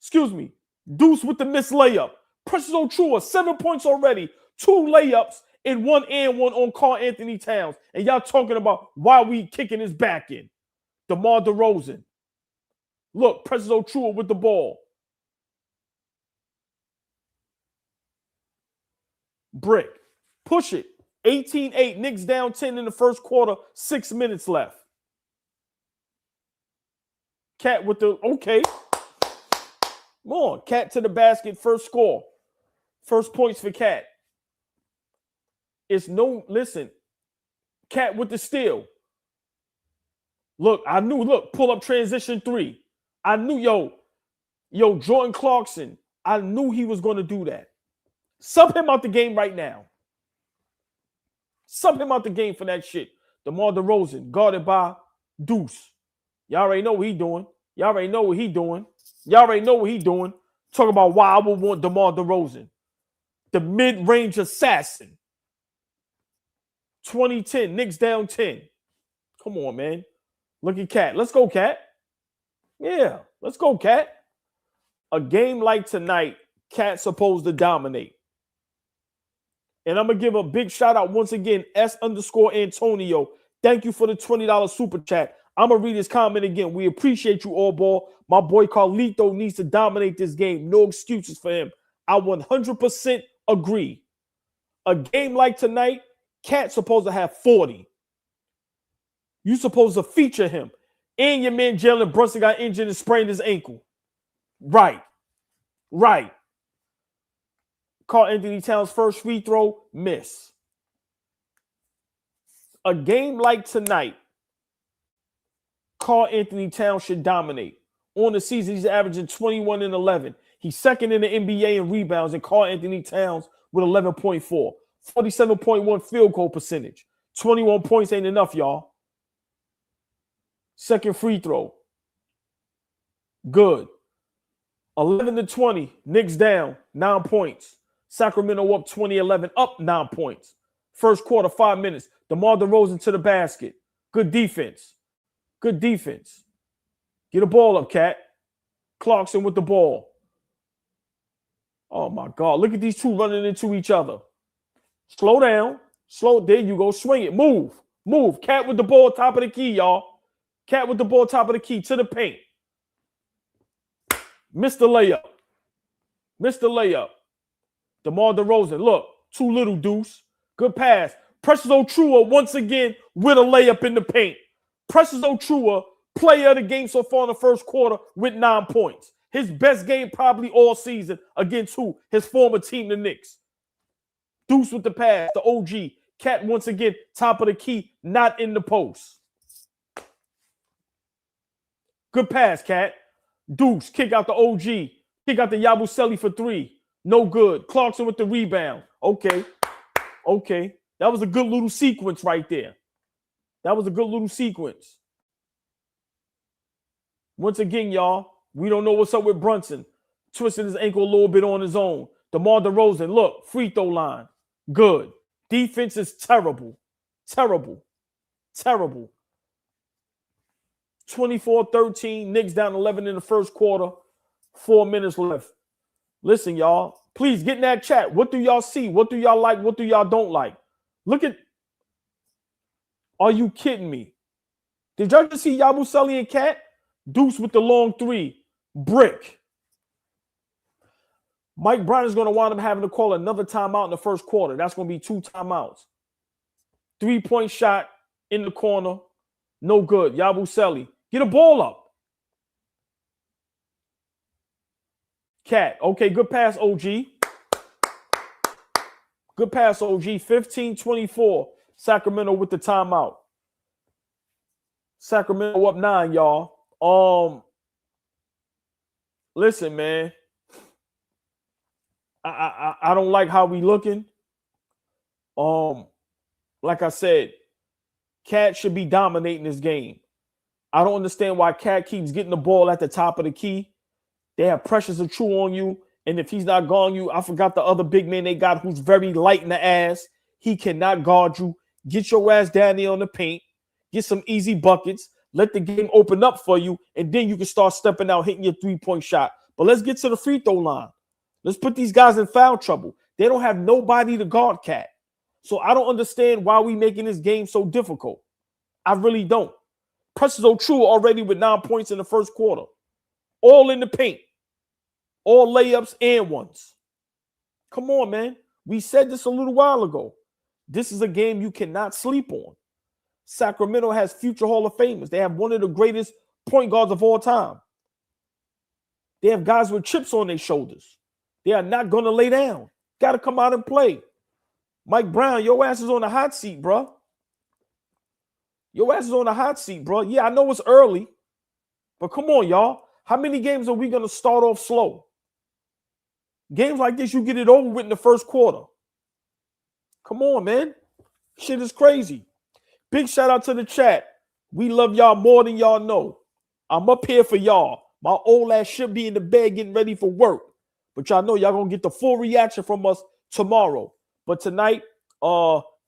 Excuse me. Deuce with the missed layup. Precious O'True, 7 points already. 2 layups and 1 and 1 on Karl Anthony Towns. And y'all talking about why we kicking his back in. DeMar DeRozan. Look, Precious O'True with the ball. Brick. Push it. 18-8. Knicks down 10 in the first quarter. 6 minutes left. Cat with the... Okay. Come on. Cat to the basket. First score. First points for Cat. Listen. Cat with the steal. Look, pull up transition 3. I knew, Jordan Clarkson. I knew he was going to do that. Sub him out the game right now. Sub him out the game for that shit. DeMar DeRozan, guarded by Deuce. Y'all already know what he doing. Y'all already know what he doing. Y'all already know what he doing. Talk about why I would want DeMar DeRozan. The mid-range assassin. 2010, Knicks down 10. Come on, man. Look at Cat. Let's go, Cat. Yeah, let's go, Cat. A game like tonight, Cat's supposed to dominate. And I'm going to give a big shout out once again, S_Antonio. Thank you for the $20 super chat. I'm going to read his comment again. We appreciate you, AllBall. My boy Carlito needs to dominate this game. No excuses for him. I 100% agree. A game like tonight, Cat's supposed to have 40. You supposed to feature him. And your man Jalen Brunson got injured and sprained his ankle. Right. Karl Anthony Towns' first free throw, miss. A game like tonight, Karl Anthony Towns should dominate. On the season, he's averaging 21 and 11. He's second in the NBA in rebounds, and Karl Anthony Towns with 11.4. 47.1 field goal percentage. 21 points ain't enough, y'all. Second free throw. Good. 11-20. Knicks down. 9 points. Sacramento up 20-11. Up 9 points. First quarter, 5 minutes. DeMar DeRozan to the basket. Good defense. Good defense. Get a ball up, Cat. Clarkson with the ball. Oh, my God. Look at these two running into each other. Slow down. There you go. Swing it. Move. Cat with the ball, top of the key, y'all. Cat with the ball, top of the key, to the paint. Missed the layup. DeMar DeRozan, look, too little, Deuce. Good pass. Precious Otrua once again with a layup in the paint. Precious Otrua, player of the game so far in the first quarter with 9 points. His best game probably all season against who? His former team, the Knicks. Deuce with the pass, the OG. Cat once again, top of the key, not in the post. Good pass, Cat. Deuce, kick out the OG. Kick out the Yabusele for 3. No good. Clarkson with the rebound. Okay. That was a good little sequence right there. Once again, y'all, we don't know what's up with Brunson. Twisted his ankle a little bit on his own. DeMar DeRozan, look, free throw line. Good. Defense is terrible. 24-13. Knicks down 11 in the first quarter. 4 minutes left. Listen, y'all. Please get in that chat. What do y'all see? What do y'all like? What do y'all don't like? Look at. Are you kidding me? Did y'all just see Yabusele and Cat? Deuce with the long 3. Brick. Mike Brown is going to wind up having to call another timeout in the first quarter. That's going to be 2 timeouts. 3-point shot in the corner. No good. Yabusele. Get a ball up. Cat. Okay, good pass, OG. 15-24. Sacramento with the timeout. Sacramento up 9, y'all. Listen, man. I don't like how we looking. Like I said, Cat should be dominating this game. I don't understand why Cat keeps getting the ball at the top of the key. They have Precious Achiuwa on you, and if he's not guarding you, I forgot the other big man they got who's very light in the ass. He cannot guard you. Get your ass down there on the paint. Get some easy buckets. Let the game open up for you, and then you can start stepping out, hitting your 3-point shot. But let's get to the free throw line. Let's put these guys in foul trouble. They don't have nobody to guard Cat. So I don't understand why we making this game so difficult. I really don't. Precious Achiuwa already with 9 points in the first quarter. All in the paint. All layups and ones. Come on, man. We said this a little while ago. This is a game you cannot sleep on. Sacramento has future Hall of Famers. They have one of the greatest point guards of all time. They have guys with chips on their shoulders. They are not going to lay down. Got to come out and play. Mike Brown, your ass is on the hot seat, bro. Yeah, I know it's early, but come on, y'all. How many games are we going to start off slow? Games like this, you get it over with in the first quarter. Come on, man. Shit is crazy. Big shout out to the chat. We love y'all more than y'all know. I'm up here for y'all. My old ass should be in the bed getting ready for work. But y'all know y'all gonna get the full reaction from us tomorrow. But tonight,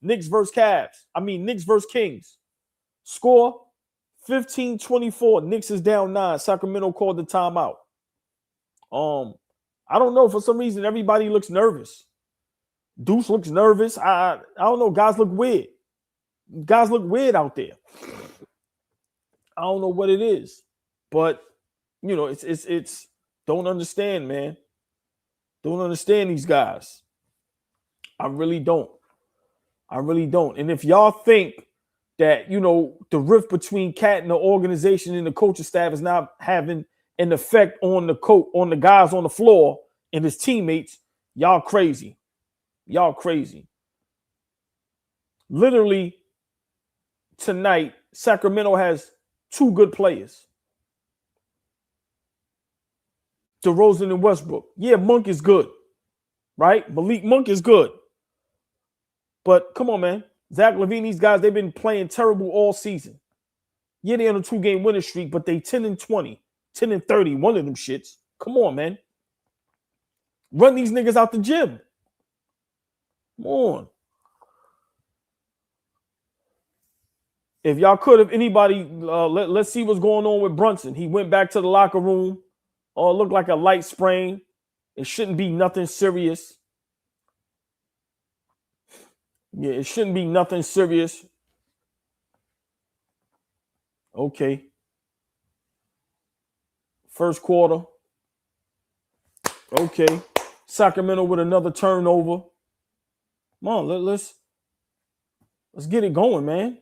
Knicks versus Kings. Score 15-24. Knicks is down 9. Sacramento called the timeout. I don't know. For some reason, everybody looks nervous. Deuce looks nervous. I don't know. Guys look weird. Guys look weird out there. I don't know what it is. But, you know, it's don't understand, man. Don't understand these guys. I really don't. And if y'all think that, you know, the rift between Cat and the organization and the coaching staff is not having an effect on the guys on the floor and his teammates, y'all crazy. Y'all crazy. Literally, tonight, Sacramento has 2 good players. DeRozan and Westbrook. Yeah, Monk is good, right? Malik Monk is good. But come on, man. Zach LaVine, these guys, they've been playing terrible all season. Yeah, they're on a 2-game winning streak, but they 10-20, 10-30, one of them shits. Come on, man. Run these niggas out the gym. Come on. If y'all could, if anybody, let's see what's going on with Brunson. He went back to the locker room. Oh, it looked like a light sprain. It shouldn't be nothing serious. Yeah, it shouldn't be nothing serious. Okay. First quarter. Okay. Sacramento with another turnover. Come on, let's get it going, man.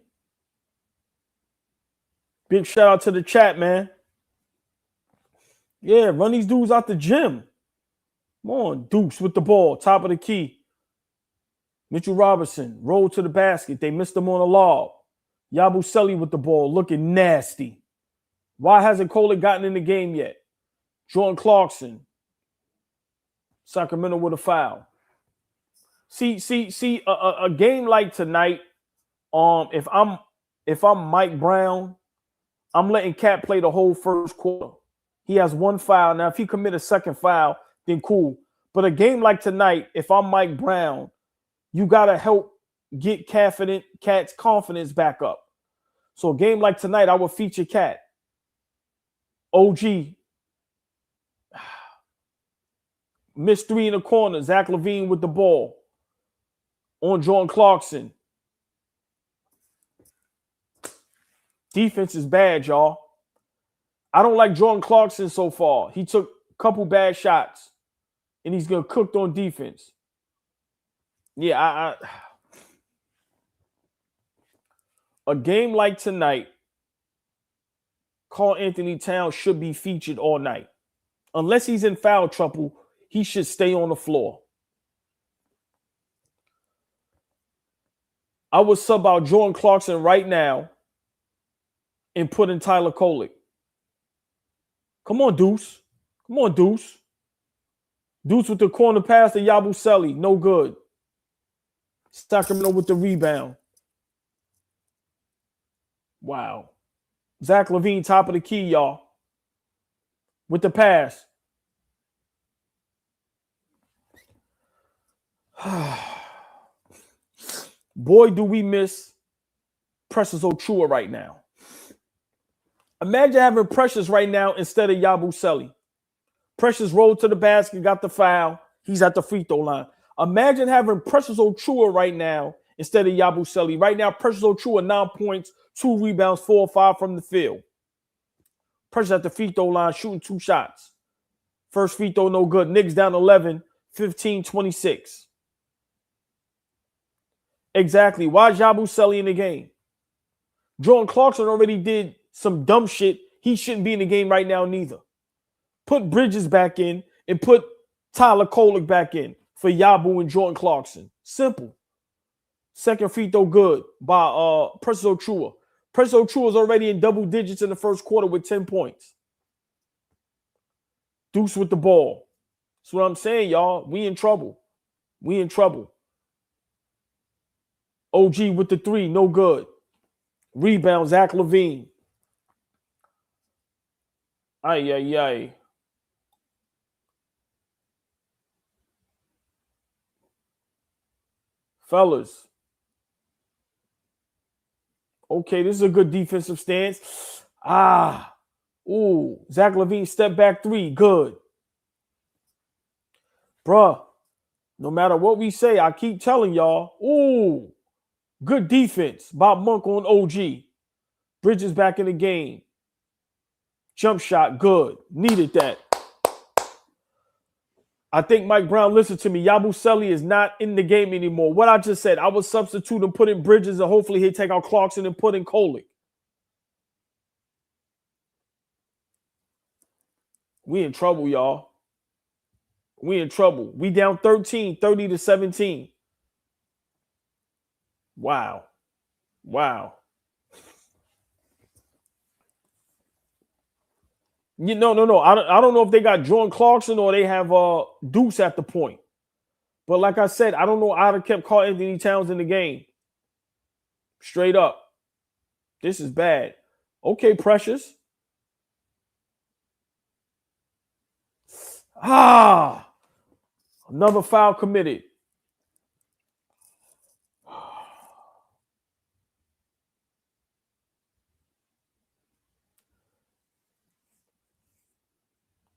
Big shout out to the chat, man. Yeah, run these dudes out the gym. Come on, Dukes with the ball, top of the key. Mitchell Robinson, roll to the basket. They missed him on a lob. Yabusele with the ball, looking nasty. Why hasn't Kolek gotten in the game yet? Jordan Clarkson. Sacramento with a foul. See, a game like tonight, if I'm Mike Brown, I'm letting Cat play the whole first quarter. He has 1 foul. Now, if he commit a second foul, then cool. But a game like tonight, if I'm Mike Brown, you got to help get Cat's confidence back up. So a game like tonight, I would feature Cat. OG. Missed 3 in the corner. Zach LaVine with the ball. On Jordan Clarkson. Defense is bad, y'all. I don't like Jordan Clarkson so far. He took a couple bad shots, and he's getting cooked on defense. Yeah, a game like tonight, Karl Anthony Towns should be featured all night. Unless he's in foul trouble, he should stay on the floor. I would sub out Jordan Clarkson right now and put in Tyler Kolek. Come on, Deuce. Come on, Deuce. Deuce with the corner pass to Yabusele. No good. Sacramento with the rebound. Wow. Zach LaVine, top of the key, y'all. With the pass. Boy, do we miss Precious Achiuwa right now. Imagine having Precious right now instead of Yabusele. Precious rolled to the basket, got the foul. He's at the free throw line. Imagine having Precious Achiuwa right now instead of Yabusele. Right now, Precious Achiuwa, 9 points, 2 rebounds, 4 or 5 from the field. Precious at the free throw line, shooting 2 shots. First free throw, no good. Knicks down 11, 15-26. Exactly. Why is Yabusele in the game? Jordan Clarkson already did some dumb shit. He shouldn't be in the game right now neither. Put Bridges back in and put Tyler Kolek back in for Yabu and Jordan Clarkson. Simple. Second free throw good by Precious Achiuwa. Precious Achiuwa was already in double digits in the first quarter with 10 points. Deuce with the ball. That's what I'm saying, y'all. We in trouble. We in trouble. OG with the 3, no good. Rebound, Zach LaVine. Ay. Fellas. Okay, this is a good defensive stance. Ooh, Zach LaVine step back 3, good. Bruh, no matter what we say, I keep telling y'all, ooh, good defense. Bob Monk on OG. Bridges back in the game. Jump shot, good. Needed that. I think Mike Brown, listen to me. Yabusele is not in the game anymore. What I just said, I would substitute and put in Bridges, and hopefully he'll take out Clarkson and put in Kolick. We in trouble, y'all. We in trouble. We down 13, 30-17. Wow. No. I don't know if they got Jordan Clarkson or they have Deuce at the point. But like I said, I don't know how to kept Karl Anthony Towns in the game. Straight up. This is bad. Okay, Precious. Another foul committed.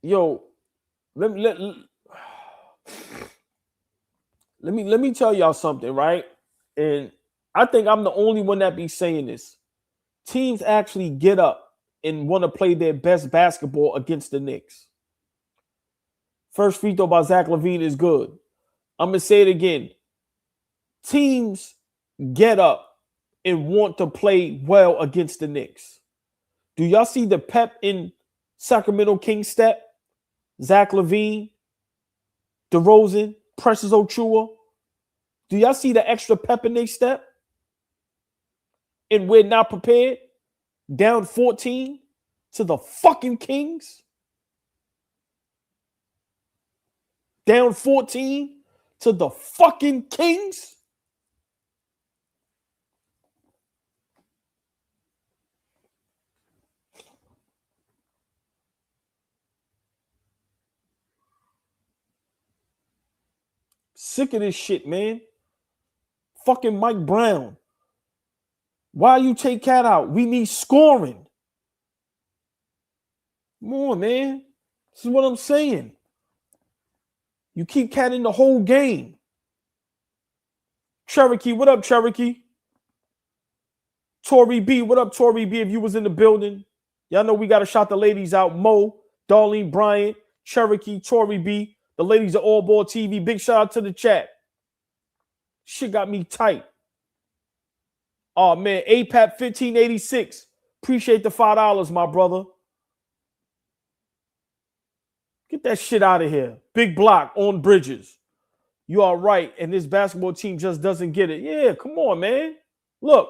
Yo, let me tell y'all something, right? And I think I'm the only one that be saying this. Teams actually get up and want to play their best basketball against the Knicks. First free throw by Zach LaVine is good. I'm going to say it again. Teams get up and want to play well against the Knicks. Do y'all see the pep in Sacramento Kings step? Zach LaVine, DeRozan, Precious Ochoa. Do y'all see the extra pep in their step? And we're not prepared? Down 14 to the fucking Kings? Down 14 to the fucking Kings? Sick of this shit, man. Fucking Mike Brown. Why you take Cat out? We need scoring. Come on, man. This is what I'm saying. You keep Cat in the whole game. Cherokee, what up, Cherokee? Tory B, what up, Tory B, if you was in the building? Y'all know we got to shout the ladies out. Mo, Darlene Bryant, Cherokee, Tory B. The ladies at AllBall TV. Big shout out to the chat. Shit got me tight. Oh, man. APAP 1586. Appreciate the $5, my brother. Get that shit out of here. Big block on Bridges. You are right. And this basketball team just doesn't get it. Yeah, come on, man. Look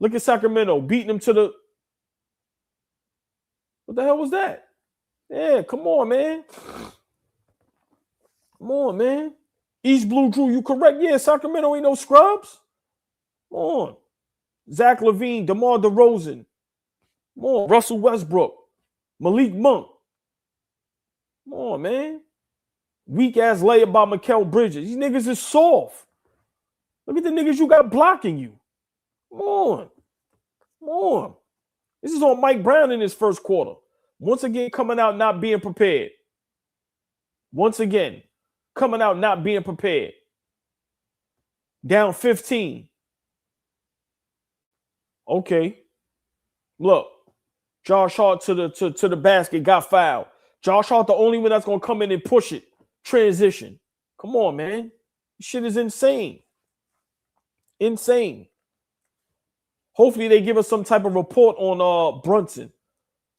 at Sacramento beating them to the... What the hell was that? Yeah, come on, man. Come on, man. East Blue Drew, you correct? Yeah, Sacramento ain't no scrubs. Come on. Zach LaVine, DeMar DeRozan. Come on. Russell Westbrook. Malik Monk. Come on, man. Weak-ass layup by Mikal Bridges. These niggas is soft. Look at the niggas you got blocking you. Come on. Come on. This is on Mike Brown in his first quarter. Once again, coming out not being prepared. Once again, coming out not being prepared. Down 15. Okay. Look. Josh Hart to the basket, got fouled. Josh Hart the only one that's going to come in and push it. Transition. Come on, man. This shit is insane. Insane. Hopefully they give us some type of report on Brunson.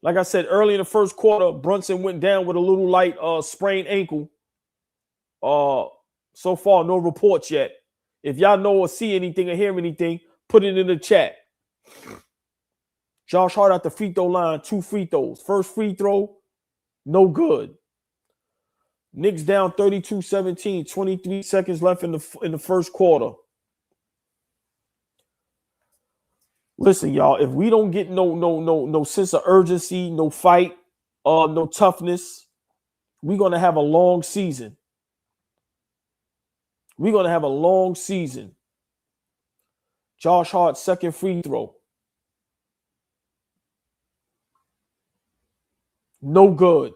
Like I said, early in the first quarter, Brunson went down with a little light sprained ankle. So far, no reports yet. If y'all know or see anything or hear anything, put it in the chat. Josh Hart at the free throw line, 2 free throws. First free throw, no good. Knicks down 32-17, 23 seconds left in the first quarter. Listen, y'all, if we don't get no sense of urgency, no fight, no toughness, we're gonna have a long season. We're gonna have a long season. Josh Hart's second free throw. No good.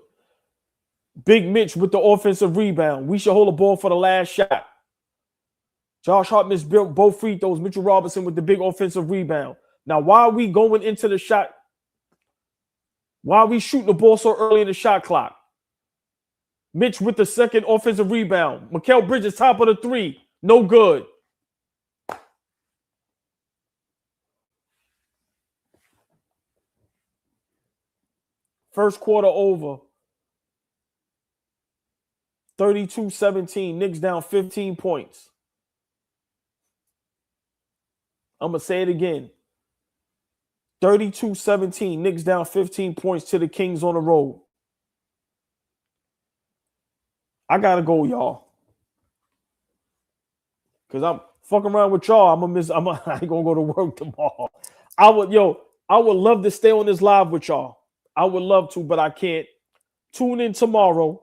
Big Mitch with the offensive rebound. We should hold the ball for the last shot. Josh Hart missed both free throws. Mitchell Robinson with the big offensive rebound. Now, why are we going into the shot? Why are we shooting the ball so early in the shot clock? Mitch with the second offensive rebound. Mikal Bridges, top of the three. No good. First quarter over. 32-17. Knicks down 15 points. I'm going to say it again. 32-17. Knicks down 15 points to the Kings on the road. I got to go, y'all. Because I'm fucking around with y'all. I ain't going to go to work tomorrow. I would love to stay on this live with y'all. I would love to, but I can't. Tune in tomorrow.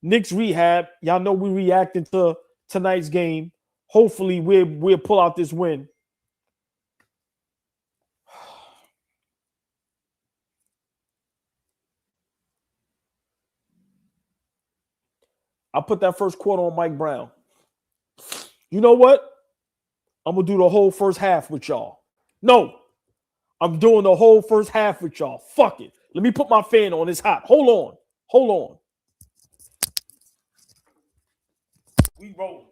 Knicks Rehab. Y'all know we reacting to tonight's game. Hopefully we'll pull out this win. I put that first quarter on Mike Brown. You know what? I'm going to do the whole first half with y'all. No, I'm doing the whole first half with y'all. Fuck it. Let me put my fan on. It's hot. Hold on. We rolling.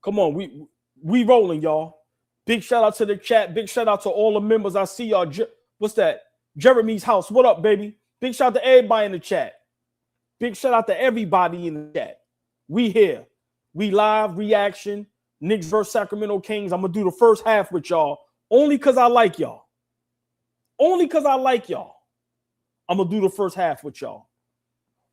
Come on, we rolling, y'all. Big shout out to the chat. Big shout out to all the members. I see y'all. What's that? Jeremy's house. What up, baby? Big shout out to everybody in the chat. Big shout out to everybody in the chat. We here. We live reaction. Knicks versus Sacramento Kings. I'm gonna do the first half with y'all. Only because I like y'all. I'm gonna do the first half with y'all.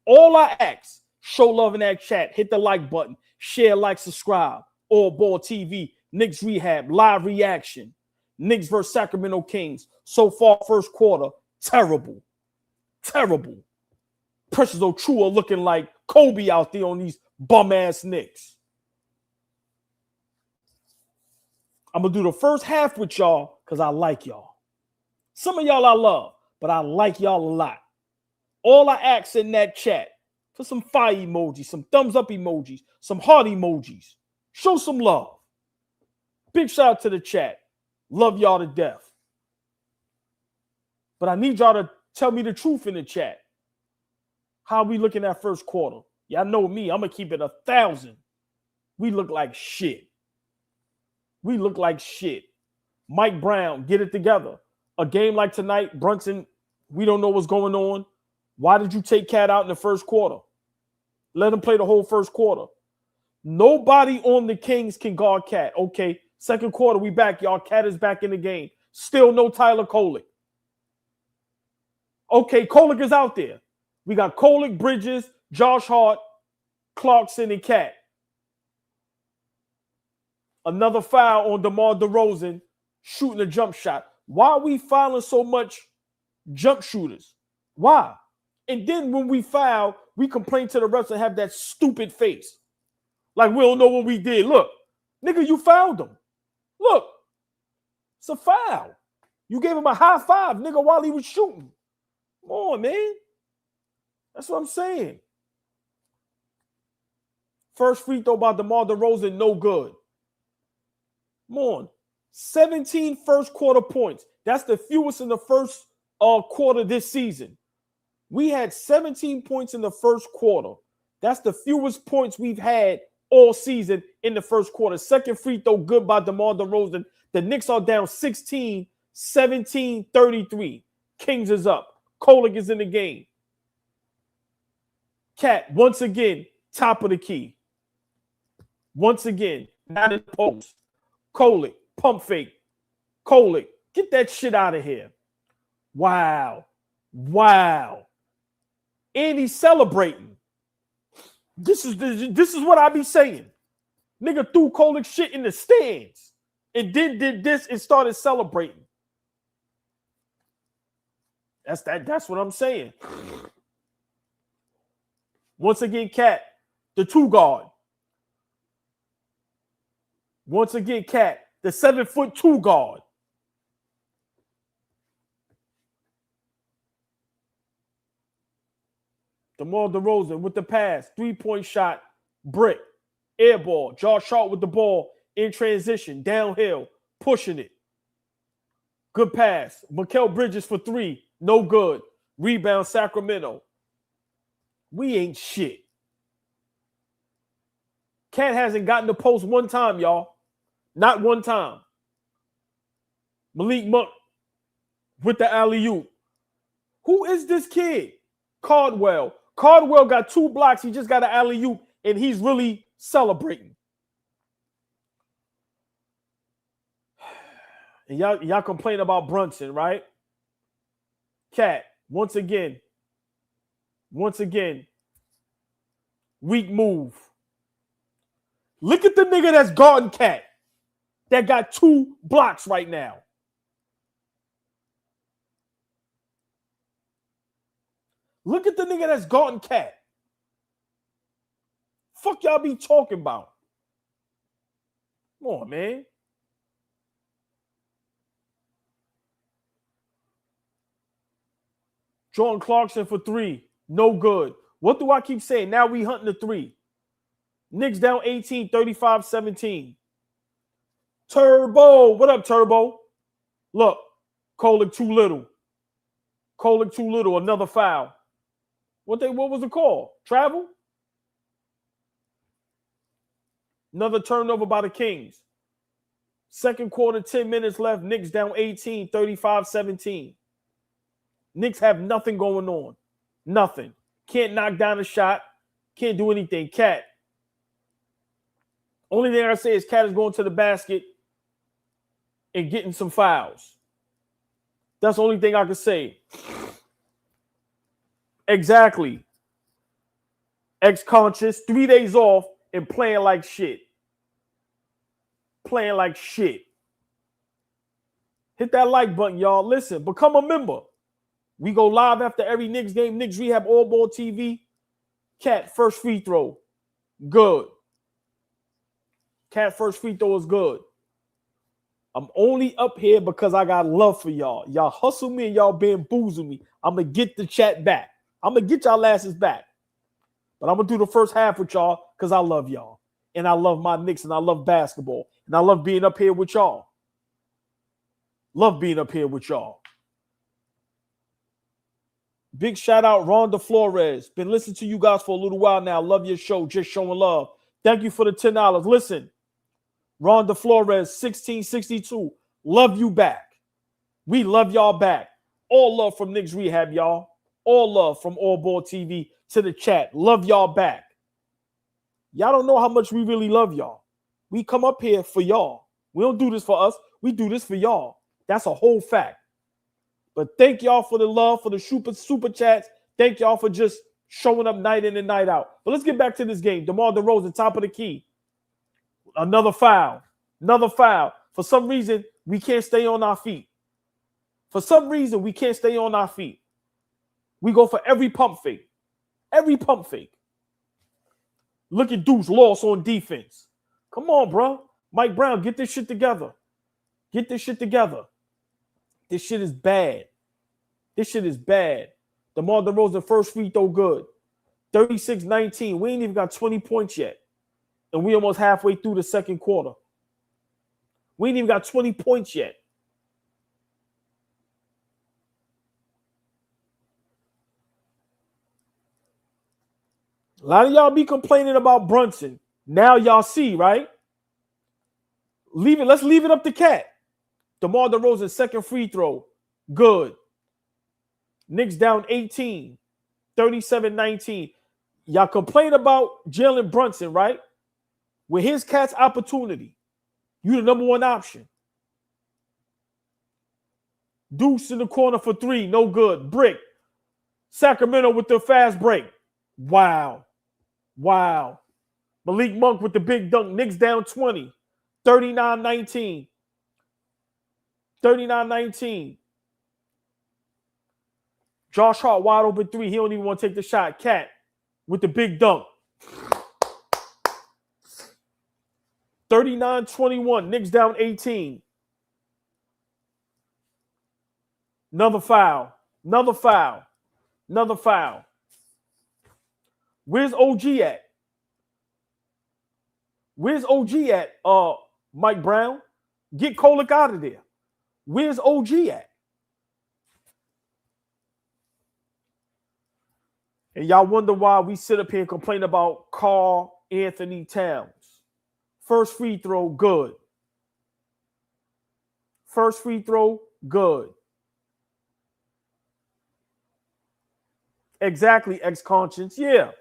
All I ask, show love in that chat. Hit the like button. Share, like, subscribe. AllBall TV, Knicks Rehab, live reaction. Knicks versus Sacramento Kings. So far, first quarter, terrible. Precious Ochoa looking like Kobe out there on these bum-ass Knicks. I'm going to do the first half with y'all because I like y'all. Some of y'all I love, but I like y'all a lot. All I ask in that chat, for some fire emojis, some thumbs up emojis, some heart emojis. Show some love. Big shout out to the chat. Love y'all to death. But I need y'all to tell me the truth in the chat. How we looking at first quarter? Y'all know me. I'm going to keep it 1,000. We look like shit. Mike Brown, get it together. A game like tonight, Brunson, we don't know what's going on. Why did you take Cat out in the first quarter? Let him play the whole first quarter. Nobody on the Kings can guard Cat. Okay, second quarter, we back, y'all. Cat is back in the game. Still no Tyler Kolek. Okay, Kolek is out there. We got Kolek, Bridges, Josh Hart, Clarkson, and Cat. Another foul on DeMar DeRozan shooting a jump shot. Why are we fouling so much jump shooters? Why? And then when we foul, we complain to the refs and have that stupid face. Like we don't know what we did. Look, nigga, you fouled him. Look, it's a foul. You gave him a high five, nigga, while he was shooting. Come on, man. That's what I'm saying. First free throw by DeMar DeRozan, no good. Come on. 17 first quarter points. That's the fewest in the first quarter this season. We had 17 points in the first quarter. That's the fewest points we've had all season in the first quarter. Second free throw good by DeMar DeRozan. The Knicks are down 16, 17, 33. Kings is up. Kolek is in the game. Cat, once again, top of the key. Once again, not in post. Kolick, pump fake. Kolick, get that shit out of here. Wow. And he's celebrating. This is what I be saying. Nigga threw Kolick shit in the stands and then did this and started celebrating. That's what I'm saying. Once again, Cat, the 2 guard. Once again, Cat, the 7'2" guard. DeMar DeRozan with the pass, 3-point shot, brick, air ball. Josh Hart with the ball in transition, downhill, pushing it. Good pass. Mikal Bridges for 3, no good. Rebound, Sacramento. We ain't shit. Cat hasn't gotten the post one time, y'all. Not one time. Malik Monk with the alley-oop. Who is this kid? Cardwell. Cardwell got 2 blocks. He just got an alley-oop, and he's really celebrating. And y'all complain about Brunson, right? Cat, once again, weak move. Look at the nigga that's guarding Cat that got 2 blocks right now. Look at the nigga that's guarding Cat. Fuck y'all be talking about. Come on, man. Jordan Clarkson for 3. No good. What do I keep saying? Now we hunting the 3. Knicks down 18, 35-17. Turbo. What up, Turbo? Look, Kolick too little. Another foul. What was the call? Travel? Another turnover by the Kings. Second quarter, 10 minutes left. Knicks down 18, 35-17. Knicks have nothing going on. Nothing. Can't knock down a shot. Can't do anything. Cat. Only thing I say is Cat is going to the basket and getting some fouls. That's the only thing I can say. Exactly. Ex-conscious, 3 days off and playing like shit. Hit that like button, y'all. Listen, become a member. We go live after every Knicks game. Knicks Rehab, AllBall TV. Cat, first free throw. Good. Cat, first free throw is good. I'm only up here because I got love for y'all. Y'all hustle me and y'all bamboozle me. I'm going to get the chat back. I'm going to get y'all asses back. But I'm going to do the first half with y'all because I love y'all. And I love my Knicks and I love basketball. And I love being up here with y'all. Big shout out, Rhonda Flores. Been listening to you guys for a little while now. Love your show. Just showing love. Thank you for the $10. Listen, Rhonda Flores, 1662. Love you back. We love y'all back. All love from Knicks Rehab, y'all. All love from AllBall TV to the chat. Love y'all back. Y'all don't know how much we really love y'all. We come up here for y'all. We don't do this for us. We do this for y'all. That's a whole fact. But thank y'all for the love, for the super chats. Thank y'all for just showing up night in and night out. But let's get back to this game. DeMar DeRozan, top of the key. Another foul. For some reason, we can't stay on our feet. We go for every pump fake. Look at Deuce lost on defense. Come on, bro. Mike Brown, get this shit together. This shit is bad. DeMar DeRozan first free throw good. 36-19. We ain't even got 20 points yet. And we almost halfway through the second quarter. We ain't even got 20 points yet. A lot of y'all be complaining about Brunson. Now y'all see, right? Let's leave it up to Cat. DeMar DeRozan second free throw. Good. Knicks down 18. 37-19. Y'all complain about Jalen Brunson, right? With his cat's opportunity, you the number one option. Deuce in the corner for three, no good. Brick. Sacramento with the fast break. Wow. Malik Monk with the big dunk. Knicks down 20. 39-19. 39-19. Josh Hart wide open three. He don't even want to take the shot. Cat with the big dunk. 39-21. Knicks down 18. Another foul. Where's OG at? Mike Brown? Get Kolek out of there. Where's OG at? And y'all wonder why we sit up here and complain about Karl Anthony Towns. First free throw, good. Exactly, ex-conscience. Yeah.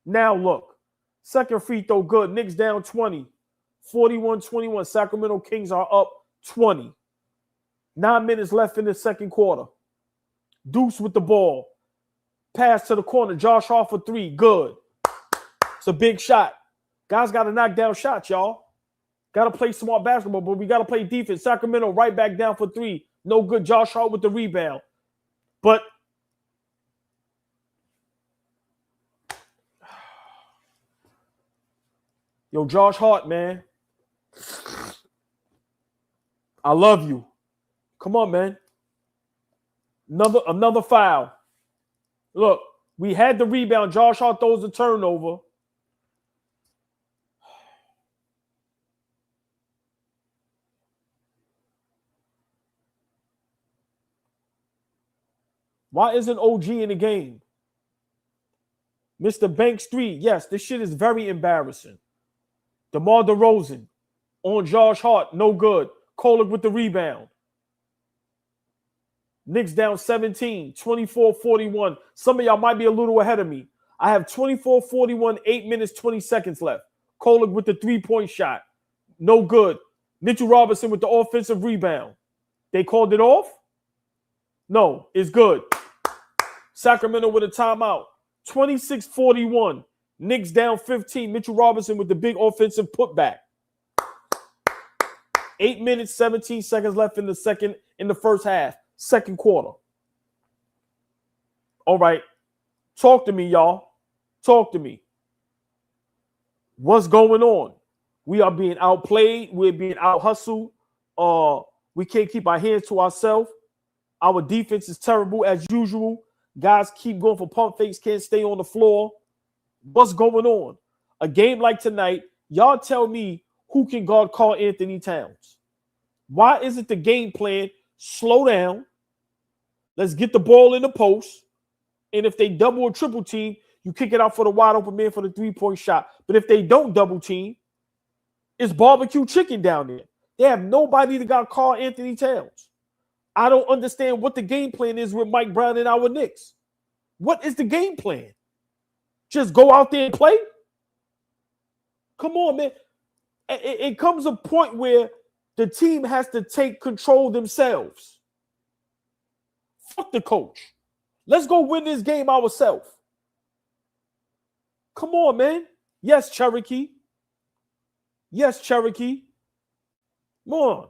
Now look. Second free throw, good. Knicks down 20. 41-21. Sacramento Kings are up 20. 9 minutes left in the second quarter. Deuce with the ball. Pass to the corner. Josh Hart for three. Good. It's a big shot. Guys got to knock down shots, y'all. Got to play smart basketball, but we got to play defense. Sacramento right back down for three. No good. Josh Hart with the rebound. But yo, Josh Hart, man. I love you. Come on, man. Another foul. Look, we had the rebound. Josh Hart throws the turnover. Why isn't OG in the game? Mr. Banks 3. Yes, this shit is very embarrassing. DeMar DeRozan on Josh Hart. No good. Kolek with the rebound. Knicks down 17. 24-41. Some of y'all might be a little ahead of me. I have 24-41, 8 minutes, 20 seconds left. Kolek with the three-point shot. No good. Mitchell Robinson with the offensive rebound. They called it off? No, it's good. Sacramento with a timeout. 26-41. Knicks down 15. Mitchell Robinson with the big offensive putback. 8 minutes, 17 seconds left in the first half. Second quarter. All right. Talk to me, y'all. Talk to me. What's going on? We are being outplayed. We're being out-hustled. We can't keep our hands to ourselves. Our defense is terrible as usual. Guys keep going for pump fakes, can't stay on the floor. What's going on? A game like tonight, y'all tell me who can guard Karl Anthony Towns. Why isn't the game plan slow down? Let's get the ball in the post. And if they double or triple team, you kick it out for the wide open man for the three-point shot. But if they don't double team, it's barbecue chicken down there. They have nobody that got Karl Anthony Towns. I don't understand what the game plan is with Mike Brown and our Knicks. What is the game plan? Just go out there and play? Come on, man. It comes a point where the team has to take control themselves. Fuck the coach. Let's go win this game ourselves. Come on, man. Yes, Cherokee. Come on.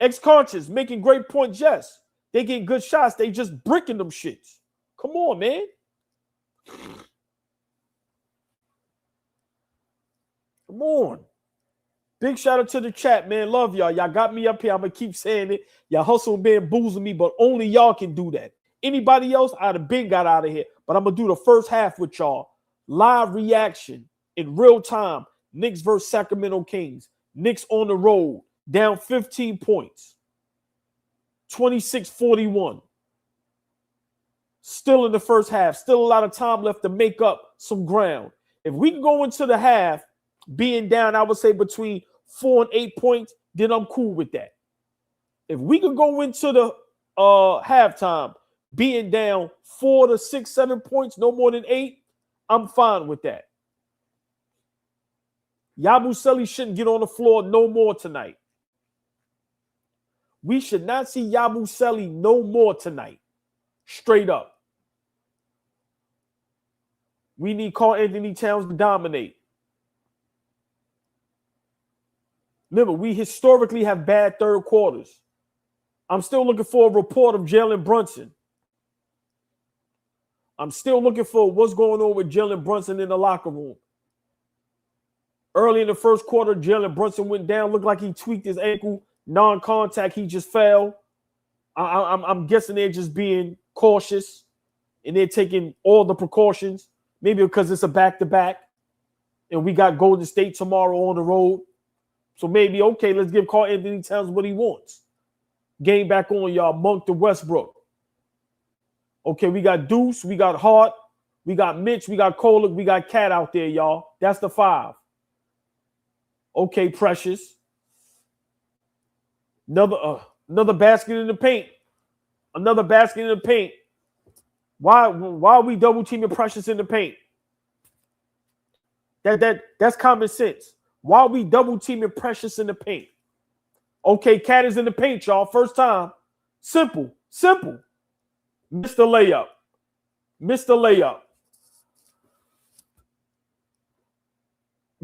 Ex-conscious making great points, yes. They get good shots. They just bricking them shits. Come on, man. Come on. Big shout out to the chat, man. Love y'all. Y'all got me up here. I'm going to keep saying it. Y'all hustle bamboozle me, but only y'all can do that. Anybody else, I'd have been got out of here. But I'm going to do the first half with y'all. Live reaction in real time. Knicks versus Sacramento Kings. Knicks on the road. Down 15 points. 26-41. Still in the first half. Still a lot of time left to make up some ground. If we can go into the half being down, I would say between 4 and 8 points, then I'm cool with that. If we can go into the halftime being down 4 to 6, 7 points, no more than 8, I'm fine with that. Yabusele shouldn't get on the floor no more tonight. We should not see Yabusele no more tonight. Straight up. We need Karl Anthony Towns to dominate. Remember, we historically have bad third quarters. I'm still looking for a report of Jalen Brunson. I'm still looking for what's going on with Jalen Brunson in the locker room. Early in the first quarter, Jalen Brunson went down, looked like he tweaked his ankle, non-contact, he just fell. I'm guessing they're just being cautious and they're taking all the precautions, maybe because it's a back-to-back and we got Golden State tomorrow on the road. So maybe, okay, let's give Karl Anthony Towns what he wants. Game back on, y'all. Monk to Westbrook. Okay, we got Deuce, we got Hart, we got Mitch, we got Kolek, we got Cat out there, y'all. That's the 5. Okay, Precious. Another basket in the paint. Another basket in the paint. Why are we double teaming Precious in the paint? That's common sense. Why are we double teaming Precious in the paint? Okay, Cat is in the paint, y'all. First time. Simple. Missed the layup.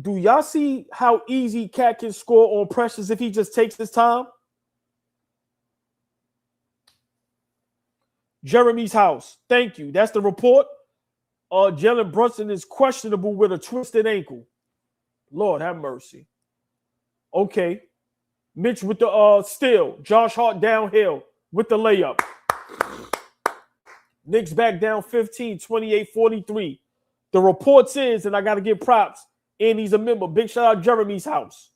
Do y'all see how easy Cat can score on Precious if he just takes his time? Jeremy's house. Thank you. That's the report. Jalen Brunson is questionable with a twisted ankle. Lord have mercy. Okay. Mitch with the steal. Josh Hart downhill with the layup. Knicks back down 15, 28-43. The reports is, and I got to give props, and he's a member. Big shout out Jeremy's house.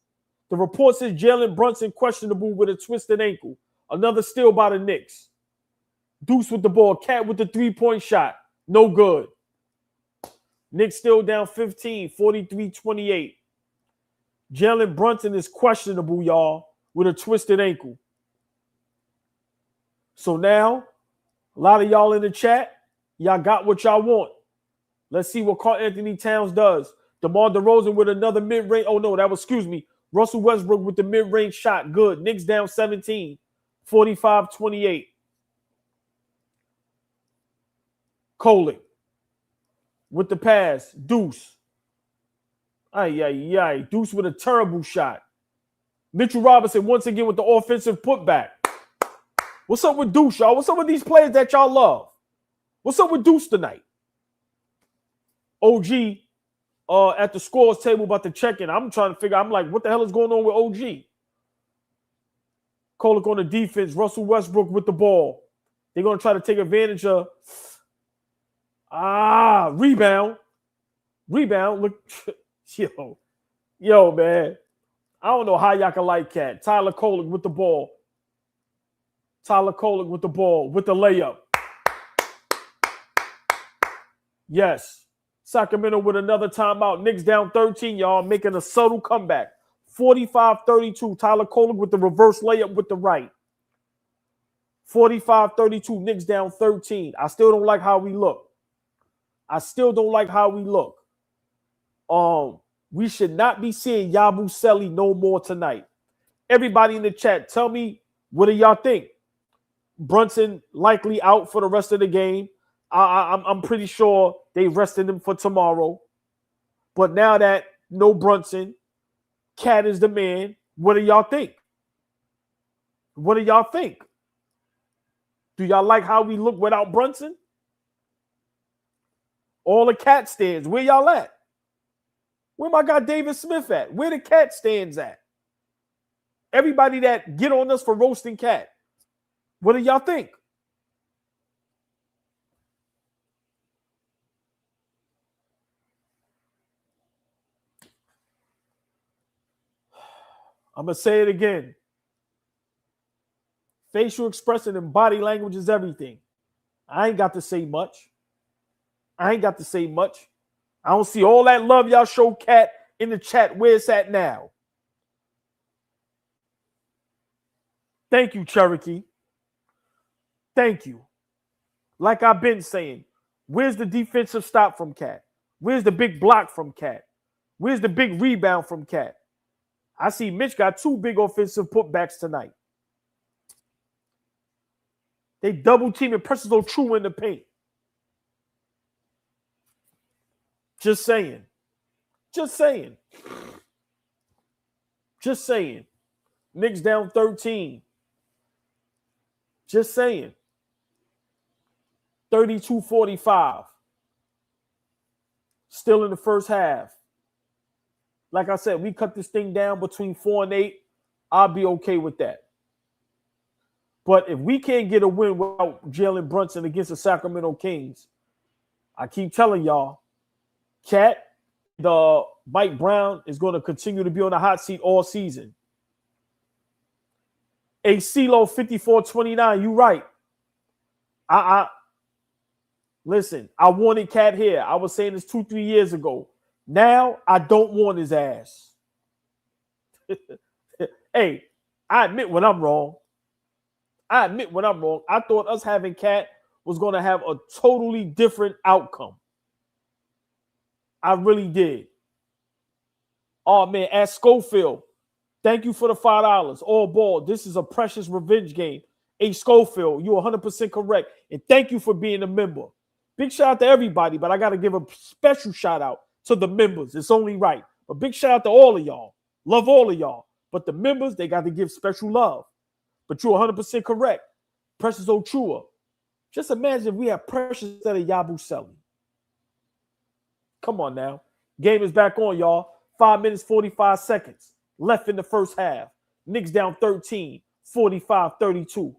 The report says Jalen Brunson questionable with a twisted ankle. Another steal by the Knicks. Deuce with the ball. Cat with the three-point shot. No good. Knicks still down 15, 43-28. Jalen Brunson is questionable, y'all, with a twisted ankle. So now, a lot of y'all in the chat, y'all got what y'all want. Let's see what Karl Anthony Towns does. DeMar DeRozan with another mid-range. Oh, no, that was, Russell Westbrook with the mid-range shot. Good. Knicks down 17, 45-28. Kolek with the pass. Deuce. Deuce with a terrible shot. Mitchell Robinson once again with the offensive putback. What's up with Deuce, y'all? What's up with these players that y'all love? What's up with Deuce tonight? OG at the scores table about to check in. I'm trying to figure. I'm like, what the hell is going on with OG? Kolek on the defense. Russell Westbrook with the ball. They're going to try to take advantage of. Rebound. Look, yo, man. I don't know how y'all can like Cat. Tyler Kolek with the ball. With the layup. Yes. Sacramento with another timeout. Knicks down 13, y'all, making a subtle comeback. 45-32. Tyler Kolek with the reverse layup with the right. 45-32. Knicks down 13. I still don't like how we look. We should not be seeing Yabusele no more tonight. Everybody in the chat, tell me, what do y'all think? Brunson likely out for the rest of the game. I'm pretty sure they rested him for tomorrow. But now that no Brunson, Cat is the man. What do y'all think? Do y'all like how we look without Brunson? All the Cat stands, where y'all at? Where my guy David Smith at? Where the Cat stands at? Everybody that get on us for roasting Cat. What do y'all think? I'm going to say it again. Facial expression and body language is everything. I ain't got to say much. I don't see all that love y'all show Cat in the chat. Where it's at now? Thank you, Cherokee. Thank you. Like I've been saying, where's the defensive stop from Cat? Where's the big block from Cat? Where's the big rebound from Cat? I see Mitch got 2 big offensive putbacks tonight. They double teaming Precious O'True in the paint. Just saying. Just saying. Just saying. Knicks down 13. Just saying. 32-45. Still in the first half. Like I said, we cut this thing down between 4 and 8. I'll be okay with that. But if we can't get a win without Jalen Brunson against the Sacramento Kings, I keep telling y'all, Cat, the Mike Brown is going to continue to be on the hot seat all season. A CeeLo 54-29, you right. Listen, I wanted Cat here. I was saying this 2-3 years ago. Now I don't want his ass. Hey, I admit when I'm wrong. I admit when I'm wrong. I thought us having Cat was going to have a totally different outcome. I really did. Oh, man, at Schofield, thank you for the $5. AllBall, this is a precious revenge game. A Schofield, you're 100% correct. And thank you for being a member. Big shout out to everybody, but I got to give a special shout out to the members. It's only right. A big shout out to all of y'all. Love all of y'all. But the members, they got to give special love. But you're 100% correct. Precious O'True. Just imagine if we have Precious instead of Yabusele. Come on now. Game is back on, y'all. 5 minutes, 45 seconds left in the first half. Knicks down 13, 45-32.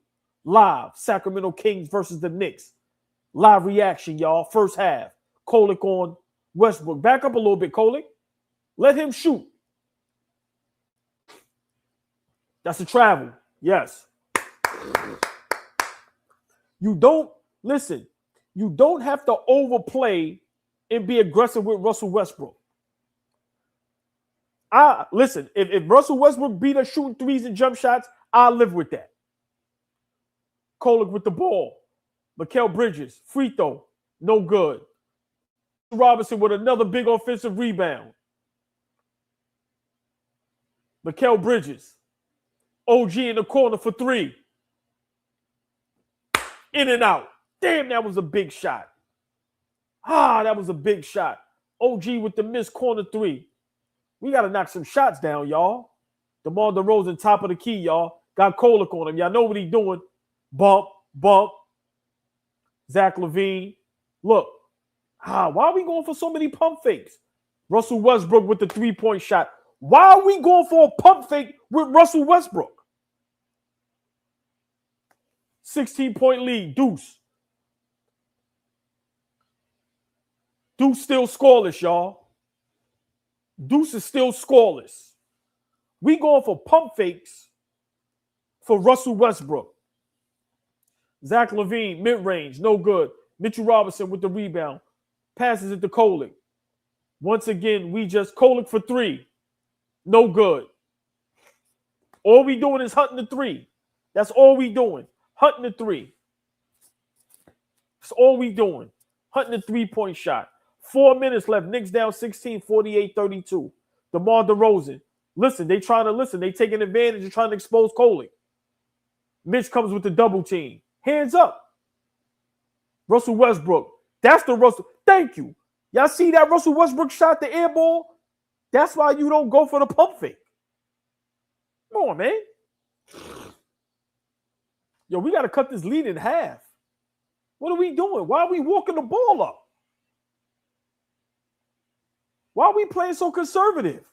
Live, Sacramento Kings versus the Knicks. Live reaction, y'all. First half. Kolek on Westbrook. Back up a little bit, Kolek. Let him shoot. That's a travel. Yes. You don't have to overplay and be aggressive with Russell Westbrook. If Russell Westbrook beat us shooting threes and jump shots, I'll live with that. Kolek with the ball. Mikal Bridges, free throw, no good. Robinson with another big offensive rebound. Mikal Bridges. OG in the corner for 3. In and out. Damn, that was a big shot. That was a big shot. OG with the missed corner 3. We got to knock some shots down, y'all. DeMar DeRozan, top of the key, y'all. Got Kolek on him. Y'all know what he's doing. Bump, bump. Zach LaVine. Look. Why are we going for so many pump fakes? Russell Westbrook with the 3-point shot. Why are we going for a pump fake with Russell Westbrook? 16-point lead, Deuce. Deuce still scoreless, y'all. Deuce is still scoreless. We going for pump fakes for Russell Westbrook. Zach LaVine, mid-range, no good. Mitchell Robinson with the rebound. Passes it to Kolek. Once again, Kolek for 3. No good. All we doing is hunting the 3. That's all we doing. Hunting the 3. That's all we doing. Hunting the 3-point shot. 4 minutes left. Knicks down 16, 48-32. DeMar DeRozan. They trying to listen. They taking advantage of trying to expose Kolek. Mitch comes with the double team. Hands up. Russell Westbrook. That's the Russell. Thank you. Y'all see that Russell Westbrook shot the air ball? That's why you don't go for the pump fake. Come on, man. Yo, we got to cut this lead in half. What are we doing? Why are we walking the ball up? Why are we playing so conservative?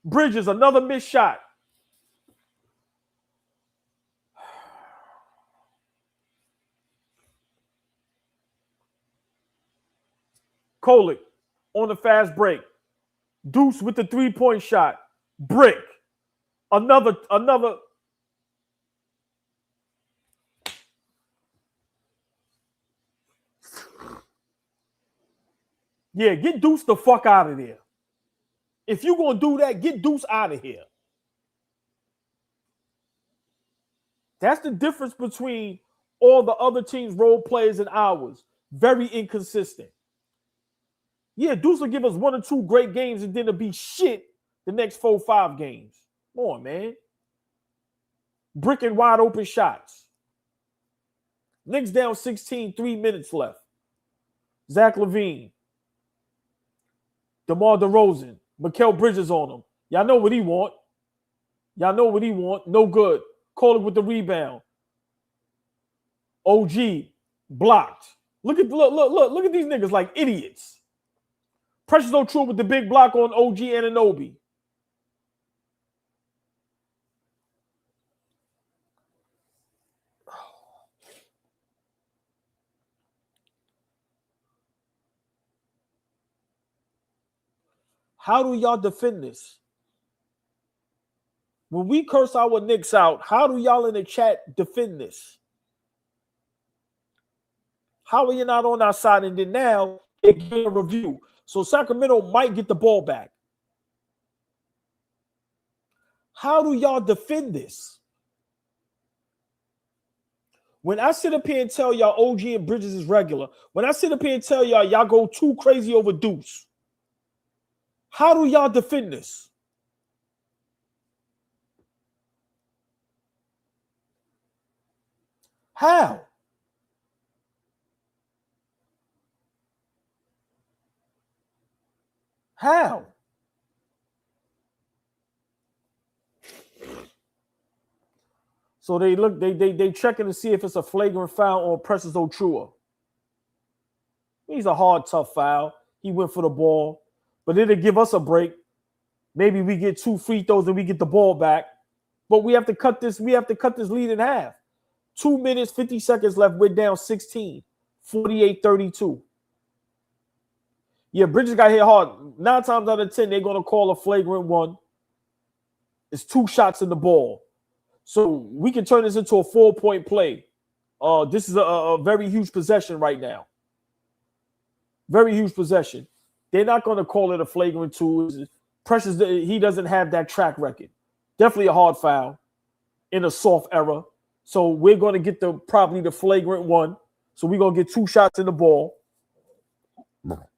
Bridges, another missed shot. Kolek on the fast break. Deuce with the 3-point shot. Brick. Another. Yeah, get Deuce the fuck out of there. If you're going to do that, get Deuce out of here. That's the difference between all the other teams' role players and ours. Very inconsistent. Yeah, Deuce will give us 1 or 2 great games and then it'll be shit the next 4 or 5 games. Come on, man. Brick and wide open shots. Knicks down 16, 3 minutes left. Zach LaVine. DeMar DeRozan. Mikal Bridges on him. Y'all know what he want. Y'all know what he want. No good. Call it with the rebound. OG blocked. Look at these niggas like idiots. Precious O'True with the big block on OG Anunoby. How do y'all defend this? When we curse our Knicks out, how do y'all in the chat defend this? How are you not on our side? And then now they get a review. So Sacramento might get the ball back. How do y'all defend this? When I sit up here and tell y'all OG and Bridges is regular, when I sit up here and tell y'all go too crazy over Deuce, how do y'all defend this? How? How? So they checking to see if it's a flagrant foul on Precious O'True. He's a hard, tough foul. He went for the ball, but it'll give us a break. Maybe we get 2 free throws and we get the ball back. But we have to cut this. We have to cut this lead in half. 2 minutes, 50 seconds left. We're down 16, 48-32. Yeah, Bridges got hit hard. 9 times out of 10, they're going to call a flagrant one. It's 2 shots in the ball. So we can turn this into a 4-point play. This is a very huge possession right now. Very huge possession. They're not going to call it a flagrant 2. Precious, he doesn't have that track record. Definitely a hard foul in a soft era. So we're going to get probably the flagrant 1. So we're going to get 2 shots in the ball.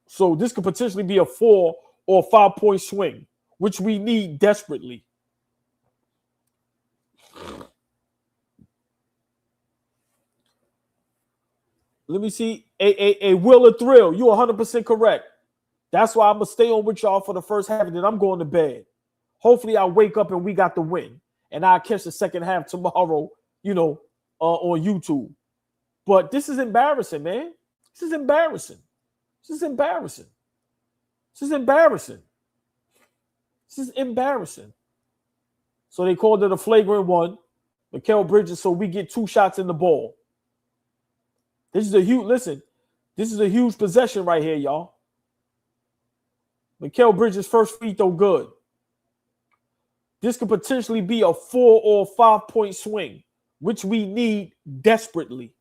So this could potentially be a 4 or 5-point swing, which we need desperately. Let me see. A will or thrill. You're 100% correct. That's why I'm going to stay on with y'all for the first half, and then I'm going to bed. Hopefully I wake up and we got the win. And I'll catch the second half tomorrow, on YouTube. But this is embarrassing, man. This is embarrassing. This is embarrassing. This is embarrassing. This is embarrassing. So they called it a flagrant 1. Mikal Bridges, so we get 2 shots in the ball. This is a huge possession right here, y'all. Mikal Bridges' first free throw good. This could potentially be a 4 or 5-point swing, which we need desperately.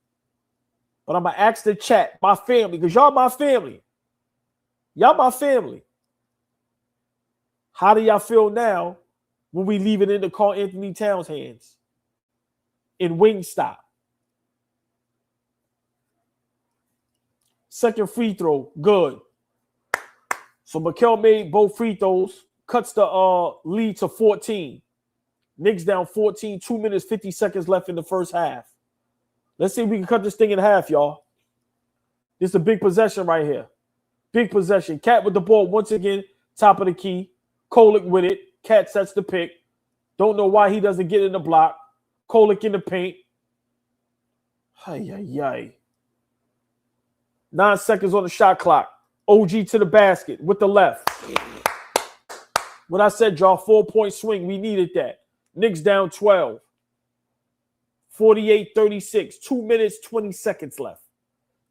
But I'm going to ask the chat, my family, because y'all my family. Y'all my family. How do y'all feel now when we leave it in the Karl Anthony Towns' hands? In Wingstop. Second free throw, good. So Mikal made both free throws, cuts the lead to 14. Knicks down 14, 2 minutes, 50 seconds left in the first half. Let's see if we can cut this thing in half, y'all. This is a big possession right here. Big possession. Cat with the ball once again, top of the key. Kolek with it. Cat sets the pick. Don't know why he doesn't get in the block. Kolek in the paint. Ay. 9 seconds on the shot clock. OG to the basket with the left. What I said, y'all, 4-point swing. We needed that. Knicks down 12. 48-36. 2 minutes, 20 seconds left.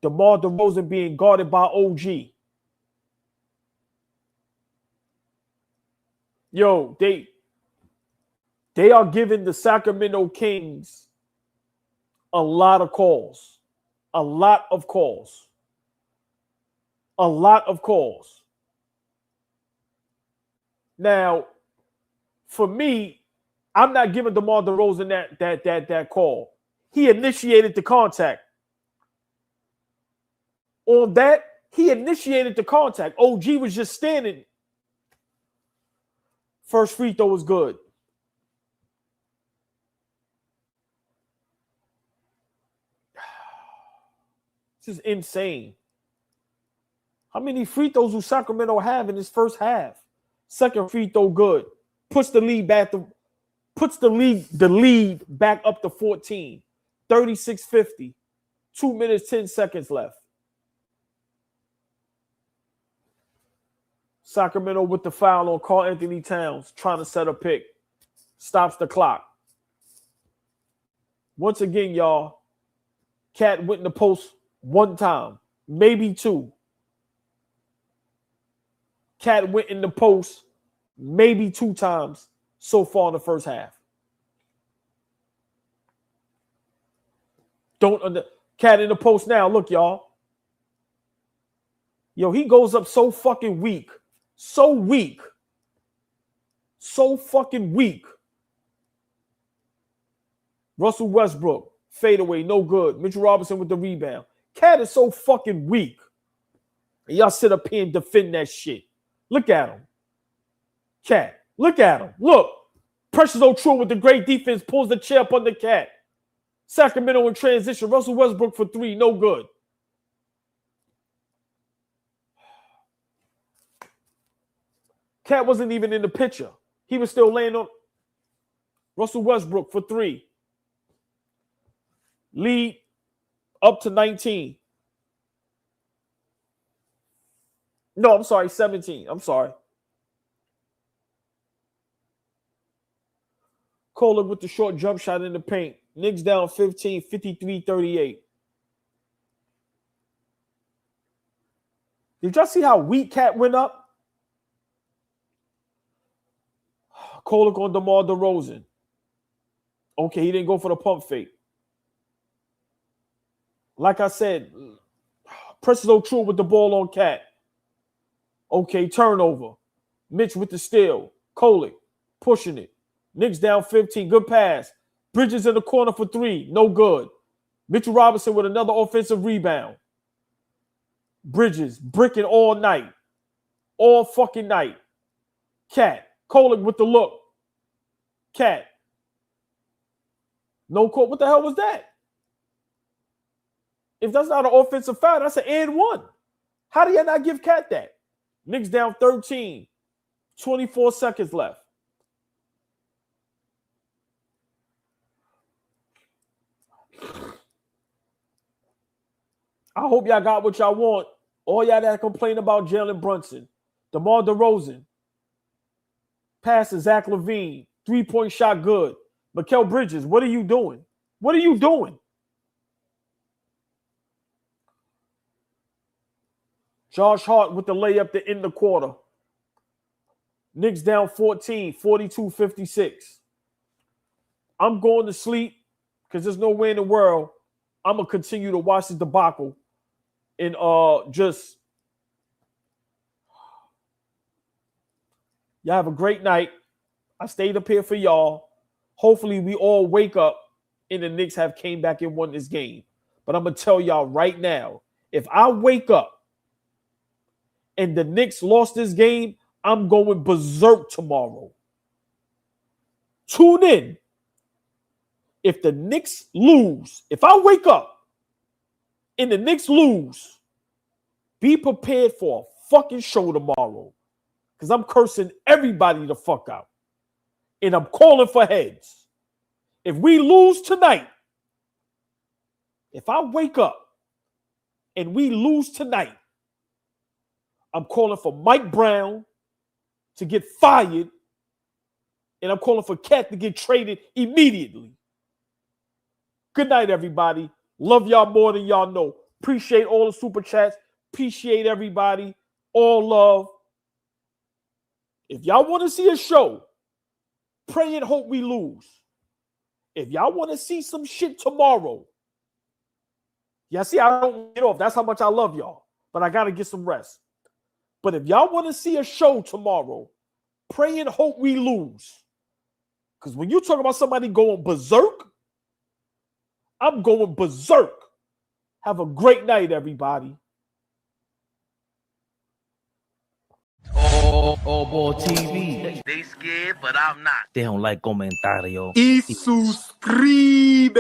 DeMar DeRozan being guarded by OG. Yo, they are giving the Sacramento Kings a lot of calls. A lot of calls. A lot of calls. Now, for me, I'm not giving DeMar DeRozan that call. He initiated the contact. On that, He initiated the contact. OG was just standing. First free throw was good. This is insane. How many free throws do Sacramento have in this first half? Second free throw good. Puts the lead back the lead back up to 14. 36-50. 2 minutes, 10 seconds left. Sacramento with the foul on Karl Anthony Towns, trying to set a pick. Stops the clock. Once again, y'all, Cat went in the post one time, maybe two. Cat went in the post maybe 2 times so far in the first half. Cat in the post now. Look, y'all. Yo, he goes up so fucking weak. So weak. So fucking weak. Russell Westbrook, fadeaway, no good. Mitchell Robinson with the rebound. Cat is so fucking weak. And y'all sit up here and defend that shit. Look at him. Cat. Look at him. Look. Precious O'True with the great defense pulls the chair up on the Cat. Sacramento in transition. Russell Westbrook for 3, no good. Cat wasn't even in the picture. He was still laying on. Russell Westbrook for 3. Lead up to 19. No, I'm sorry, 17. I'm sorry. Kohler with the short jump shot in the paint. Knicks down 15, 53-38. Did y'all see how weak Cat went up? Kohler on DeMar DeRozan. Okay, he didn't go for the pump fake. Like I said, Precious O'True with the ball on Cat. Okay, turnover. Mitch with the steal. Kohler pushing it. Knicks down 15. Good pass. Bridges in the corner for 3. No good. Mitchell Robinson with another offensive rebound. Bridges bricking all night. All fucking night. Cat. Kohler with the look. Cat. No call. What the hell was that? If that's not an offensive foul, that's an and 1. How do you not give Cat that? Knicks down 13. 24 seconds left. I hope y'all got what y'all want. All y'all that complain about Jalen Brunson. DeMar DeRozan. Pass to Zach LaVine. 3-point shot good. Mikal Bridges, what are you doing? What are you doing? Josh Hart with the layup to end the quarter. Knicks down 14, 42-56. I'm going to sleep because there's no way in the world I'm going to continue to watch this debacle and just y'all have a great night. I stayed up here for y'all. Hopefully we all wake up and the Knicks have came back and won this game. But I'm going to tell y'all right now, if I wake up and the Knicks lost this game, I'm going berserk tomorrow. Tune in. If the Knicks lose, if I wake up and the Knicks lose, be prepared for a fucking show tomorrow. Because I'm cursing everybody the fuck out. And I'm calling for heads. If we lose tonight, if I wake up and we lose tonight, I'm calling for Mike Brown to get fired. And I'm calling for Cat to get traded immediately. Good night, everybody. Love y'all more than y'all know. Appreciate all the super chats. Appreciate everybody. All love. If y'all want to see a show, pray and hope we lose. If y'all want to see some shit tomorrow, y'all see I don't get off. That's how much I love y'all. But I got to get some rest. But if y'all want to see a show tomorrow, pray and hope we lose. Because when you talk about somebody going berserk, I'm going berserk. Have a great night, everybody. AllBall TV. They scared, but I'm not. They don't like comentario. Y suscribe.